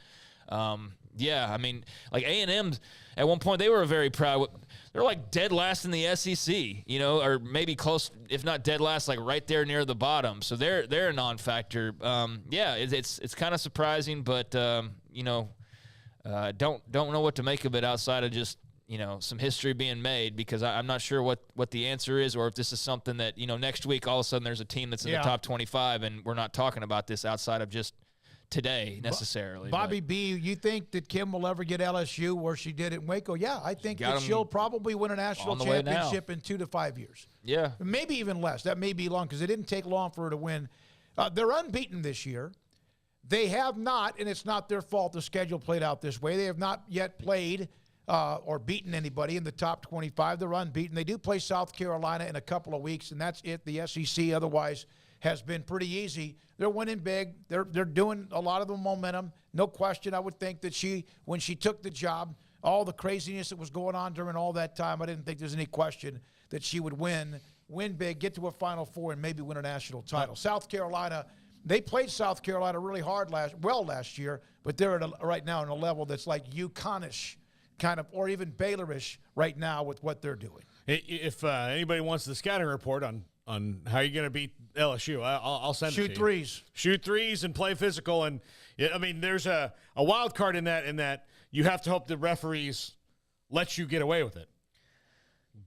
yeah, I mean, like A&M at one point, they were very proud. They're like dead last in the SEC, or maybe close, if not dead last, like right there near the bottom. So they're a non-factor. Yeah, it's kind of surprising, but don't know what to make of it outside of just some history being made, because I'm not sure what the answer is, or if this is something that next week all of a sudden there's a team that's in the top 25 and we're not talking about this outside of just today necessarily. Bobby B, you think that Kim will ever get LSU where she did it in Waco? Yeah, I think that she'll probably win a national championship in 2 to 5 years. Yeah. Maybe even less. That may be long, because it didn't take long for her to win. They're unbeaten this year. They have not, and it's not their fault the schedule played out this way. They have not yet played or beaten anybody in the top 25. They're unbeaten. They do play South Carolina in a couple of weeks, and that's it. The SEC otherwise has been pretty easy. They're winning big. They're doing a lot of the momentum. No question, I would think that when she took the job, all the craziness that was going on during all that time, I didn't think there's any question that she would win big, get to a Final Four, and maybe win a national title. South Carolina, they played South Carolina really hard last year, but they're right now on a level that's like UConn-ish kind of, or even Baylor-ish right now with what they're doing. If anybody wants the scouting report on how you're going to beat LSU, I'll send it to you. Shoot threes and play physical. And, I mean, there's a wild card in that you have to hope the referees let you get away with it.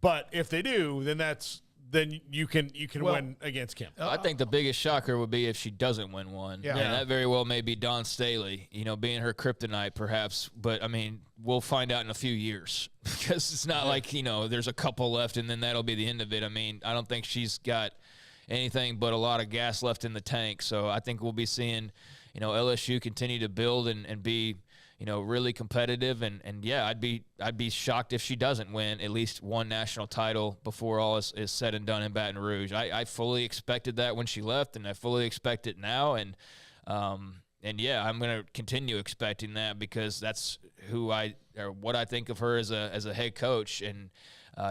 But if they do, then you can win against Kim. I think the biggest shocker would be if she doesn't win one. Yeah. And that very well may be Dawn Staley, being her kryptonite perhaps. But, I mean, we'll find out in a few years, because it's not like, there's a couple left and then that'll be the end of it. I mean, I don't think she's got anything but a lot of gas left in the tank. So I think we'll be seeing, LSU continue to build and be – really competitive, and yeah, I'd be shocked if she doesn't win at least one national title before all is said and done in Baton Rouge. I fully expected that when she left, and I fully expect it now, and yeah, I'm going to continue expecting that, because that's what I think of her as a head coach, and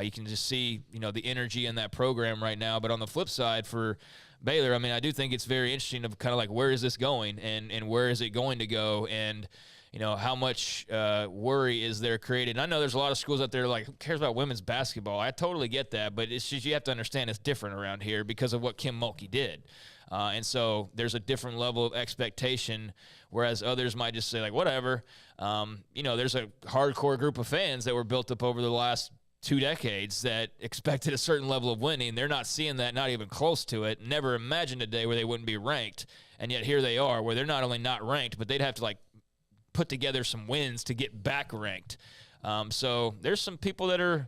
you can just see the energy in that program right now. But on the flip side for Baylor, I mean, I do think it's very interesting of kind of like, where is this going, and where is it going to go, and how much worry is there created? And I know there's a lot of schools out there like, who cares about women's basketball? I totally get that, but it's just, you have to understand it's different around here because of what Kim Mulkey did. And so there's a different level of expectation, whereas others might just say, like, whatever. There's a hardcore group of fans that were built up over the last 2 decades that expected a certain level of winning. They're not seeing that, not even close to it. Never imagined a day where they wouldn't be ranked. And yet here they are, where they're not only not ranked, but they'd have to, like, put together some wins to get back ranked. So there's some people that are,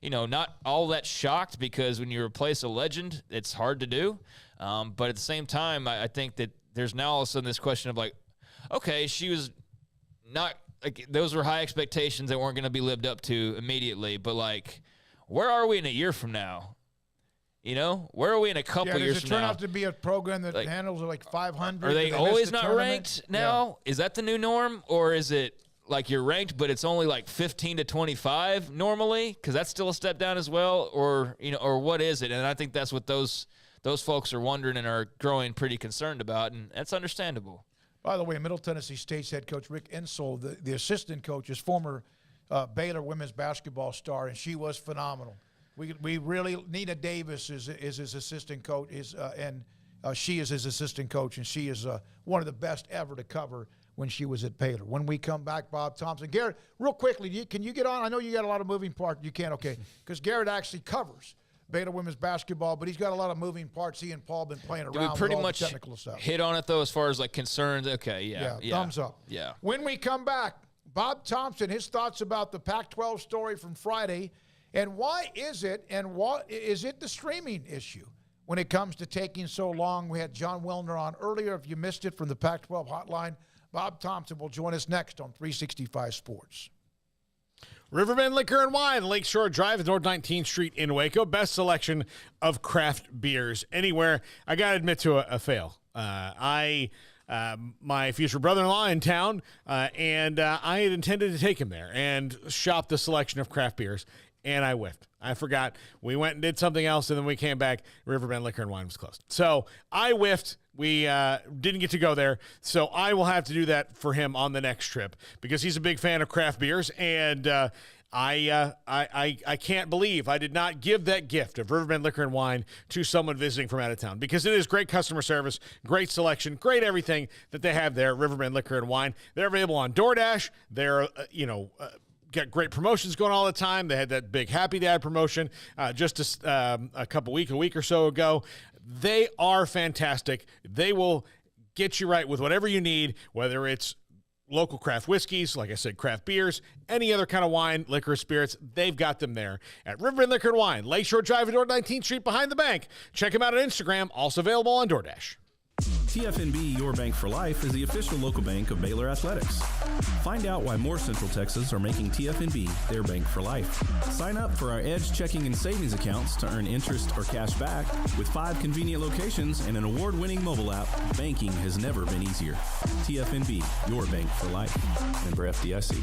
not all that shocked, because when you replace a legend, it's hard to do. But at the same time, I think that there's now all of a sudden this question of like, okay, she was not like, those were high expectations that weren't going to be lived up to immediately. But like, where are we in a year from now? Where are we in a couple years from now? Does it turn out to be a program that handles like 500? Are they always not ranked now? Yeah. Is that the new norm? Or is it like you're ranked, but it's only like 15 to 25 normally? Because that's still a step down as well. Or, or what is it? And I think that's what those folks are wondering and are growing pretty concerned about. And that's understandable. By the way, Middle Tennessee State's head coach, Rick Insole, the assistant coach, is former Baylor women's basketball star, and she was phenomenal. We really, Nina Davis is his assistant coach, and she is his assistant coach, and she is one of the best ever to cover when she was at Baylor. When we come back, Bob Thompson. Garrett, real quickly, can you get on? I know you got a lot of moving parts. You can, okay, because Garrett actually covers Baylor women's basketball, but he's got a lot of moving parts. He and Paul have been playing around with all the technical stuff. Hit on it, though, as far as like concerns? Okay, yeah. Thumbs up. Yeah. When we come back, Bob Thompson, his thoughts about the Pac-12 story from Friday, And why is it, and what is it the streaming issue when it comes to taking so long? We had Jon Wilner on earlier. If you missed it from the Pac-12 hotline, Bob Thompson will join us next on 365 Sports. Riverbend Liquor and Wine, Lakeshore Drive at North 19th Street in Waco. Best selection of craft beers anywhere. I got to admit to a fail. My future brother-in-law in town, and I had intended to take him there and shop the selection of craft beers, and I whiffed. I forgot. We went and did something else, and then we came back. Riverbend Liquor and Wine was closed. So I whiffed. We didn't get to go there, so I will have to do that for him on the next trip because he's a big fan of craft beers, and I can't believe I did not give that gift of Riverbend Liquor and Wine to someone visiting from out of town because it is great customer service, great selection, great everything that they have there, Riverbend Liquor and Wine. They're available on DoorDash. They're, got great promotions going all the time. They had that big Happy Dad promotion just a week or so ago. They are fantastic. They will get you right with whatever you need, whether it's local craft whiskeys, like I said, craft beers, any other kind of wine, liquor, spirits, they've got them there at Riverbend Liquor and Wine, Lakeshore Drive at North 19th Street behind the bank. Check them out on Instagram, also available on DoorDash. TFNB Your Bank for Life is the official local bank of Baylor Athletics. Find out why more Central Texas are making TFNB their bank for life. Sign up for our Edge checking and savings accounts to earn interest or cash back. With 5 convenient locations and an award-winning mobile app, banking has never been easier. TFNB Your Bank for Life. Member FDIC.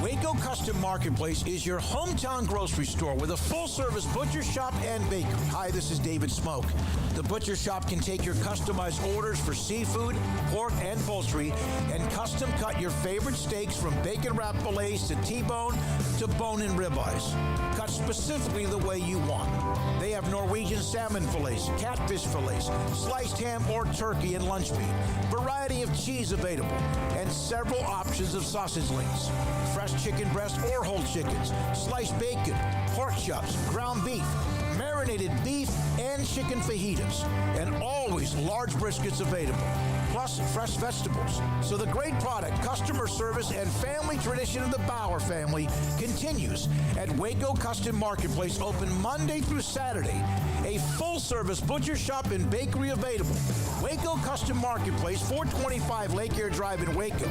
Waco Custom Marketplace is your hometown grocery store with a full-service butcher shop and bakery. Hi, this is David Smoak. The butcher shop can take your customized orders for seafood, pork, and poultry and custom cut your favorite steaks from bacon wrap fillets to T-bone to bone-in ribeyes. Cut specifically the way you want. They have Norwegian salmon fillets, catfish fillets, sliced ham or turkey and lunch meat, variety of cheese available, and several options of sausage links. Fresh chicken breast or whole chickens, sliced bacon, pork chops, ground beef, marinated beef, and chicken fajitas, and always large briskets available, plus fresh vegetables. So the great product, customer service, and family tradition of the Bauer family continues at Waco Custom Marketplace, open Monday through Saturday. A full-service butcher shop and bakery available. Waco Custom Marketplace, 425 Lake Air Drive in Waco,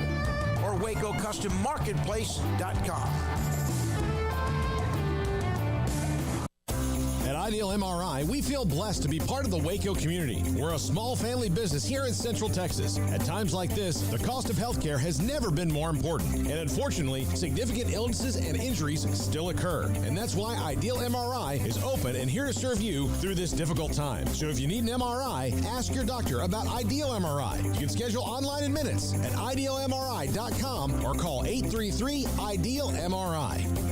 or WacoCustomMarketplace.com. At Ideal MRI, we feel blessed to be part of the Waco community. We're a small family business here in Central Texas. At times like this, the cost of healthcare has never been more important. And unfortunately, significant illnesses and injuries still occur. And that's why Ideal MRI is open and here to serve you through this difficult time. So if you need an MRI, ask your doctor about Ideal MRI. You can schedule online in minutes at idealmri.com or call 833-IDEAL-MRI.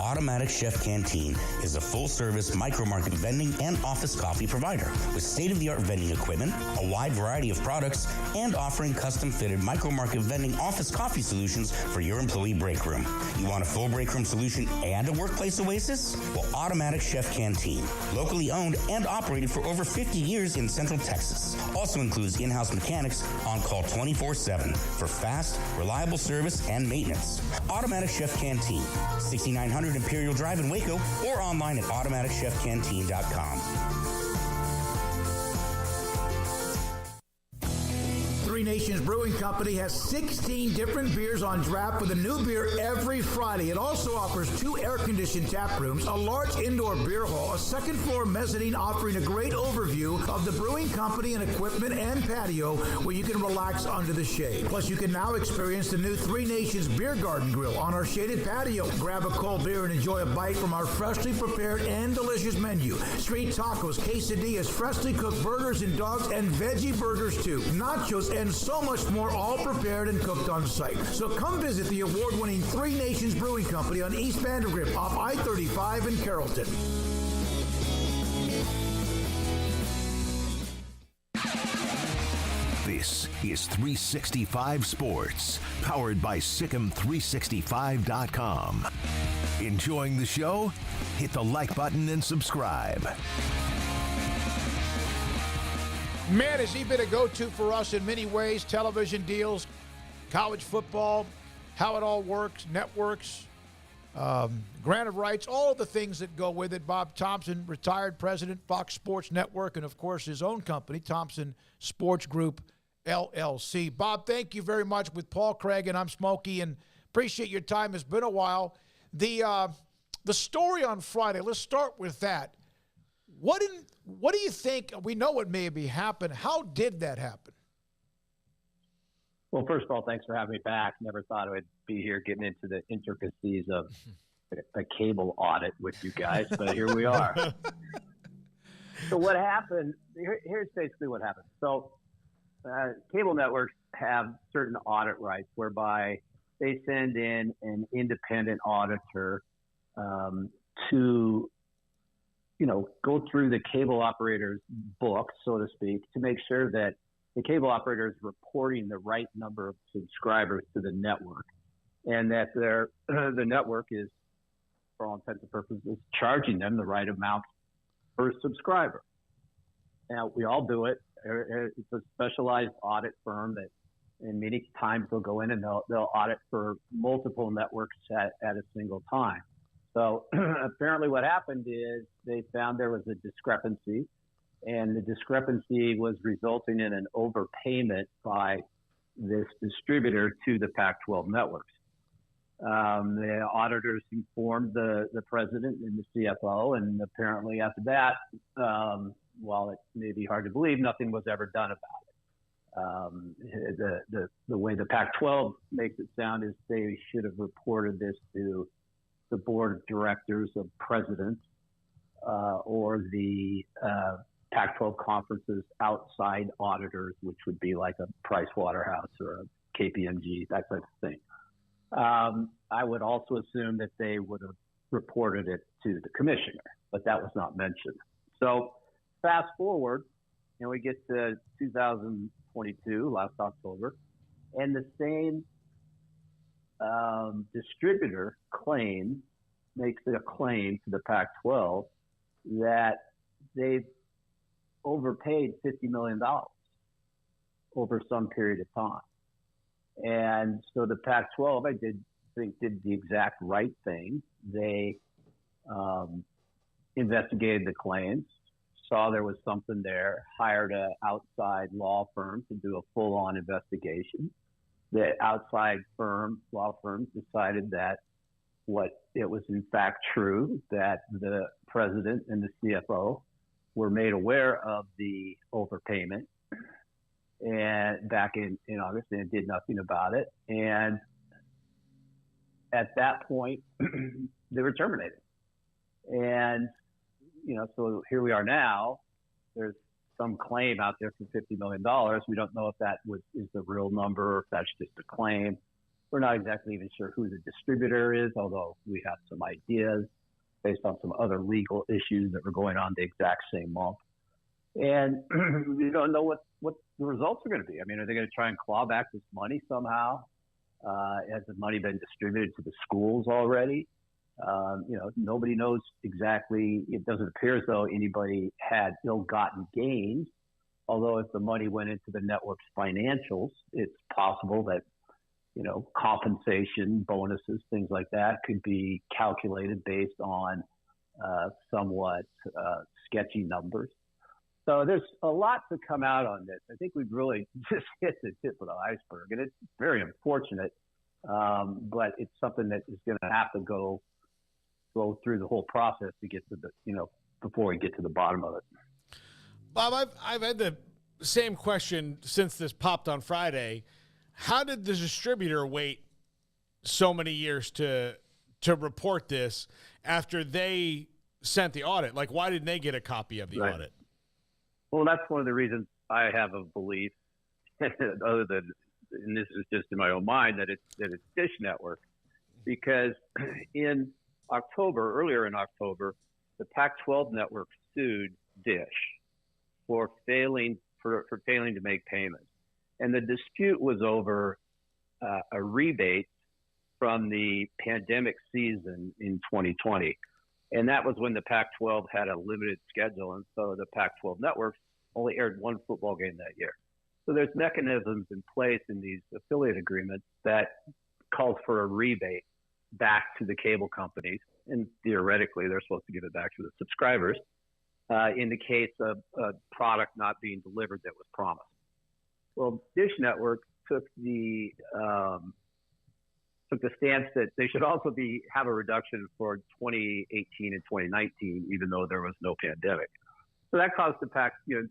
Automatic Chef Canteen is a full-service micro-market vending and office coffee provider with state-of-the-art vending equipment, a wide variety of products, and offering custom-fitted micro-market vending office coffee solutions for your employee break room. You want a full break room solution and a workplace oasis? Well, Automatic Chef Canteen, locally owned and operated for over 50 years in Central Texas, also includes in-house mechanics on call 24/7 for fast, reliable service and maintenance. Automatic Chef Canteen, 6900 Imperial Drive in Waco, or online at automaticchefcanteen.com. Three Nations Brewing Company has 16 different beers on draft with a new beer every Friday. It also offers 2 air-conditioned tap rooms, a large indoor beer hall, a second-floor mezzanine offering a great overview of the brewing company and equipment and patio where you can relax under the shade. Plus, you can now experience the new Three Nations Beer Garden Grill on our shaded patio. Grab a cold beer and enjoy a bite from our freshly prepared and delicious menu. Street tacos, quesadillas, freshly cooked burgers and dogs, and veggie burgers too. Nachos and so much more, all prepared and cooked on site. So come visit the award-winning Three Nations Brewing Company on East Vandergrift off I-35 in Carrollton. This is 365 Sports, powered by SicEm365.com. Enjoying the show? Hit the like button and subscribe. Man, has he been a go-to for us in many ways, television deals, college football, how it all works, networks, grant of rights, all the things that go with it. Bob Thompson, retired president, Fox Sports Network, and, of course, his own company, Thompson Sports Group, LLC. Bob, thank you very much. With Paul Craig, and I'm Smokey, and appreciate your time. It's been a while. The story on Friday, let's start with that. What do you think? We know what maybe happened. How did that happen? Well, first of all, thanks for having me back. Never thought I would be here getting into the intricacies of a cable audit with you guys, but here we are. So what happened, here's basically what happened. So cable networks have certain audit rights whereby they send in an independent auditor to, go through the cable operator's book, so to speak, to make sure that the cable operator is reporting the right number of subscribers to the network, and that the network is, for all intents and purposes, charging them the right amount per subscriber. Now, we all do it. It's a specialized audit firm that, and many times they'll go in and they'll audit for multiple networks at a single time. So apparently what happened is they found there was a discrepancy, and the discrepancy was resulting in an overpayment by this distributor to the Pac-12 networks. The auditors informed the president and the CFO, and apparently after that, while it may be hard to believe, nothing was ever done about it. The way the Pac-12 makes it sound is they should have reported this to the board of directors of presidents or the Pac-12 conference's outside auditors, which would be like a Price Waterhouse or a KPMG, that type of thing. I would also assume that they would have reported it to the commissioner, but that was not mentioned. So fast forward, and we get to 2022, last October, and the same distributor makes it a claim to the Pac-12 that they've overpaid $50 million over some period of time. And so the Pac-12, I think, did the exact right thing. They investigated the claims, saw there was something there, hired an outside law firm to do a full-on investigation. The outside law firm decided that it was in fact true that the president and the CFO were made aware of the overpayment and back in August, and did nothing about it. And at that point, they were terminated. And, so here we are now. There's some claim out there for $50 million. We don't know if that is the real number or if that's just a claim. We're not exactly even sure who the distributor is, although we have some ideas based on some other legal issues that were going on the exact same month. And we don't know what the results are going to be. I mean, are they going to try and claw back this money somehow? Has the money been distributed to the schools already? Nobody knows exactly. It doesn't appear as though anybody had ill-gotten gains, although if the money went into the network's financials, it's possible that, compensation, bonuses, things like that could be calculated based on somewhat sketchy numbers. So there's a lot to come out on this. I think we've really just hit the tip of the iceberg, and it's very unfortunate, but it's something that is going to have to go through the whole process to get to before we get to the bottom of it. Bob, I've had the same question since this popped on Friday. How did the distributor wait so many years to report this after they sent the audit? Like, why didn't they get a copy of the audit? Well, that's one of the reasons I have a belief, other than, and this is just in my own mind, that it's Dish Network, because earlier in October, the Pac-12 network sued Dish for failing to make payments, and the dispute was over a rebate from the pandemic season in 2020. And that was when the Pac-12 had a limited schedule. And so the Pac-12 networks only aired one football game that year. So there's mechanisms in place in these affiliate agreements that calls for a rebate back to the cable companies, and theoretically they're supposed to give it back to the subscribers in the case of a product not being delivered that was promised. Well, Dish Network took the stance that they should also have a reduction for 2018 and 2019, even though there was no pandemic. So that caused the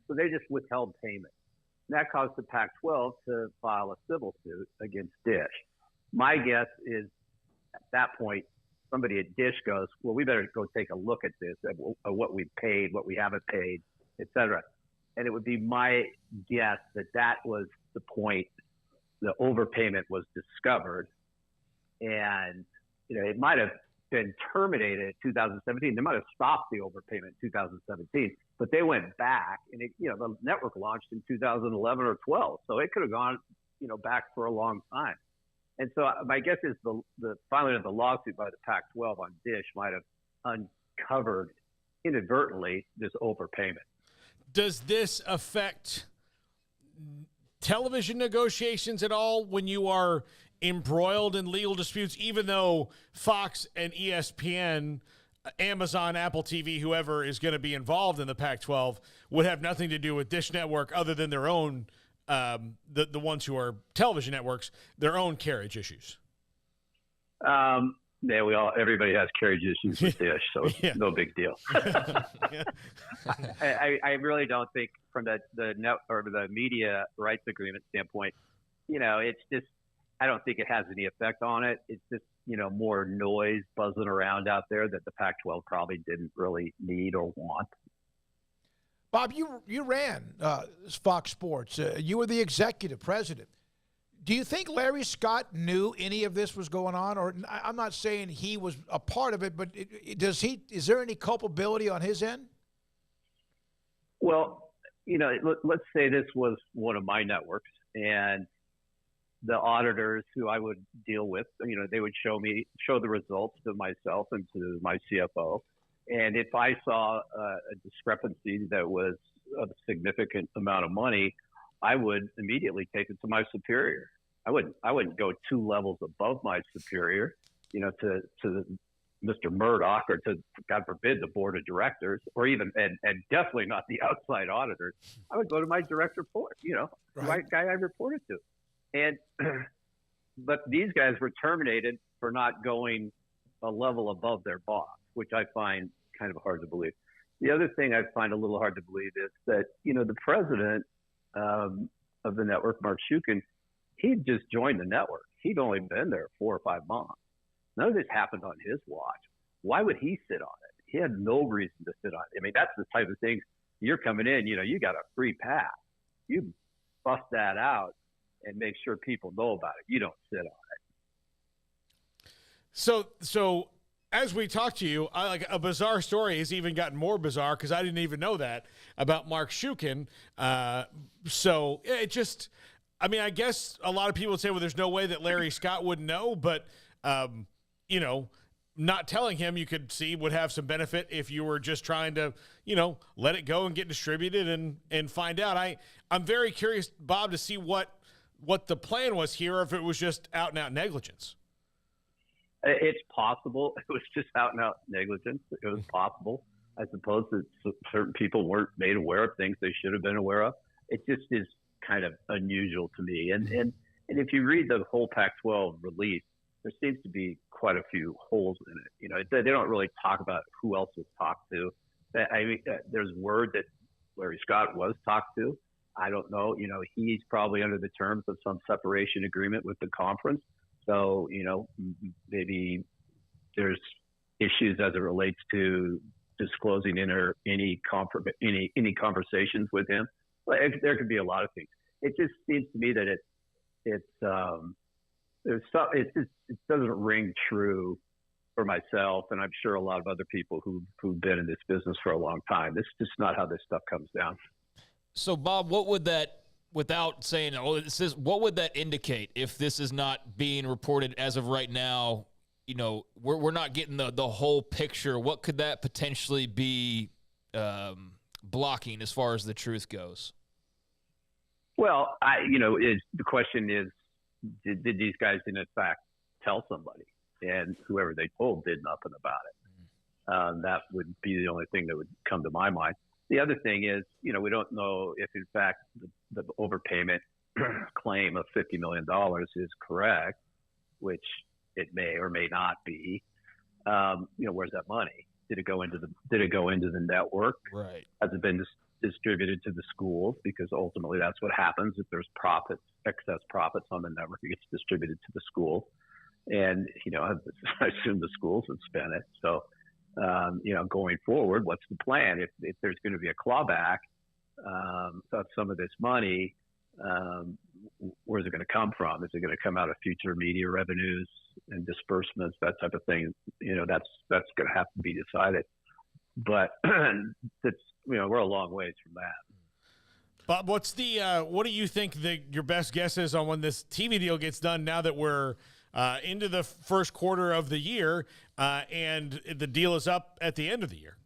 so they just withheld payment. And that caused the Pac-12 to file a civil suit against Dish. My guess is at that point, somebody at Dish goes, well, we better go take a look at this, at what we've paid, what we haven't paid, et cetera. And it would be my guess that was the point the overpayment was discovered. And, it might have been terminated in 2017. They might have stopped the overpayment in 2017, but they went back and the network launched in 2011 or 12. So it could have gone, back for a long time. And so my guess is the filing of the lawsuit by the Pac-12 on Dish might have uncovered inadvertently this overpayment. Does this affect television negotiations at all when you are embroiled in legal disputes, even though Fox and ESPN, Amazon, Apple TV, whoever is going to be involved in the Pac-12 would have nothing to do with Dish Network other than their own, the ones who are television networks, their own carriage issues? Everybody has carriage issues with Dish, so it's no big deal. I really don't think from the net or the media rights agreement standpoint, it's just, I don't think it has any effect on it. It's just, more noise buzzing around out there that the Pac-12 probably didn't really need or want. Bob, you ran Fox Sports. You were the executive president. Do you think Larry Scott knew any of this was going on? Or I'm not saying he was a part of it, but is there any culpability on his end? Well, let's say this was one of my networks, and the auditors who I would deal with, they would show the results to myself and to my CFO. And if I saw a discrepancy that was of a significant amount of money, I would immediately take it to my superior. I wouldn't go two levels above my superior, to Mr. Murdoch or to, God forbid, the board of directors, or even and definitely not the outside auditors. I would go to my direct report, my guy I reported to. And but these guys were terminated for not going a level above their boss, which I find kind of hard to believe. The other thing I find a little hard to believe is that, the president of the network, Mark Shukin, he'd just joined the network. He'd only been there 4 or 5 months. None of this happened on his watch. Why would he sit on it? He had no reason to sit on it. I mean, that's the type of thing, you're coming in, you got a free pass. You bust that out and make sure people know about it. You don't sit on it. So as we talk to you, a bizarre story has even gotten more bizarre because I didn't even know that about Mark Shukin. So it just, I guess a lot of people would say, well, there's no way that Larry Scott wouldn't know, but, not telling him, you could see, would have some benefit if you were just trying to, let it go and get distributed and find out. I'm very curious, Bob, to see what the plan was here, or if it was just out and out negligence. It's possible it was just out and out negligence. It was possible. I suppose that certain people weren't made aware of things they should have been aware of. It just is kind of unusual to me. And if you read the whole Pac-12 release, there seems to be quite a few holes in it. They don't really talk about who else was talked to. There's word that Larry Scott was talked to. I don't know. He's probably under the terms of some separation agreement with the conference. So, maybe there's issues as it relates to disclosing any conversations with him. There could be a lot of things. It just seems to me that it doesn't ring true for myself, and I'm sure a lot of other people who've been in this business for a long time. This is just not how this stuff comes down. So, Bob, what would that, without saying, what would that indicate if this is not being reported as of right now? We're not getting the whole picture. What could that potentially be blocking as far as the truth goes? Well, the question is, did these guys in fact tell somebody? And whoever they told did nothing about it. That would be the only thing that would come to my mind. The other thing is, we don't know if in fact the overpayment claim of $50 million is correct, which it may or may not be. Where's that money? Did it go into the network? Right. Has it been distributed to the schools? Because ultimately that's what happens. If there's excess profits on the network, it gets distributed to the schools. And, I assume the schools would spend it. So, going forward, what's the plan? If there's going to be a clawback of some of this money, where's it going to come from? Is it going to come out of future media revenues and disbursements, that type of thing? That's going to have to be decided. But we're a long ways from that. Bob, what do you think your best guess is on when this TV deal gets done? Now that we're into the first quarter of the year, and the deal is up at the end of the year.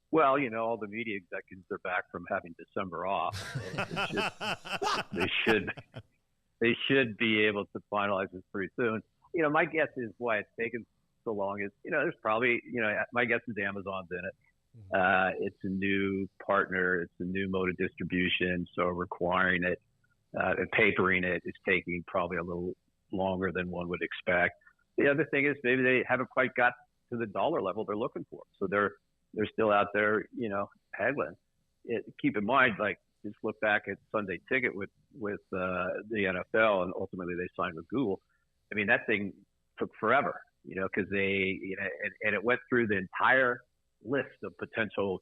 Well, all the media executives are back from having December off. They should be able to finalize this pretty soon. My guess is why it's taken so long is, there's probably, my guess is Amazon's in it. It's a new partner. It's a new mode of distribution. So requiring it and papering it is taking probably a little longer than one would expect. The other thing is maybe they haven't quite got to the dollar level they're looking for. So they're still out there, haggling. Keep in mind, just look back at Sunday Ticket with the NFL, and ultimately they signed with Google. I mean, that thing took forever, because and it went through the entire list of potential,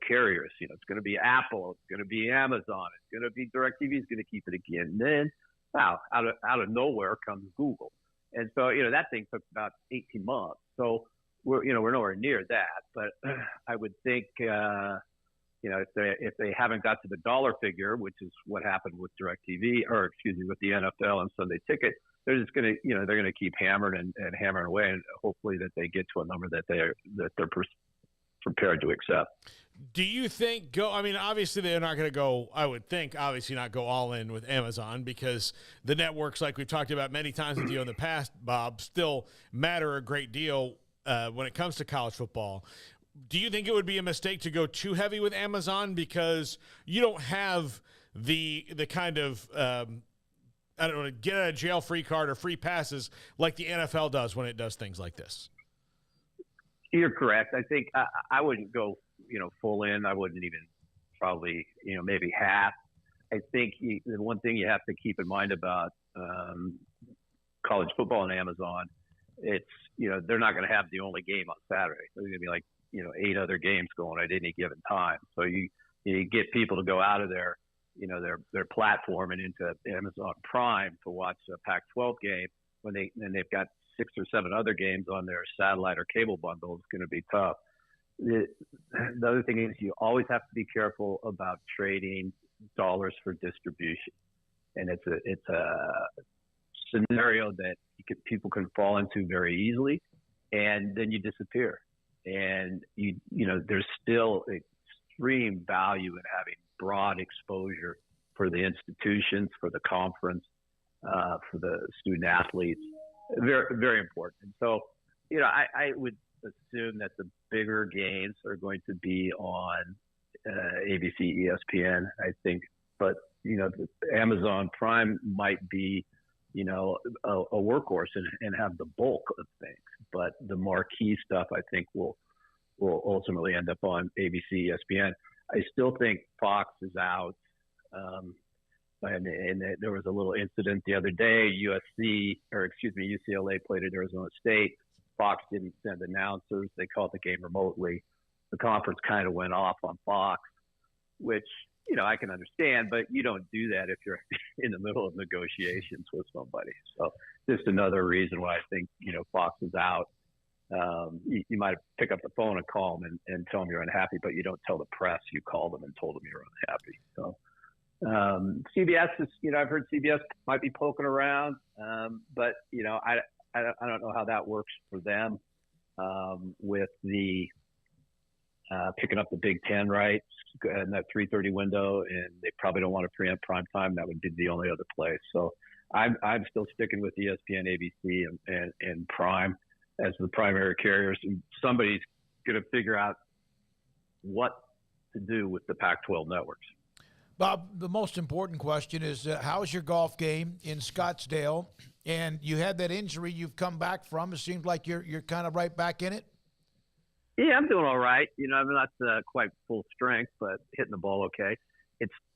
carriers. It's going to be Apple, it's going to be Amazon, it's going to be DirecTV is going to keep it again. And then, wow, out of nowhere comes Google. And so, that thing took about 18 months. So we're nowhere near that. But I would think, if they haven't got to the dollar figure, which is what happened with DirecTV, with the NFL and Sunday Ticket, they're just going to, they're going to keep hammering and hammering away, and hopefully that they get to a number that they're prepared to accept. Do you think obviously they're not going to go, I would think, obviously not go all in with Amazon, because the networks, like we've talked about many times with you in the past, Bob, still matter a great deal when it comes to college football. Do you think it would be a mistake to go too heavy with Amazon because you don't have the kind of, get out of jail free card or free passes like the NFL does when it does things like this? You're correct. I think I wouldn't go, full in. I wouldn't even probably, maybe half. I think the one thing you have to keep in mind about college football and Amazon, it's, they're not going to have the only game on Saturday. There's going to be 8 other games going at any given time. So you get people to go out of their platform and into Amazon Prime to watch a Pac-12 game when they've got 6 or 7 other games on their satellite or cable bundle. It's going to be tough. The other thing is you always have to be careful about trading dollars for distribution, and it's a scenario that people can fall into very easily, and then you disappear. And there's still extreme value in having broad exposure for the institutions, for the conference, for the student athletes. Very, very important. And so, I would assume that the bigger games are going to be on ABC, ESPN, I think. But, Amazon Prime might be, a workhorse and have the bulk of things. But the marquee stuff, I think, will ultimately end up on ABC, ESPN. I still think Fox is out. And there was a little incident the other day. UCLA played at Arizona State. Fox didn't send announcers. They called the game remotely. The conference kind of went off on Fox, which, I can understand, but you don't do that if you're in the middle of negotiations with somebody. So just another reason why I think, Fox is out. You might pick up the phone and call them and tell them you're unhappy, but you don't tell the press you called them and told them you're unhappy. So CBS is, I've heard CBS might be poking around, but I don't know how that works for them with the picking up the Big Ten rights in that 3:30 window, and they probably don't want to preempt prime time. That would be the only other place. So I'm still sticking with ESPN, ABC, and Prime as the primary carriers. And somebody's going to figure out what to do with the Pac-12 networks. Bob, the most important question is how's your golf game in Scottsdale? And you had that injury you've come back from. It seems like you're kind of right back in it. Yeah, I'm doing all right. I'm not quite full strength, but hitting the ball okay.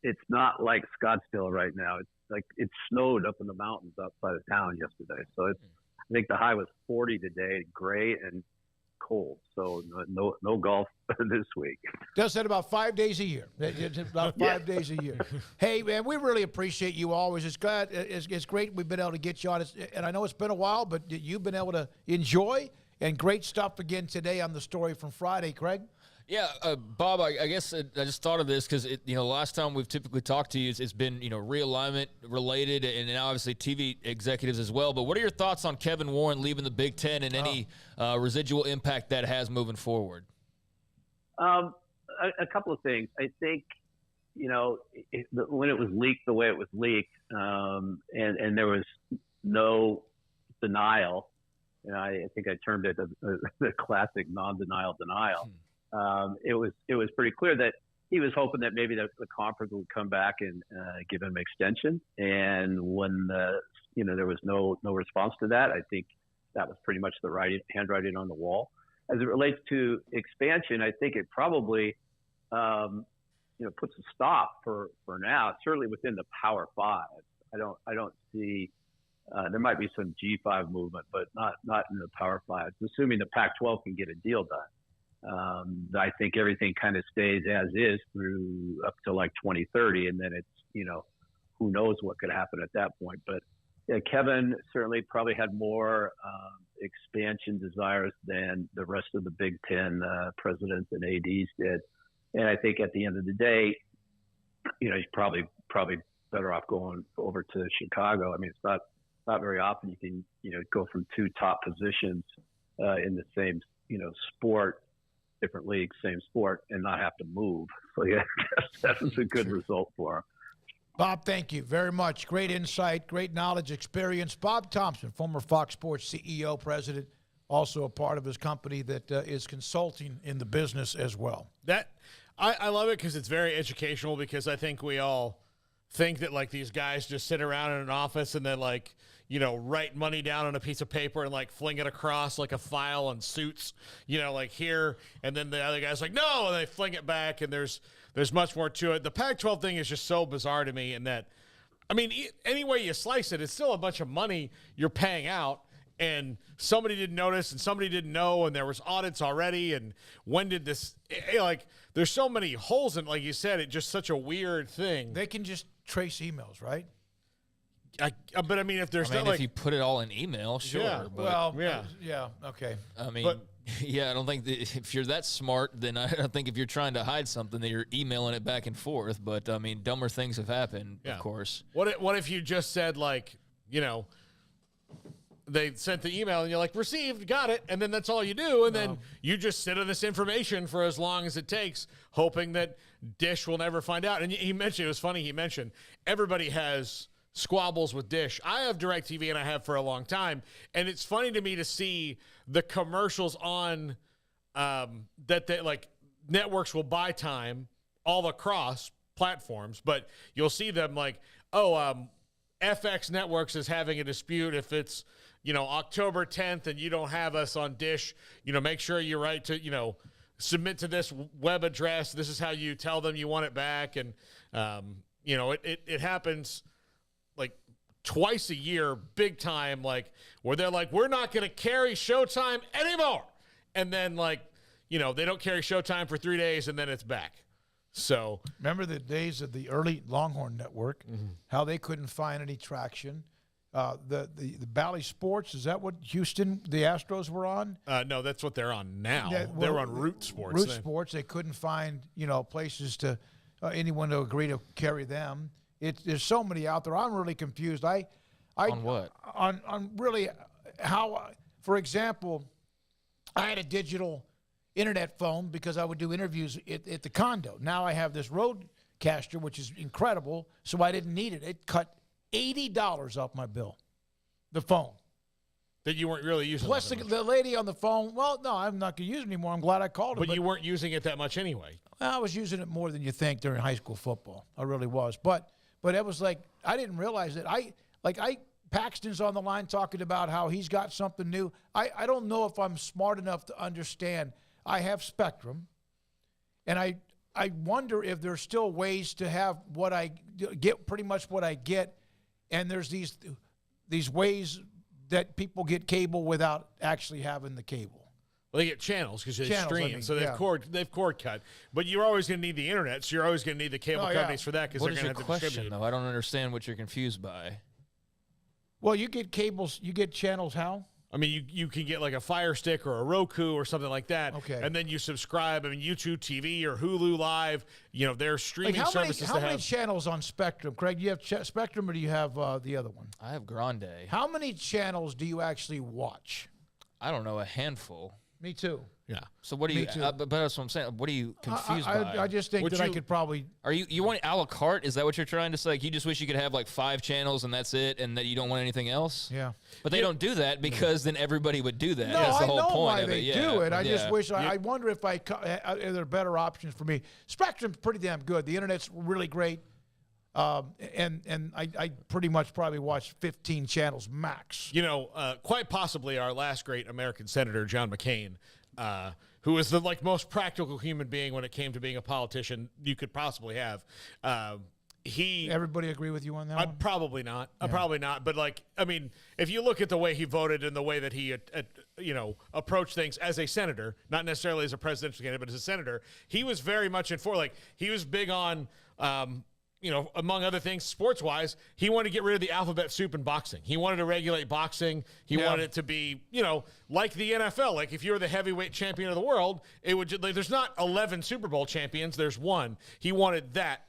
It's not like Scottsdale right now. It's like it snowed up in the mountains outside of town yesterday. So I think the high was 40 today, gray and cold. So no golf this week. Does that about 5 days a year. It's about 5 days a year. Hey, man, we really appreciate you always. It's great we've been able to get you on. And I know it's been a while, but you've been able to enjoy. And great stuff again today on the story from Friday, Craig. Yeah, Bob, I guess I just thought of this because, last time we've typically talked to you, it's been, realignment related and obviously TV executives as well. But what are your thoughts on Kevin Warren leaving the Big Ten and any residual impact that has moving forward? A couple of things. I think, when it was leaked the way it was leaked and there was no denial, I think I termed it the classic non-denial denial. It was pretty clear that he was hoping that maybe the conference would come back and give him extension. And when there was no response to that, I think that was pretty much the handwriting on the wall. As it relates to expansion, I think it probably puts a stop for now. Certainly within the Power Five. I don't see. There might be some G5 movement, but not in the Power Five. Assuming the Pac-12 can get a deal done, I think everything kind of stays as is through up to like 2030, and then it's who knows what could happen at that point. But Kevin certainly probably had more expansion desires than the rest of the Big Ten presidents and ADs did, and I think at the end of the day, he's probably better off going over to Chicago. I mean, it's not very often you can, go from two top positions in the same, sport, different leagues, same sport, and not have to move. So, yeah, that was a good result for him. Bob, thank you very much. Great insight, great knowledge, experience. Bob Thompson, former Fox Sports CEO, president, also a part of his company that is consulting in the business as well. I love it because it's very educational, because I think we all think that like these guys just sit around in an office and then write money down on a piece of paper and fling it across like a file on Suits, here, and then the other guy's like, no, and they fling it back, and there's much more to it. The Pac-12 thing is just so bizarre to me in that, I mean, any way you slice it, it's still a bunch of money you're paying out, and somebody didn't notice and somebody didn't know, and there was audits already, and when did this, there's so many holes in, like you said, it's just such a weird thing. They can just trace emails, right? But I mean, if there's if you put it all in email, sure. Yeah, but okay. I mean, I don't think that if you're that smart, then I don't think if you're trying to hide something that you're emailing it back and forth. But I mean, dumber things have happened, of course. What if you just said they sent the email and you're like, received, got it, and then that's all you do, and then you just sit on this information for as long as it takes, hoping that Dish will never find out. And he mentioned, it was funny, he mentioned everybody has squabbles with Dish. I have DirecTV and I have for a long time, and it's funny to me to see the commercials on that they, networks will buy time all across platforms, but you'll see them FX Networks is having a dispute if it's October 10th and you don't have us on Dish, make sure you write to submit to this web address. This is how you tell them you want it back, and it happens twice a year, big time, where they're like, we're not going to carry Showtime anymore. And then they don't carry Showtime for 3 days and then it's back. So remember the days of the early Longhorn Network, how they couldn't find any traction. The Bally Sports, is that what Houston, the Astros were on? No, that's what they're on now. They're on Root Sports. Root Sports, they couldn't find, places to anyone to agree to carry them. There's so many out there. I'm really confused. On what? On really how, for example, I had a digital internet phone because I would do interviews at the condo. Now I have this Roadcaster, which is incredible, so I didn't need it. It cut $80 off my bill, the phone. That you weren't really using. Plus, the lady on the phone, well, no, I'm not going to use it anymore. I'm glad I called her. But you weren't using it that much anyway. Well, I was using it more than you think during high school football. I really was. But it was like, I didn't realize it. Paxton's on the line talking about how he's got something new. I don't know if I'm smart enough to understand. I have Spectrum, and I wonder if there's still ways to have what I get, pretty much what I get, and there's these ways that people get cable without actually having the cable. Well, they get channels because they stream, so they've cord cut. But you're always going to need the internet, so you're always going to need the cable companies for that because they're going to have to distribute. Though? I don't understand what you're confused by. Well, you get cables, you get channels how? I mean, you can get like a Fire Stick or a Roku or something like that. Okay. And then you subscribe. I mean, YouTube TV or Hulu Live, their streaming services. How many channels on Spectrum, Craig? Do you have Spectrum or do you have the other one? I have Grande. How many channels do you actually watch? I don't know, a handful. Me too. Yeah. So what do you? But that's what I'm saying. What are you confused by? I just think I could probably. Are you want a la carte? Is that what you're trying to say? Like you just wish you could have like 5 channels and that's it, and that you don't want anything else? Yeah. But they don't do that because then everybody would do that. No, that's the whole I know point why of they it. do it. I Yeah. just wish. I wonder if are there better options for me. Spectrum's pretty damn good. The internet's really great. And I pretty much probably watch 15 channels max. Quite possibly our last great American senator, John McCain, who was the most practical human being when it came to being a politician you could possibly have. Everybody agree with you on that one? Probably not. Probably not. But if you look at the way he voted and the way that he, approached things as a senator, not necessarily as a presidential candidate, but as a senator, he was very much he was big on, among other things, sports-wise, he wanted to get rid of the alphabet soup in boxing. He wanted to regulate boxing. He wanted it to be, like the NFL. Like if you're the heavyweight champion of the world, it would. There's not 11 Super Bowl champions. There's one. He wanted that.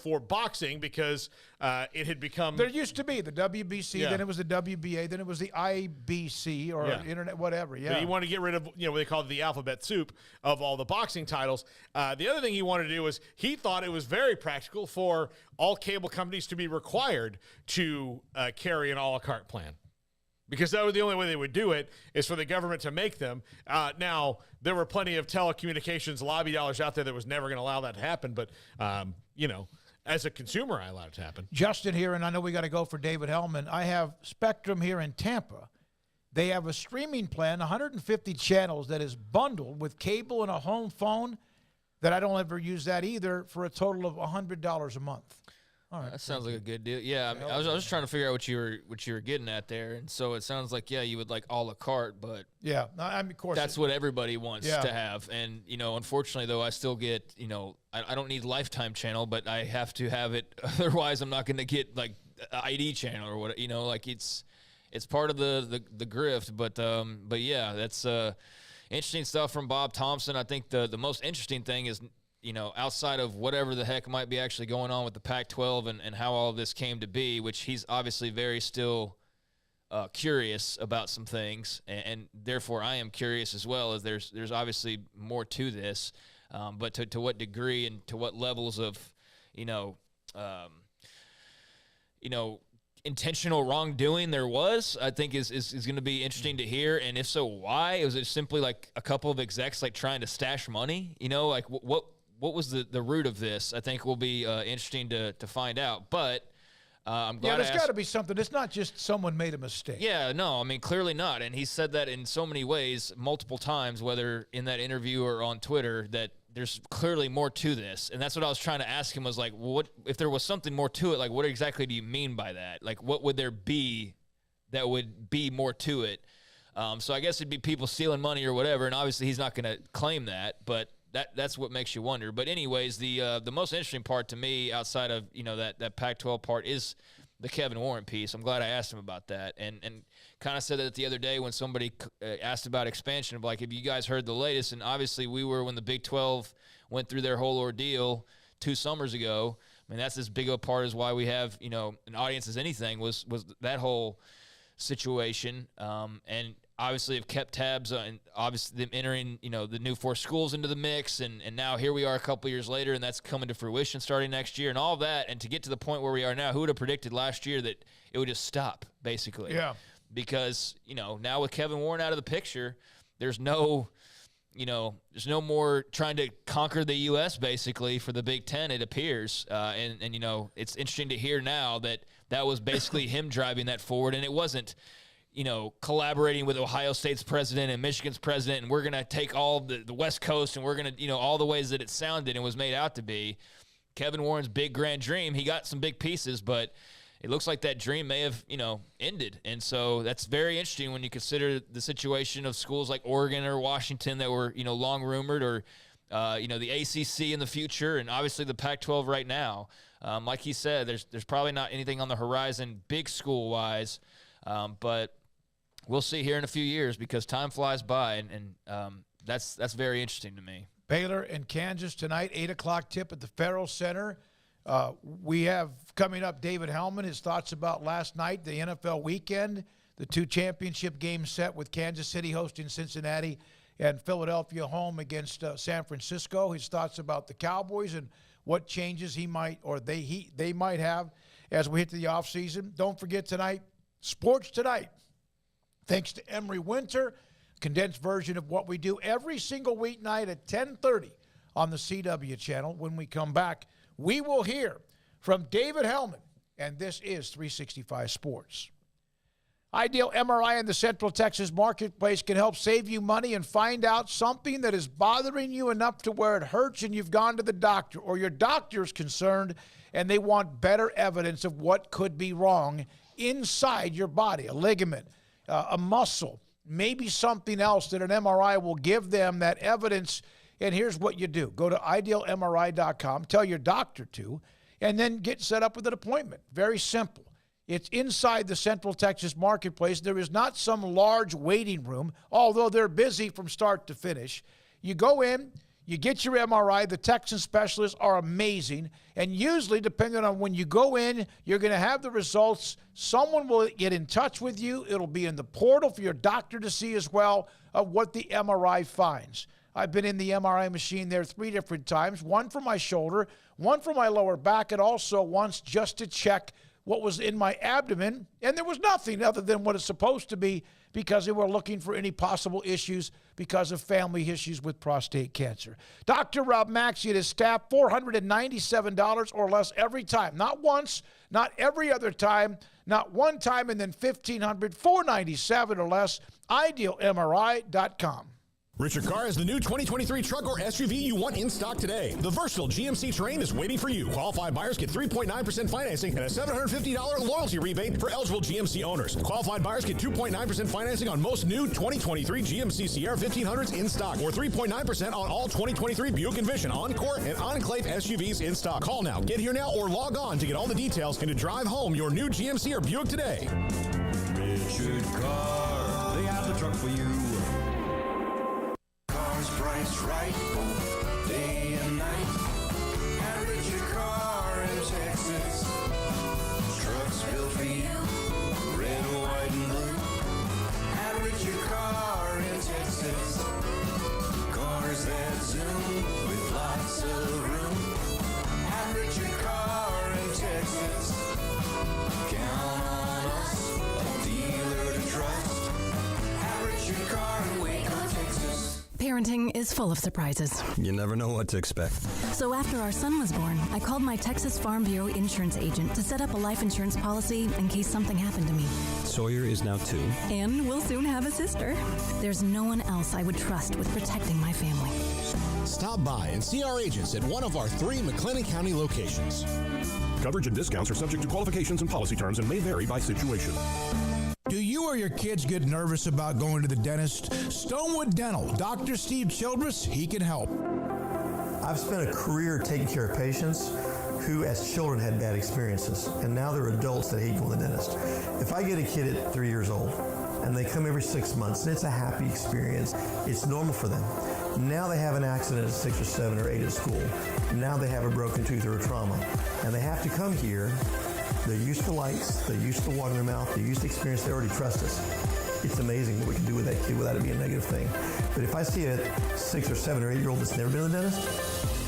For boxing because it had become... There used to be the WBC, then it was the WBA, then it was the IBC or Internet, whatever, So you want to get rid of, what they call the alphabet soup of all the boxing titles. The other thing he wanted to do was he thought it was very practical for all cable companies to be required to carry an a la carte plan. Because that was the only way they would do it is for the government to make them. Now, there were plenty of telecommunications lobby dollars out there that was never going to allow that to happen. But, as a consumer, I allowed it to happen. Justin here, and I know we got to go for David Hellman. I have Spectrum here in Tampa. They have a streaming plan, 150 channels, that is bundled with cable and a home phone that I don't ever use that either for a total of $100 a month. All right, that sounds like a good deal. Yeah, I was just trying to figure out what you were getting at there, and so it sounds like you would like a la carte, but of course that's what everybody wants to have. And unfortunately though, I still get I don't need Lifetime channel, but I have to have it. Otherwise, I'm not going to get like ID channel or what. It's part of the grift. But yeah, that's interesting stuff from Bob Thompson. I think the most interesting thing is, outside of whatever the heck might be actually going on with the Pac-12 and how all of this came to be, which he's obviously very still curious about some things, and therefore I am curious as well, as there's obviously more to this, but to what degree and to what levels of, intentional wrongdoing there was, I think is going to be interesting to hear. And if so, why? Was it simply like a couple of execs trying to stash money? What was the root of this? I think will be interesting to find out. But I'm glad. There's got to be something. It's not just someone made a mistake. Yeah, no, I mean clearly not. And he said that in so many ways, multiple times, whether in that interview or on Twitter, that there's clearly more to this. And that's what I was trying to ask him, was like, what if there was something more to it? Like, what exactly do you mean by that? Like, what would there be that would be more to it? So I guess it'd be people stealing money or whatever. And obviously he's not going to claim that, but that's what makes you wonder. But anyways, the most interesting part to me, outside of that Pac-12 part, is the Kevin Warren piece. I'm glad I asked him about that, and kind of said that the other day when somebody asked about expansion, of like, have you guys heard the latest? And obviously we were, when the Big 12 went through their whole ordeal 2 summers ago. I mean, that's as big a part as why we have an audience as anything was that whole situation. And obviously have kept tabs on obviously them entering, the new 4 schools into the mix. And now here we are a couple years later, and that's coming to fruition starting next year and all of that. And to get to the point where we are now, who would have predicted last year that it would just stop, basically? Yeah. Because, now with Kevin Warren out of the picture, there's no more trying to conquer the U.S. basically for the Big Ten, it appears. And it's interesting to hear now that was basically him driving that forward, and it wasn't, collaborating with Ohio State's president and Michigan's president, and we're going to take all the West Coast, and we're going to, all the ways that it sounded and was made out to be. Kevin Warren's big grand dream, he got some big pieces, but it looks like that dream may have, ended. And so that's very interesting when you consider the situation of schools like Oregon or Washington that were, long rumored, or, the ACC in the future, and obviously the Pac-12 right now. Like he said, there's probably not anything on the horizon big school-wise, but we'll see here in a few years because time flies by, and that's very interesting to me. Baylor and Kansas tonight, 8 o'clock tip at the Farrell Center. We have coming up David Hellman, his thoughts about last night, the NFL weekend, the 2 championship games set with Kansas City hosting Cincinnati and Philadelphia home against San Francisco. His thoughts about the Cowboys and what changes he might or they might have as we hit the offseason. Don't forget tonight, Sports Tonight. Thanks to Emery Winter, condensed version of what we do every single weeknight at 10:30 on the CW channel. When we come back, we will hear from David Hellman, and this is 365 Sports. Ideal MRI in the Central Texas marketplace can help save you money and find out something that is bothering you enough to where it hurts and you've gone to the doctor, or your doctor is concerned and they want better evidence of what could be wrong inside your body, a ligament, a muscle, maybe something else that an MRI will give them that evidence. And here's what you do. Go to idealmri.com, tell your doctor to, and then get set up with an appointment. Very simple. It's inside the Central Texas marketplace. There is not some large waiting room, although they're busy from start to finish. You go in, you get your MRI. The Texan specialists are amazing. And usually, depending on when you go in, you're going to have the results. Someone will get in touch with you. It'll be in the portal for your doctor to see as well of what the MRI finds. I've been in the MRI machine there 3 different times, one for my shoulder, one for my lower back, and also once just to check what was in my abdomen, and there was nothing other than what it's supposed to be because they were looking for any possible issues because of family issues with prostate cancer. Dr. Rob Maxey and his staff, $497 or less every time. Not once, not every other time, not one time, and then $1,500, $497 or less. IdealMRI.com. Richard Carr is the new 2023 truck or SUV you want in stock today. The versatile GMC Terrain is waiting for you. Qualified buyers get 3.9% financing and a $750 loyalty rebate for eligible GMC owners. Qualified buyers get 2.9% financing on most new 2023 GMC Sierra 1500s in stock, or 3.9% on all 2023 Buick Envision, Encore, and Enclave SUVs in stock. Call now, get here now, or log on to get all the details and to drive home your new GMC or Buick today. Richard Carr, they have the truck for you. Car's priced right, day and night. At Richard Carr in Texas. Trucks built for you, red, white, and blue. At Richard Carr in Texas. Cars that zoom with lots of room. At Richard Carr in Texas. Count on us, a dealer to trust. At Richard Carr in Waco, Texas. Parenting is full of surprises. You never know what to expect. So after our son was born, I called my Texas Farm Bureau insurance agent to set up a life insurance policy in case something happened to me. Sawyer is now 2. And we'll soon have a sister. There's no one else I would trust with protecting my family. Stop by and see our agents at one of our 3 McLennan County locations. Coverage and discounts are subject to qualifications and policy terms and may vary by situation. Do you or your kids get nervous about going to the dentist? Stonewood Dental, Dr. Steve Childress, he can help. I've spent a career taking care of patients who as children had bad experiences, and now they're adults that hate going to the dentist. If I get a kid at 3 years old and they come every 6 months and it's a happy experience, it's normal for them. Now they have an accident at 6 or 7 or 8 at school. Now they have a broken tooth or a trauma, and they have to come here. They're used to lights, they're used to water in their mouth, they're used to experience, they already trust us. it's amazing what we can do with that kid without it being a negative thing. But if I see a 6 or 7 or 8 year old that's never been to the dentist,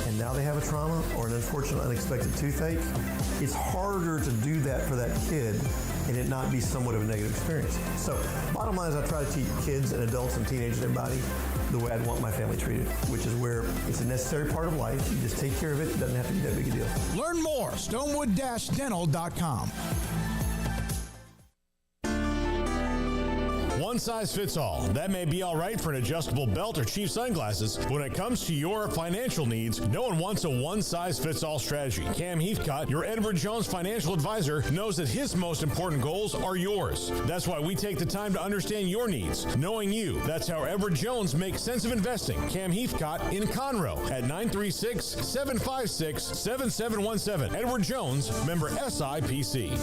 and now they have a trauma or an unfortunate unexpected toothache, it's harder to do that for that kid and it not be somewhat of a negative experience. So bottom line is I try to teach kids and adults and teenagers and everybody the way I'd want my family treated, which is where it's a necessary part of life. You just take care of it. It doesn't have to be that big a deal. Learn more, stonewood-dental.com. One size fits all. That may be all right for an adjustable belt or cheap sunglasses. When it comes to your financial needs, no one wants a one-size-fits-all strategy. Cam Heathcott, your Edward Jones financial advisor, knows that his most important goals are yours. That's why we take the time to understand your needs. Knowing you, that's how Edward Jones makes sense of investing. Cam Heathcott in Conroe at 936-756-7717. Edward Jones, member SIPC.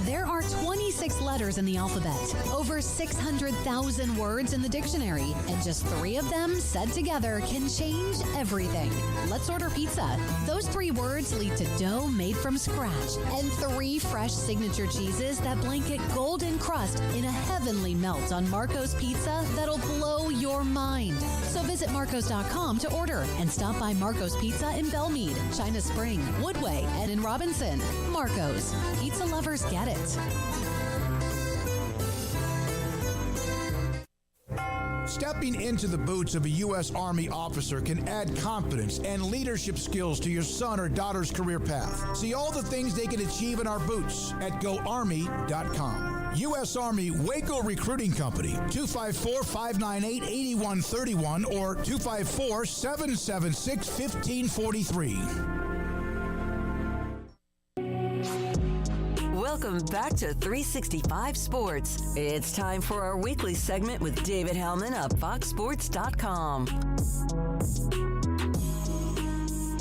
There are 26 letters in the alphabet, over 600,000 words in the dictionary, and just 3 of them said together can change everything. Let's order pizza. Those 3 words lead to dough made from scratch and 3 fresh signature cheeses that blanket golden crust in a heavenly melt on Marco's Pizza that'll blow your mind. So visit Marcos.com to order and stop by Marco's Pizza in Belmead, China Spring, Woodway, and in Robinson. Marco's. Pizza lovers get it. Stepping into the boots of a U.S. Army officer can add confidence and leadership skills to your son or daughter's career path. See all the things they can achieve in our boots at GoArmy.com. U.S. Army Waco Recruiting Company, 254-598-8131 or 254-776-1543. Welcome back to 365 Sports. It's time for our weekly segment with David Hellman of FoxSports.com.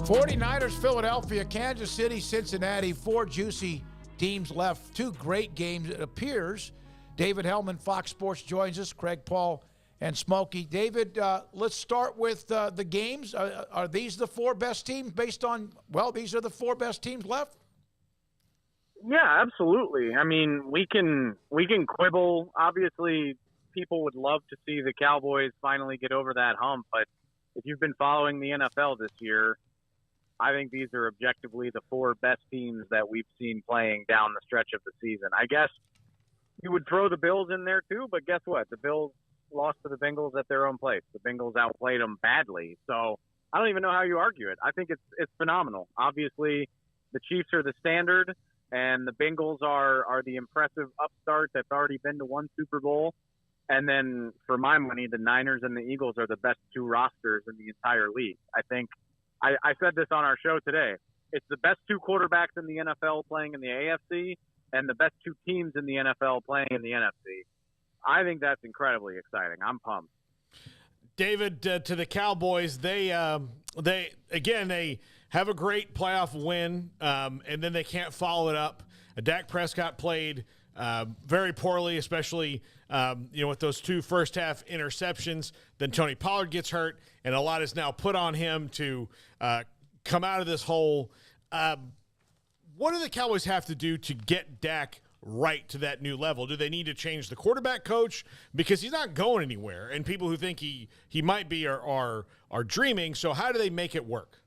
49ers, Philadelphia, Kansas City, Cincinnati, 4 juicy teams left. 2 great games, it appears. David Hellman, Fox Sports, joins us. Craig Paul and Smokey. David, let's start with the games. Are these the 4 best teams based on, well, these are the 4 best teams left? Yeah, absolutely. I mean, we can quibble. Obviously, people would love to see the Cowboys finally get over that hump, but if you've been following the NFL this year, I think these are objectively the 4 best teams that we've seen playing down the stretch of the season. I guess you would throw the Bills in there too, but guess what? The Bills lost to the Bengals at their own place. The Bengals outplayed them badly, so I don't even know how you argue it. I think it's phenomenal. Obviously, the Chiefs are the standard, and the Bengals are the impressive upstart that's already been to 1 Super Bowl. And then, for my money, the Niners and the Eagles are the best 2 rosters in the entire league. I think I said this on our show today. It's the best 2 quarterbacks in the NFL playing in the AFC and the best 2 teams in the NFL playing in the NFC. I think that's incredibly exciting. I'm pumped. David, to the Cowboys, they have a great playoff win, and then they can't follow it up. Dak Prescott played very poorly, especially with those 2 first-half interceptions. Then Tony Pollard gets hurt, and a lot is now put on him to come out of this hole. What do the Cowboys have to do to get Dak right to that new level? Do they need to change the quarterback coach? Because he's not going anywhere, and people who think he might be are dreaming. So how do they make it work?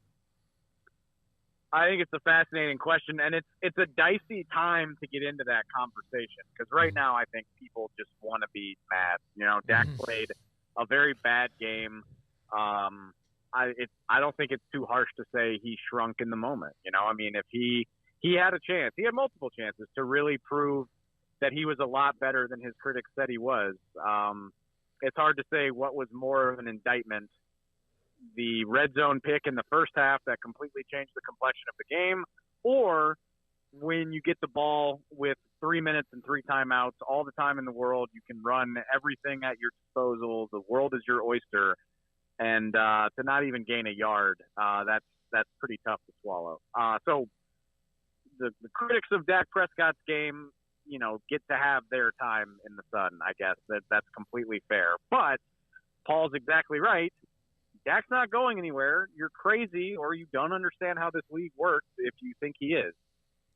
I think it's a fascinating question, and it's a dicey time to get into that conversation because right now I think people just want to be mad. Dak played a very bad game. I don't think it's too harsh to say he shrunk in the moment. I mean, if he had a chance, he had multiple chances to really prove that he was a lot better than his critics said he was. It's hard to say what was more of an indictment. The red zone pick in the first half that completely changed the complexion of the game, or when you get the ball with 3 minutes and 3 timeouts, all the time in the world, you can run everything at your disposal. The world is your oyster, and to not even gain a yard, that's pretty tough to swallow. So the critics of Dak Prescott's game, get to have their time in the sun. I guess that's completely fair. But Paul's exactly right. Dak's not going anywhere. You're crazy, or you don't understand how this league works if you think he is.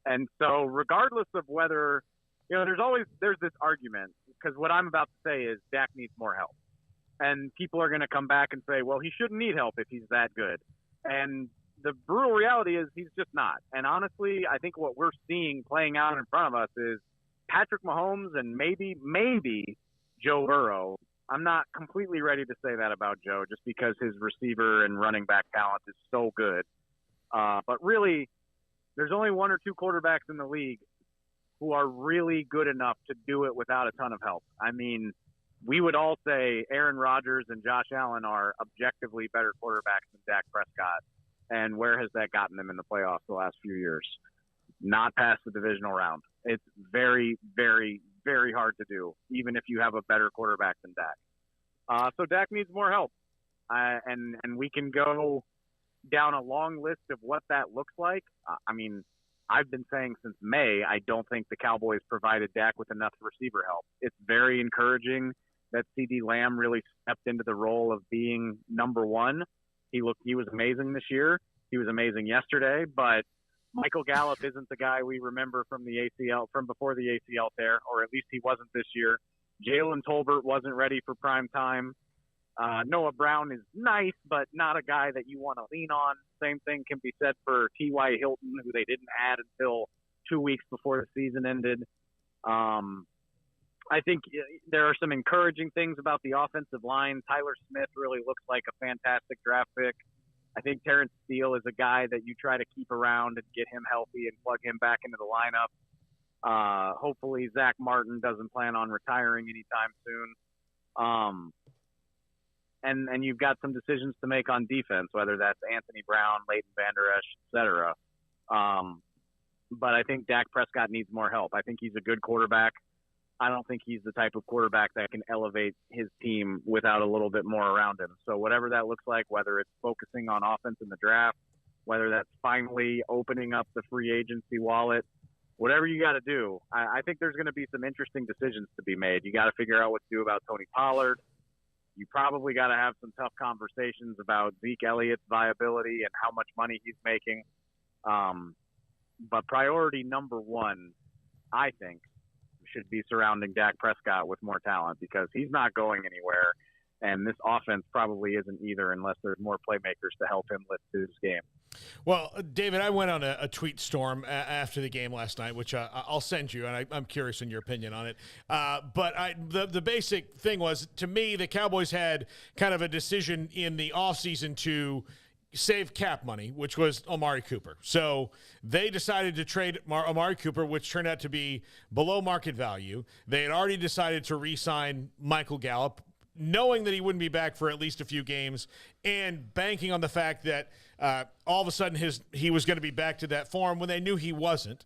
And so regardless of whether, there's this argument, because what I'm about to say is Dak needs more help. And people are going to come back and say, well, he shouldn't need help if he's that good. And the brutal reality is he's just not. And honestly, I think what we're seeing playing out in front of us is Patrick Mahomes and maybe Joe Burrow. I'm not completely ready to say that about Joe just because his receiver and running back talent is so good. But really, there's only one or two quarterbacks in the league who are really good enough to do it without a ton of help. I mean, we would all say Aaron Rodgers and Josh Allen are objectively better quarterbacks than Dak Prescott. And where has that gotten them in the playoffs the last few years? Not past the divisional round. It's very, very, very hard to do, even if you have a better quarterback than Dak. So Dak needs more help. And we can go down a long list of what that looks like. I mean, I've been saying since May, I don't think the Cowboys provided Dak with enough receiver help. It's very encouraging that CD Lamb really stepped into the role of being number one. He was amazing this year. He was amazing yesterday, but Michael Gallup isn't the guy we remember from the ACL, from before the ACL tear, or at least he wasn't this year. Jalen Tolbert wasn't ready for prime time. Noah Brown is nice, but not a guy that you want to lean on. Same thing can be said for T.Y. Hilton, who they didn't add until 2 weeks before the season ended. I think there are some encouraging things about the offensive line. Tyler Smith really looks like a fantastic draft pick. I think Terrence Steele is a guy that you try to keep around and get him healthy and plug him back into the lineup. Hopefully Zach Martin doesn't plan on retiring anytime soon. And you've got some decisions to make on defense, whether that's Anthony Brown, Leighton Vander Esch, et cetera. But I think Dak Prescott needs more help. I think he's a good quarterback. I don't think he's the type of quarterback that can elevate his team without a little bit more around him. So whatever that looks like, whether it's focusing on offense in the draft, whether that's finally opening up the free agency wallet, whatever you got to do, I think there's going to be some interesting decisions to be made. You got to figure out what to do about Tony Pollard. You probably got to have some tough conversations about Zeke Elliott's viability and how much money he's making. But priority number one, I think, should be surrounding Dak Prescott with more talent because he's not going anywhere. And this offense probably isn't either unless there's more playmakers to help him lift his game. Well, David, I went on a tweet storm after the game last night, which I'll send you, and I'm curious in your opinion on it. But the basic thing was, to me, the Cowboys had kind of a decision in the offseason to save cap money, which was Amari Cooper. So they decided to trade Amari Cooper, which turned out to be below market value. They had already decided to re-sign Michael Gallup, knowing that he wouldn't be back for at least a few games and banking on the fact that all of a sudden he was going to be back to that form when they knew he wasn't.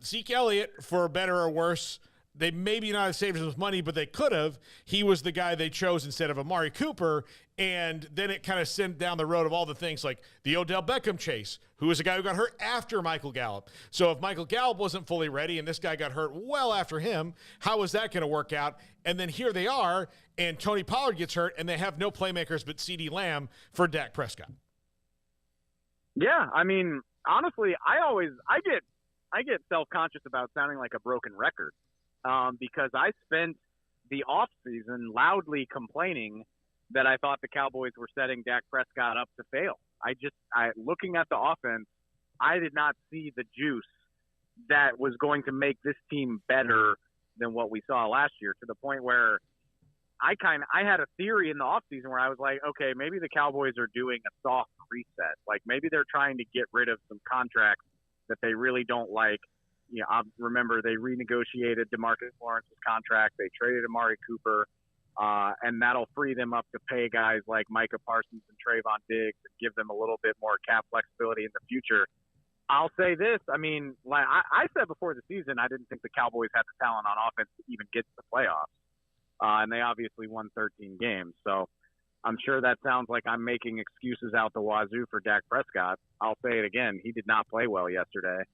Zeke Elliott, for better or worse, they maybe not have saved us money, but they could have. He was the guy they chose instead of Amari Cooper, and then it kind of sent down the road of all the things like the Odell Beckham chase, who was a guy who got hurt after Michael Gallup. So if Michael Gallup wasn't fully ready and this guy got hurt well after him, how was that going to work out? And then here they are, and Tony Pollard gets hurt, and they have no playmakers but CD Lamb for Dak Prescott. Yeah, I mean, honestly, I get self-conscious about sounding like a broken record. Because I spent the offseason loudly complaining that I thought the Cowboys were setting Dak Prescott up to fail. Looking at the offense, I did not see the juice that was going to make this team better than what we saw last year, to the point where I had a theory in the offseason where I was like, okay, maybe the Cowboys are doing a soft reset. Like maybe they're trying to get rid of some contracts that they really don't like. You know, I remember they renegotiated DeMarcus Lawrence's contract. They traded Amari Cooper, and that'll free them up to pay guys like Micah Parsons and Trayvon Diggs and give them a little bit more cap flexibility in the future. I'll say this. I mean, like I said before the season, I didn't think the Cowboys had the talent on offense to even get to the playoffs, and they obviously won 13 games. So I'm sure that sounds like I'm making excuses out the wazoo for Dak Prescott. I'll say it again. He did not play well yesterday.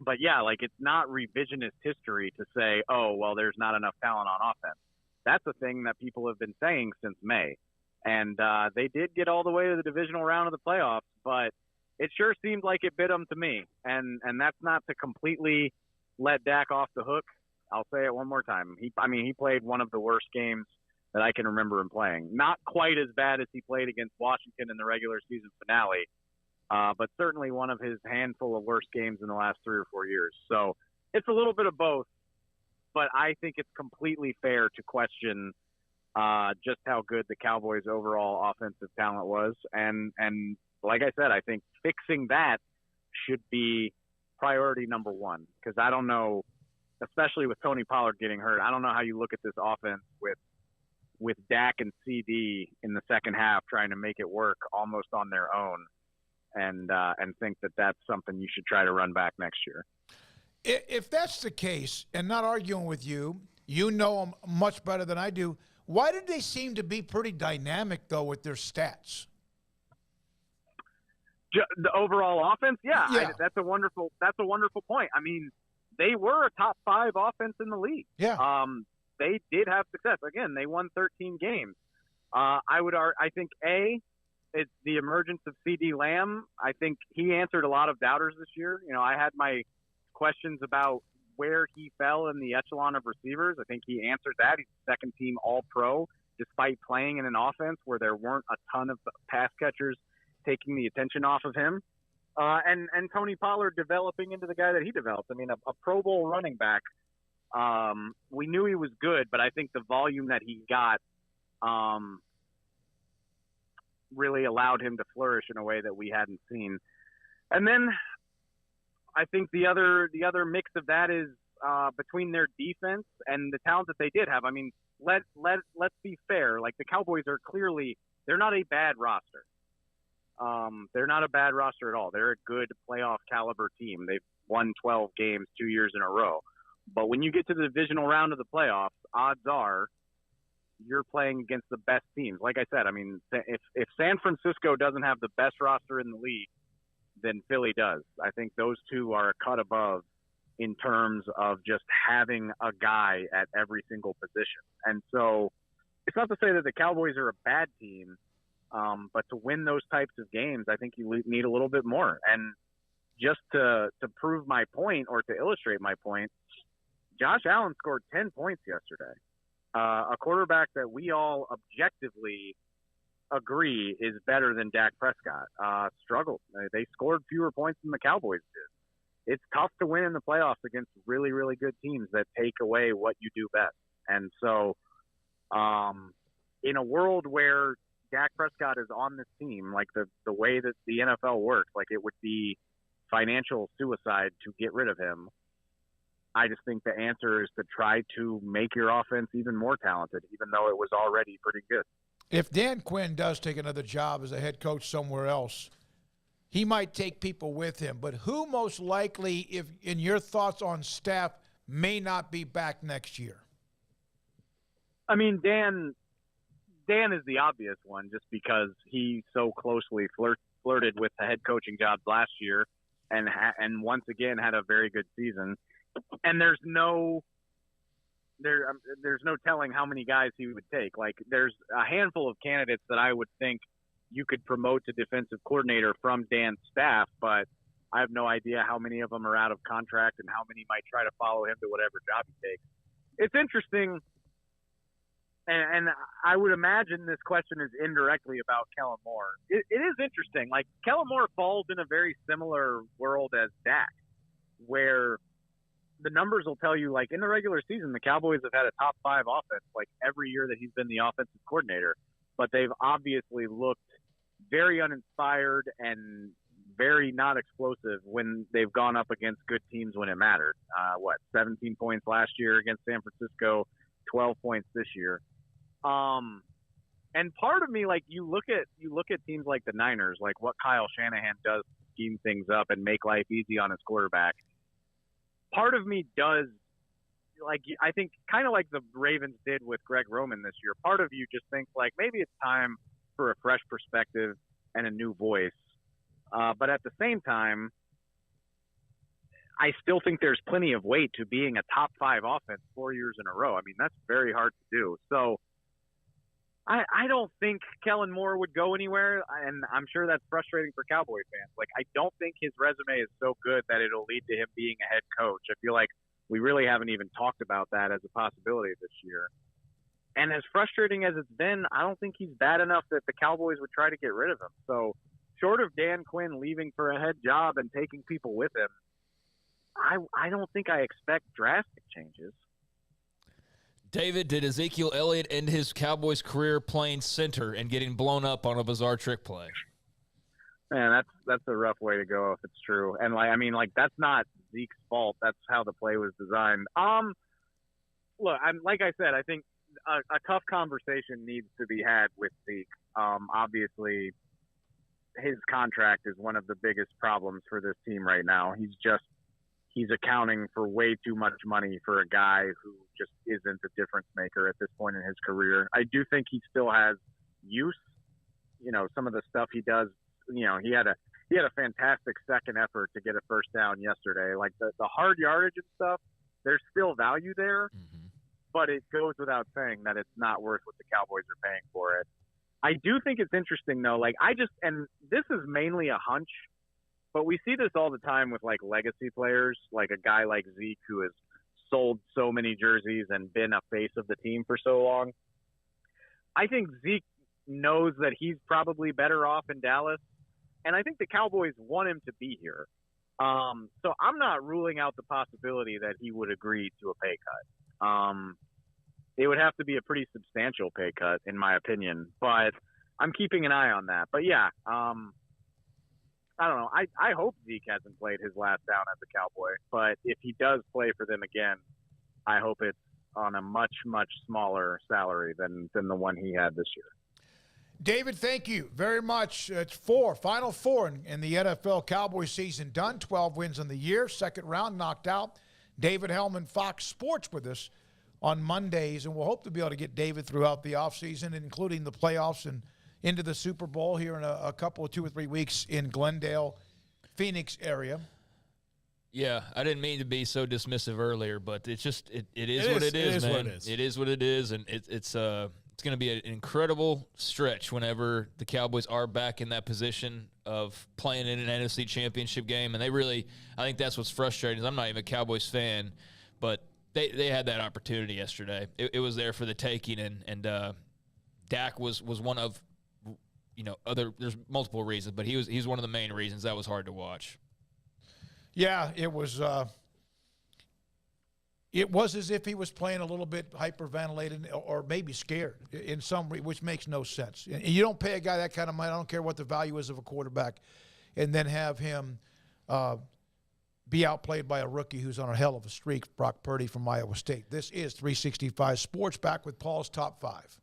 But, yeah, like it's not revisionist history to say, oh, well, there's not enough talent on offense. That's a thing that people have been saying since May. And they did get all the way to the divisional round of the playoffs, but it sure seemed like it bit him to me. And that's not to completely let Dak off the hook. I'll say it one more time. He played one of the worst games that I can remember him playing. Not quite as bad as he played against Washington in the regular season finale, but certainly one of his handful of worst games in the last 3 or 4 years. So it's a little bit of both, but I think it's completely fair to question just how good the Cowboys' overall offensive talent was. And like I said, I think fixing that should be priority number one, because I don't know, especially with Tony Pollard getting hurt, I don't know how you look at this offense with Dak and CD in the second half trying to make it work almost on their own, and think that that's something you should try to run back next year. If that's the case, and not arguing with you, you know them much better than I do, why did they seem to be pretty dynamic, though, with their stats? The overall offense? Yeah. That's a wonderful point. I mean, they were a top 5 offense in the league. Yeah. They did have success. Again, they won 13 games. I think it's the emergence of CD Lamb. I think he answered a lot of doubters this year. You know, I had my questions about where he fell in the echelon of receivers. I think he answered that. He's second team All-Pro, despite playing in an offense where there weren't a ton of pass catchers taking the attention off of him. And Tony Pollard developing into the guy that he developed. I mean, a Pro Bowl running back. We knew he was good, but I think the volume that he got really allowed him to flourish in a way that we hadn't seen. And then I think the other mix of that is between their defense and the talent that they did have. I mean, let's be fair. Like, the Cowboys are clearly, they're not a bad roster. They're not a bad roster at all. They're a good playoff caliber team. They've won 12 games 2 years in a row. But when you get to the divisional round of the playoffs, odds are you're playing against the best teams. Like I said, I mean, if San Francisco doesn't have the best roster in the league, then Philly does. I think those two are a cut above in terms of just having a guy at every single position. And so it's not to say that the Cowboys are a bad team, but to win those types of games, I think you need a little bit more. And just to prove my point, or to illustrate my point, Josh Allen scored 10 points yesterday. A quarterback that we all objectively agree is better than Dak Prescott struggled. They scored fewer points than the Cowboys did. It's tough to win in the playoffs against really, really good teams that take away what you do best. And so in a world where Dak Prescott is on this team, like the way that the NFL works, like it would be financial suicide to get rid of him. I just think the answer is to try to make your offense even more talented, even though it was already pretty good. If Dan Quinn does take another job as a head coach somewhere else, he might take people with him. But who most likely, if in your thoughts on staff, may not be back next year? I mean, Dan is the obvious one, just because he so closely flirted with the head coaching jobs last year, and once again had a very good season. And there's no telling how many guys he would take. Like, there's a handful of candidates that I would think you could promote to defensive coordinator from Dan's staff, but I have no idea how many of them are out of contract and how many might try to follow him to whatever job he takes. It's interesting, and I would imagine this question is indirectly about Kellen Moore. It is interesting. Like, Kellen Moore falls in a very similar world as Dak, where the numbers will tell you, like, in the regular season, the Cowboys have had a top 5 offense, like, every year that he's been the offensive coordinator. But they've obviously looked very uninspired and very not explosive when they've gone up against good teams when it mattered. 17 points last year against San Francisco, 12 points this year. And part of me, like, you look at teams like the Niners, like what Kyle Shanahan does to scheme things up and make life easy on his quarterback. Part of me does, like, I think kind of like the Ravens did with Greg Roman this year. Part of you just thinks, like, maybe it's time for a fresh perspective and a new voice. But at the same time, I still think there's plenty of weight to being a top 5 offense 4 years in a row. I mean, that's very hard to do. So I don't think Kellen Moore would go anywhere, and I'm sure that's frustrating for Cowboy fans. Like, I don't think his resume is so good that it'll lead to him being a head coach. I feel like we really haven't even talked about that as a possibility this year. And as frustrating as it's been, I don't think he's bad enough that the Cowboys would try to get rid of him. So short of Dan Quinn leaving for a head job and taking people with him, I don't think I expect drastic changes. David, did Ezekiel Elliott end his Cowboys career playing center and getting blown up on a bizarre trick play? Man, that's a rough way to go if it's true. And that's not Zeke's fault. That's how the play was designed. Look, like I said, I think a tough conversation needs to be had with Zeke. Obviously, his contract is one of the biggest problems for this team right now. He's accounting for way too much money for a guy who just isn't a difference maker at this point in his career. I do think he still has use. Some of the stuff he does, he had a fantastic second effort to get a first down yesterday. Like the hard yardage and stuff, there's still value there, but it goes without saying that it's not worth what the Cowboys are paying for it. I do think it's interesting though. And this is mainly a hunch, but we see this all the time with legacy players, like a guy like Zeke who has sold so many jerseys and been a face of the team for so long. I think Zeke knows that he's probably better off in Dallas, and I think the Cowboys want him to be here. So I'm not ruling out the possibility that he would agree to a pay cut. It would have to be a pretty substantial pay cut, in my opinion, but I'm keeping an eye on that. But yeah, I don't know. I hope Zeke hasn't played his last down as a Cowboy, but if he does play for them again, I hope it's on a much, much smaller salary than the one he had this year. David, thank you very much. It's final four in the NFL Cowboys season done. 12 wins in the year. Second round knocked out. David Hellman, Fox Sports, with us on Mondays, and we'll hope to be able to get David throughout the offseason, including the playoffs and into the Super Bowl here in a couple of 2 or 3 weeks in Glendale, Phoenix area. Yeah, I didn't mean to be so dismissive earlier, but it's just it is what it is, man. It is what it is, and it's going to be an incredible stretch whenever the Cowboys are back in that position of playing in an NFC Championship game. And I think that's what's frustrating. Is I'm not even a Cowboys fan, but they had that opportunity yesterday. It was there for the taking, and Dak was one of, there's multiple reasons, but he's one of the main reasons that was hard to watch. Yeah, it was as if he was playing a little bit hyperventilated or maybe scared in some which makes no sense. And you don't pay a guy that kind of money, I don't care what the value is of a quarterback, and then have him be outplayed by a rookie who's on a hell of a streak, Brock Purdy from Iowa State. This is 365 Sports, back with Paul's Top 5.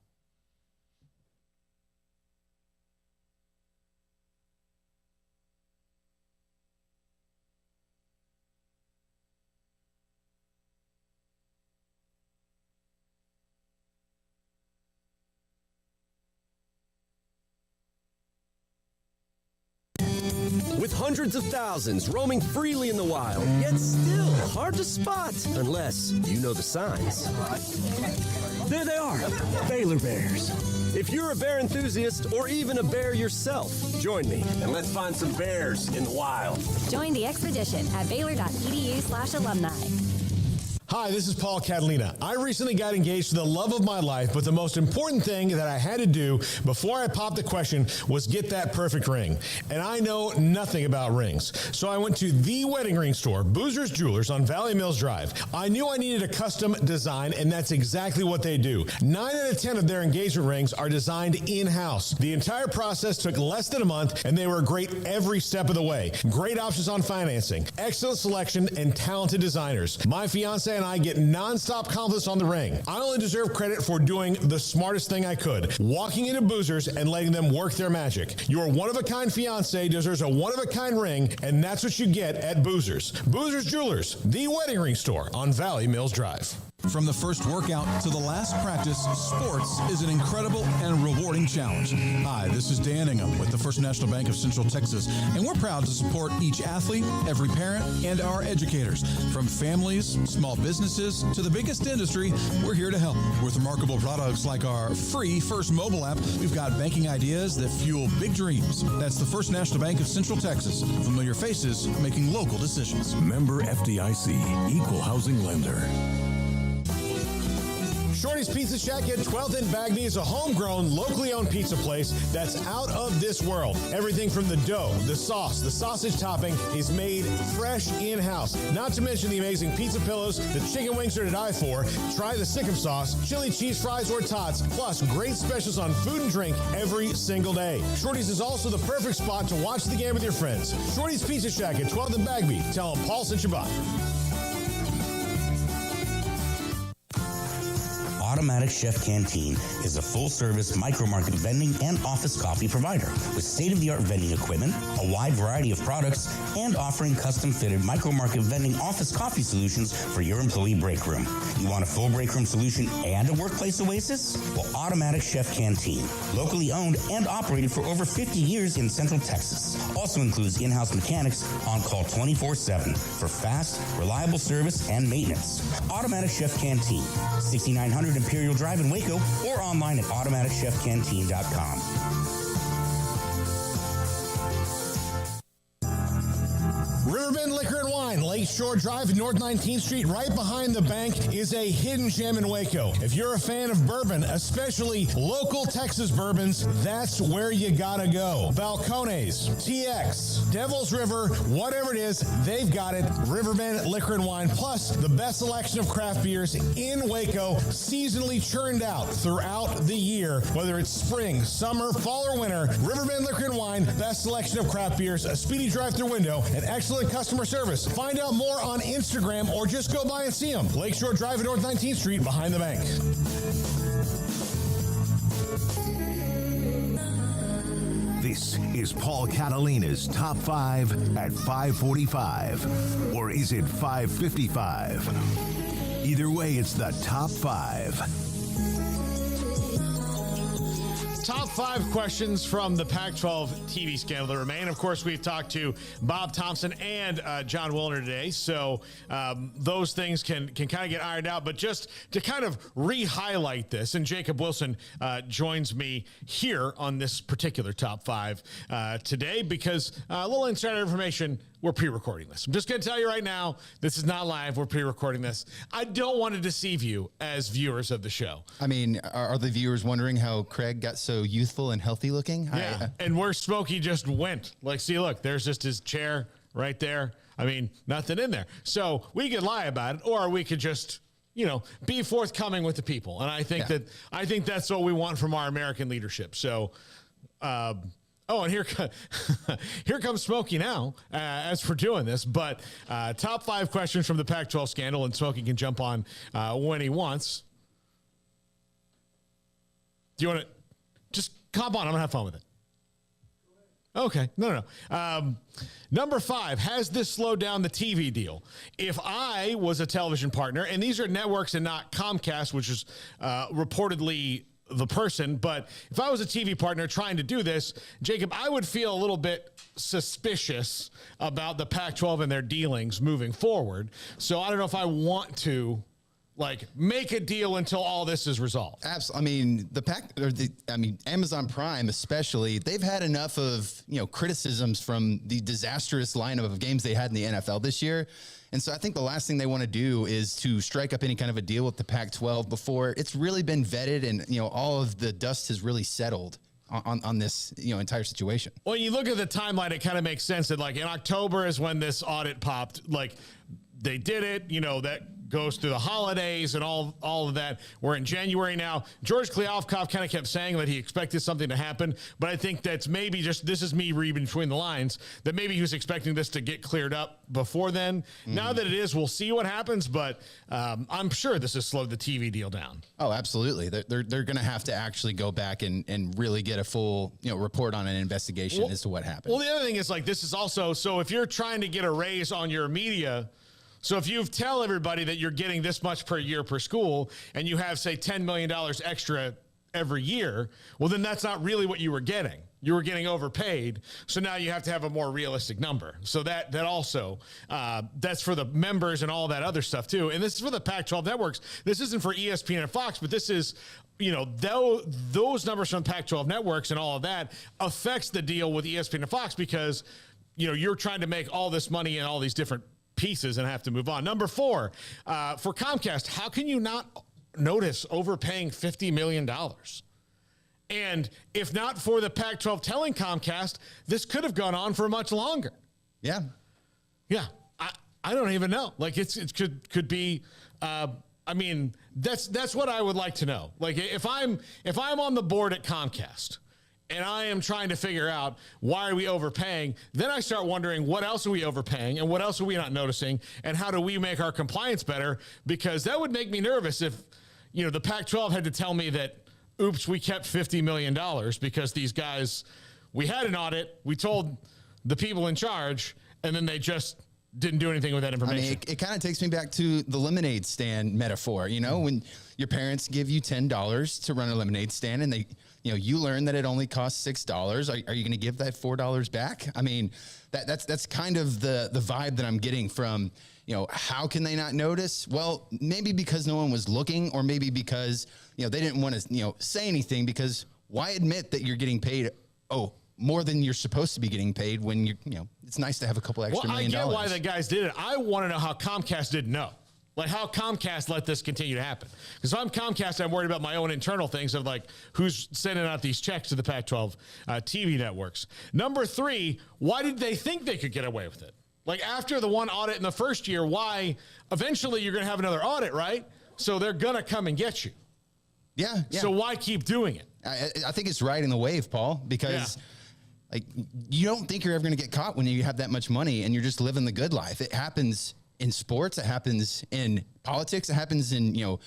With hundreds of thousands roaming freely in the wild, yet still hard to spot unless you know the signs. There they are, Baylor Bears. If you're a bear enthusiast or even a bear yourself, join me and let's find some bears in the wild. Join the expedition at Baylor.edu/alumni. Hi, this is Paul Catalina. I recently got engaged to the love of my life, but the most important thing that I had to do before I popped the question was get that perfect ring. And I know nothing about rings. So I went to the wedding ring store, Boozer's Jewelers on Valley Mills Drive. I knew I needed a custom design, and that's exactly what they do. 9 out of 10 of their engagement rings are designed in-house. The entire process took less than a month, and they were great every step of the way. Great options on financing, excellent selection, and talented designers. My fiance and I get nonstop compliments on the ring. I only deserve credit for doing the smartest thing I could, walking into Boozer's and letting them work their magic. Your one-of-a-kind fiance deserves a one-of-a-kind ring, and that's what you get at Boozer's. Boozer's Jewelers, the wedding ring store on Valley Mills Drive. From the first workout to the last practice, sports is an incredible and rewarding challenge. Hi, this is Dan Ingham with the First National Bank of Central Texas, and we're proud to support each athlete, every parent, and our educators. From families, small businesses to the biggest industry, we're here to help. With remarkable products like our free First mobile app, we've got banking ideas that fuel big dreams. That's the First National Bank of Central Texas. Familiar faces making local decisions. Member FDIC, Equal Housing Lender. Shorty's Pizza Shack at 12th and Bagby is a homegrown, locally owned pizza place that's out of this world. Everything from the dough, the sauce, the sausage topping is made fresh in-house. Not to mention the amazing pizza pillows, the chicken wings are to die for. Try the Sikkim sauce, chili cheese fries, or tots, plus great specials on food and drink every single day. Shorty's is also the perfect spot to watch the game with your friends. Shorty's Pizza Shack at 12th and Bagby. Tell them Paul sent you by. Automatic Chef Canteen is a full-service micro-market vending and office coffee provider with state-of-the-art vending equipment, a wide variety of products, and offering custom-fitted micro-market vending office coffee solutions for your employee break room. You want a full break room solution and a workplace oasis? Well, Automatic Chef Canteen, locally owned and operated for over 50 years in Central Texas, also includes in-house mechanics on call 24/7 for fast, reliable service and maintenance. Automatic Chef Canteen, 6900 Imperial Drive in Waco, or online at automaticchefcanteen.com. Riverbend Liquor and Wine, Lakeshore Drive and North 19th Street, right behind the bank, is a hidden gem in Waco. If you're a fan of bourbon, especially local Texas bourbons, that's where you gotta go. Balcones, TX, Devil's River, whatever it is, they've got it. Riverbend Liquor and Wine, plus the best selection of craft beers in Waco, seasonally churned out throughout the year. Whether it's spring, summer, fall, or winter, Riverbend Liquor and Wine, best selection of craft beers, a speedy drive-through window, and excellent customer service. Find out more on Instagram or just go by and see them. Lakeshore Drive at North 19th Street behind the bank. This is Paul Catalina's Top 5 at 5:45. Or is it 5:55? Either way, it's the Top 5. Top 5 questions from the Pac-12 TV scandal that remain. Of course, we've talked to Bob Thompson and Jon Wilner today, so those things can kind of get ironed out. But just to kind of re-highlight this, and Jacob Wilson joins me here on this particular Top 5 today because a little insider information. We're pre-recording this. I'm just going to tell you right now, this is not live. We're pre-recording this. I don't want to deceive you as viewers of the show. I mean, are the viewers wondering how Craig got so youthful and healthy looking? Yeah, and where Smokey just went. Like, see, look, there's just his chair right there. I mean, nothing in there. So we could lie about it, or we could just, be forthcoming with the people. And I think that's what we want from our American leadership. So, and here comes Smokey now as for doing this. But top 5 questions from the Pac-12 scandal, and Smokey can jump on when he wants. Do you want to just hop on? I'm going to have fun with it. Okay. No. Number 5, has this slowed down the TV deal? If I was a television partner, and these are networks and not Comcast, which is reportedly the person, but if I was a TV partner trying to do this, Jacob, I would feel a little bit suspicious about the Pac-12 and their dealings moving forward. So I don't know if I want to make a deal until all this is resolved. Absolutely. I mean, Amazon Prime especially, they've had enough of, criticisms from the disastrous lineup of games they had in the NFL this year. And so I think the last thing they want to do is to strike up any kind of a deal with the Pac-12 before it's really been vetted and, all of the dust has really settled on this, entire situation. When you look at the timeline, it kind of makes sense that in October is when this audit popped. They did it, that goes through the holidays and all of that. We're in January now. George Kliavkoff kind of kept saying that he expected something to happen, but I think that's maybe this is me reading between the lines, that maybe he was expecting this to get cleared up before then. Now that it is, we'll see what happens, but I'm sure this has slowed the TV deal down. Oh, absolutely. They're going to have to actually go back and really get a full report on an investigation as to what happened. Well, the other thing is this is also, so if you're trying to get a raise on your media, so if you tell everybody that you're getting this much per year per school and you have, say, $10 million extra every year, well, then that's not really what you were getting. you were getting overpaid. So now you have to have a more realistic number. So that also, that's for the members and all that other stuff too. And this is for the Pac-12 networks. This isn't for ESPN and Fox, but this is, those numbers from Pac-12 networks and all of that affects the deal with ESPN and Fox because, you're trying to make all this money in all these different pieces and have to move on. Number 4, for Comcast, how can you not notice overpaying $50 million? And if not for the Pac-12 telling Comcast, this could have gone on for much longer. Yeah. Yeah. I don't even know. Like it could be, that's what I would like to know. Like if I'm on the board at Comcast and I am trying to figure out why are we overpaying, then I start wondering what else are we overpaying and what else are we not noticing and how do we make our compliance better? Because that would make me nervous if, the Pac-12 had to tell me that, oops, we kept $50 million because these guys, we had an audit, we told the people in charge, and then they just didn't do anything with that information. It kind of takes me back to the lemonade stand metaphor. When your parents give you $10 to run a lemonade stand and they, you learn that it only costs $6. Are you going to give that $4 back? That's kind of the vibe that I'm getting from, how can they not notice? Well, maybe because no one was looking, or maybe because, they didn't want to, say anything, because why admit that you're getting paid, more than you're supposed to be getting paid when it's nice to have a couple extra $1 million. I get why the guys did it. I want to know how Comcast didn't know. Like how Comcast let this continue to happen. Because if I'm Comcast, I'm worried about my own internal things of like who's sending out these checks to the Pac-12 TV networks. Number 3, why did they think they could get away with it? Like after the one audit in the first year, why eventually you're going to have another audit, right? So they're going to come and get you. Yeah. So why keep doing it? I think it's riding the wave, Paul, because you don't think you're ever going to get caught when you have that much money and you're just living the good life. It happens in sports. It happens in politics. It happens in,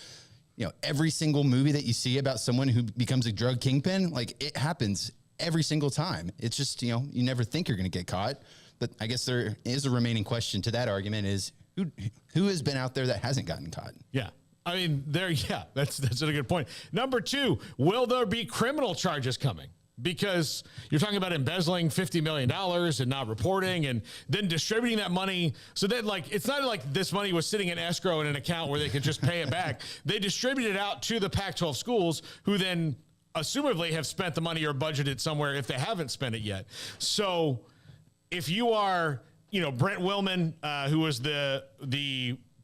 every single movie that you see about someone who becomes a drug kingpin. Like it happens every single time. It's just, you never think you're going to get caught. But I guess there is a remaining question to that argument is who has been out there that hasn't gotten caught? Yeah. That's a good point. Number 2, will there be criminal charges coming? Because you're talking about embezzling $50 million and not reporting and then distributing that money. So that it's not like this money was sitting in escrow in an account where they could just pay it back. They distributed it out to the Pac-12 schools who then assumably have spent the money or budgeted somewhere if they haven't spent it yet. So if you are, Brent Willman, who was the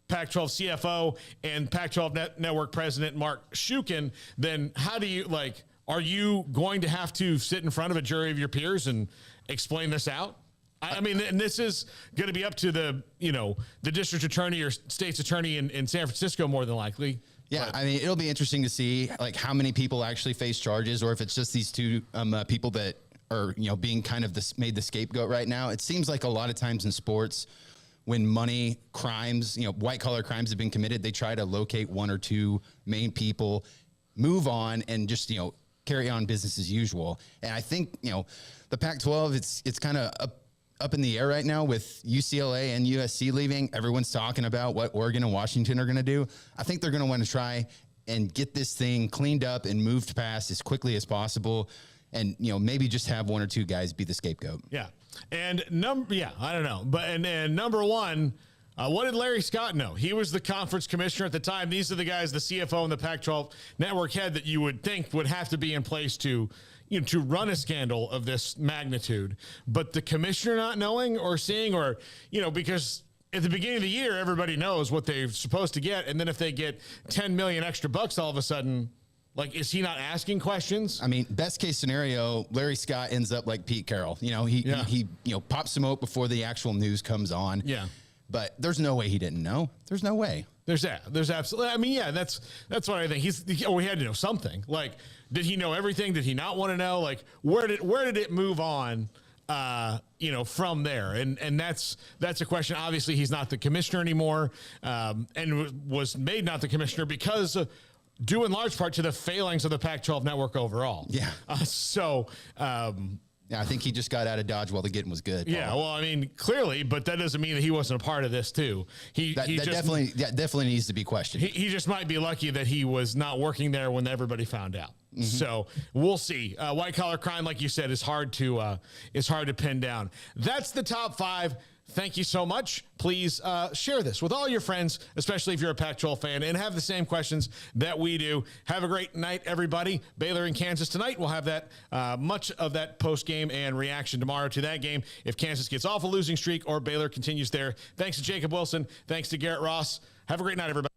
Pac-12 CFO and Pac-12 network president, Mark Shukin, then how do you are you going to have to sit in front of a jury of your peers and explain this out? And this is going to be up to the district attorney or state's attorney in San Francisco, more than likely. Yeah, it'll be interesting to see how many people actually face charges, or if it's just these 2 people that are being kind of made the scapegoat right now. It seems like a lot of times in sports, when money crimes, white collar crimes have been committed, they try to locate 1 or 2 main people, move on, and just carry on business as usual. And I think, the Pac-12, it's kind of up in the air right now with UCLA and USC leaving. Everyone's talking about what Oregon and Washington are going to do. I think they're going to want to try and get this thing cleaned up and moved past as quickly as possible. And, maybe just have 1 or 2 guys be the scapegoat. Yeah. And I don't know. But, and number 1, what did Larry Scott know? He was the conference commissioner at the time. These are the guys, the CFO and the Pac-12 network head, that you would think would have to be in place to run a scandal of this magnitude. But the commissioner not knowing or seeing, or, because at the beginning of the year, everybody knows what they're supposed to get. And then if they get 10 million extra bucks all of a sudden, is he not asking questions? Best case scenario, Larry Scott ends up like Pete Carroll. He pops Smoak before the actual news comes on. Yeah. But there's no way he didn't know. There's no way. There's absolutely. That's what I think. We had to know something. Did he know everything? Did he not want to know? Where did it move on? From there, and that's a question. Obviously, he's not the commissioner anymore, and was made not the commissioner because, due in large part to the failings of the Pac-12 network overall. Yeah. Yeah, I think he just got out of Dodge while the getting was good. Paul. Yeah, well, clearly, but that doesn't mean that he wasn't a part of this too. That definitely needs to be questioned. He just might be lucky that he was not working there when everybody found out. So we'll see. White collar crime, like you said, is hard to pin down. That's the top 5. Thank you so much. Please share this with all your friends, especially if you're a Pac-12 fan and have the same questions that we do. Have a great night, everybody. Baylor and Kansas tonight. We'll have that much of that post-game and reaction tomorrow to that game if Kansas gets off a losing streak or Baylor continues there. Thanks to Jacob Wilson. Thanks to Garrett Ross. Have a great night, everybody.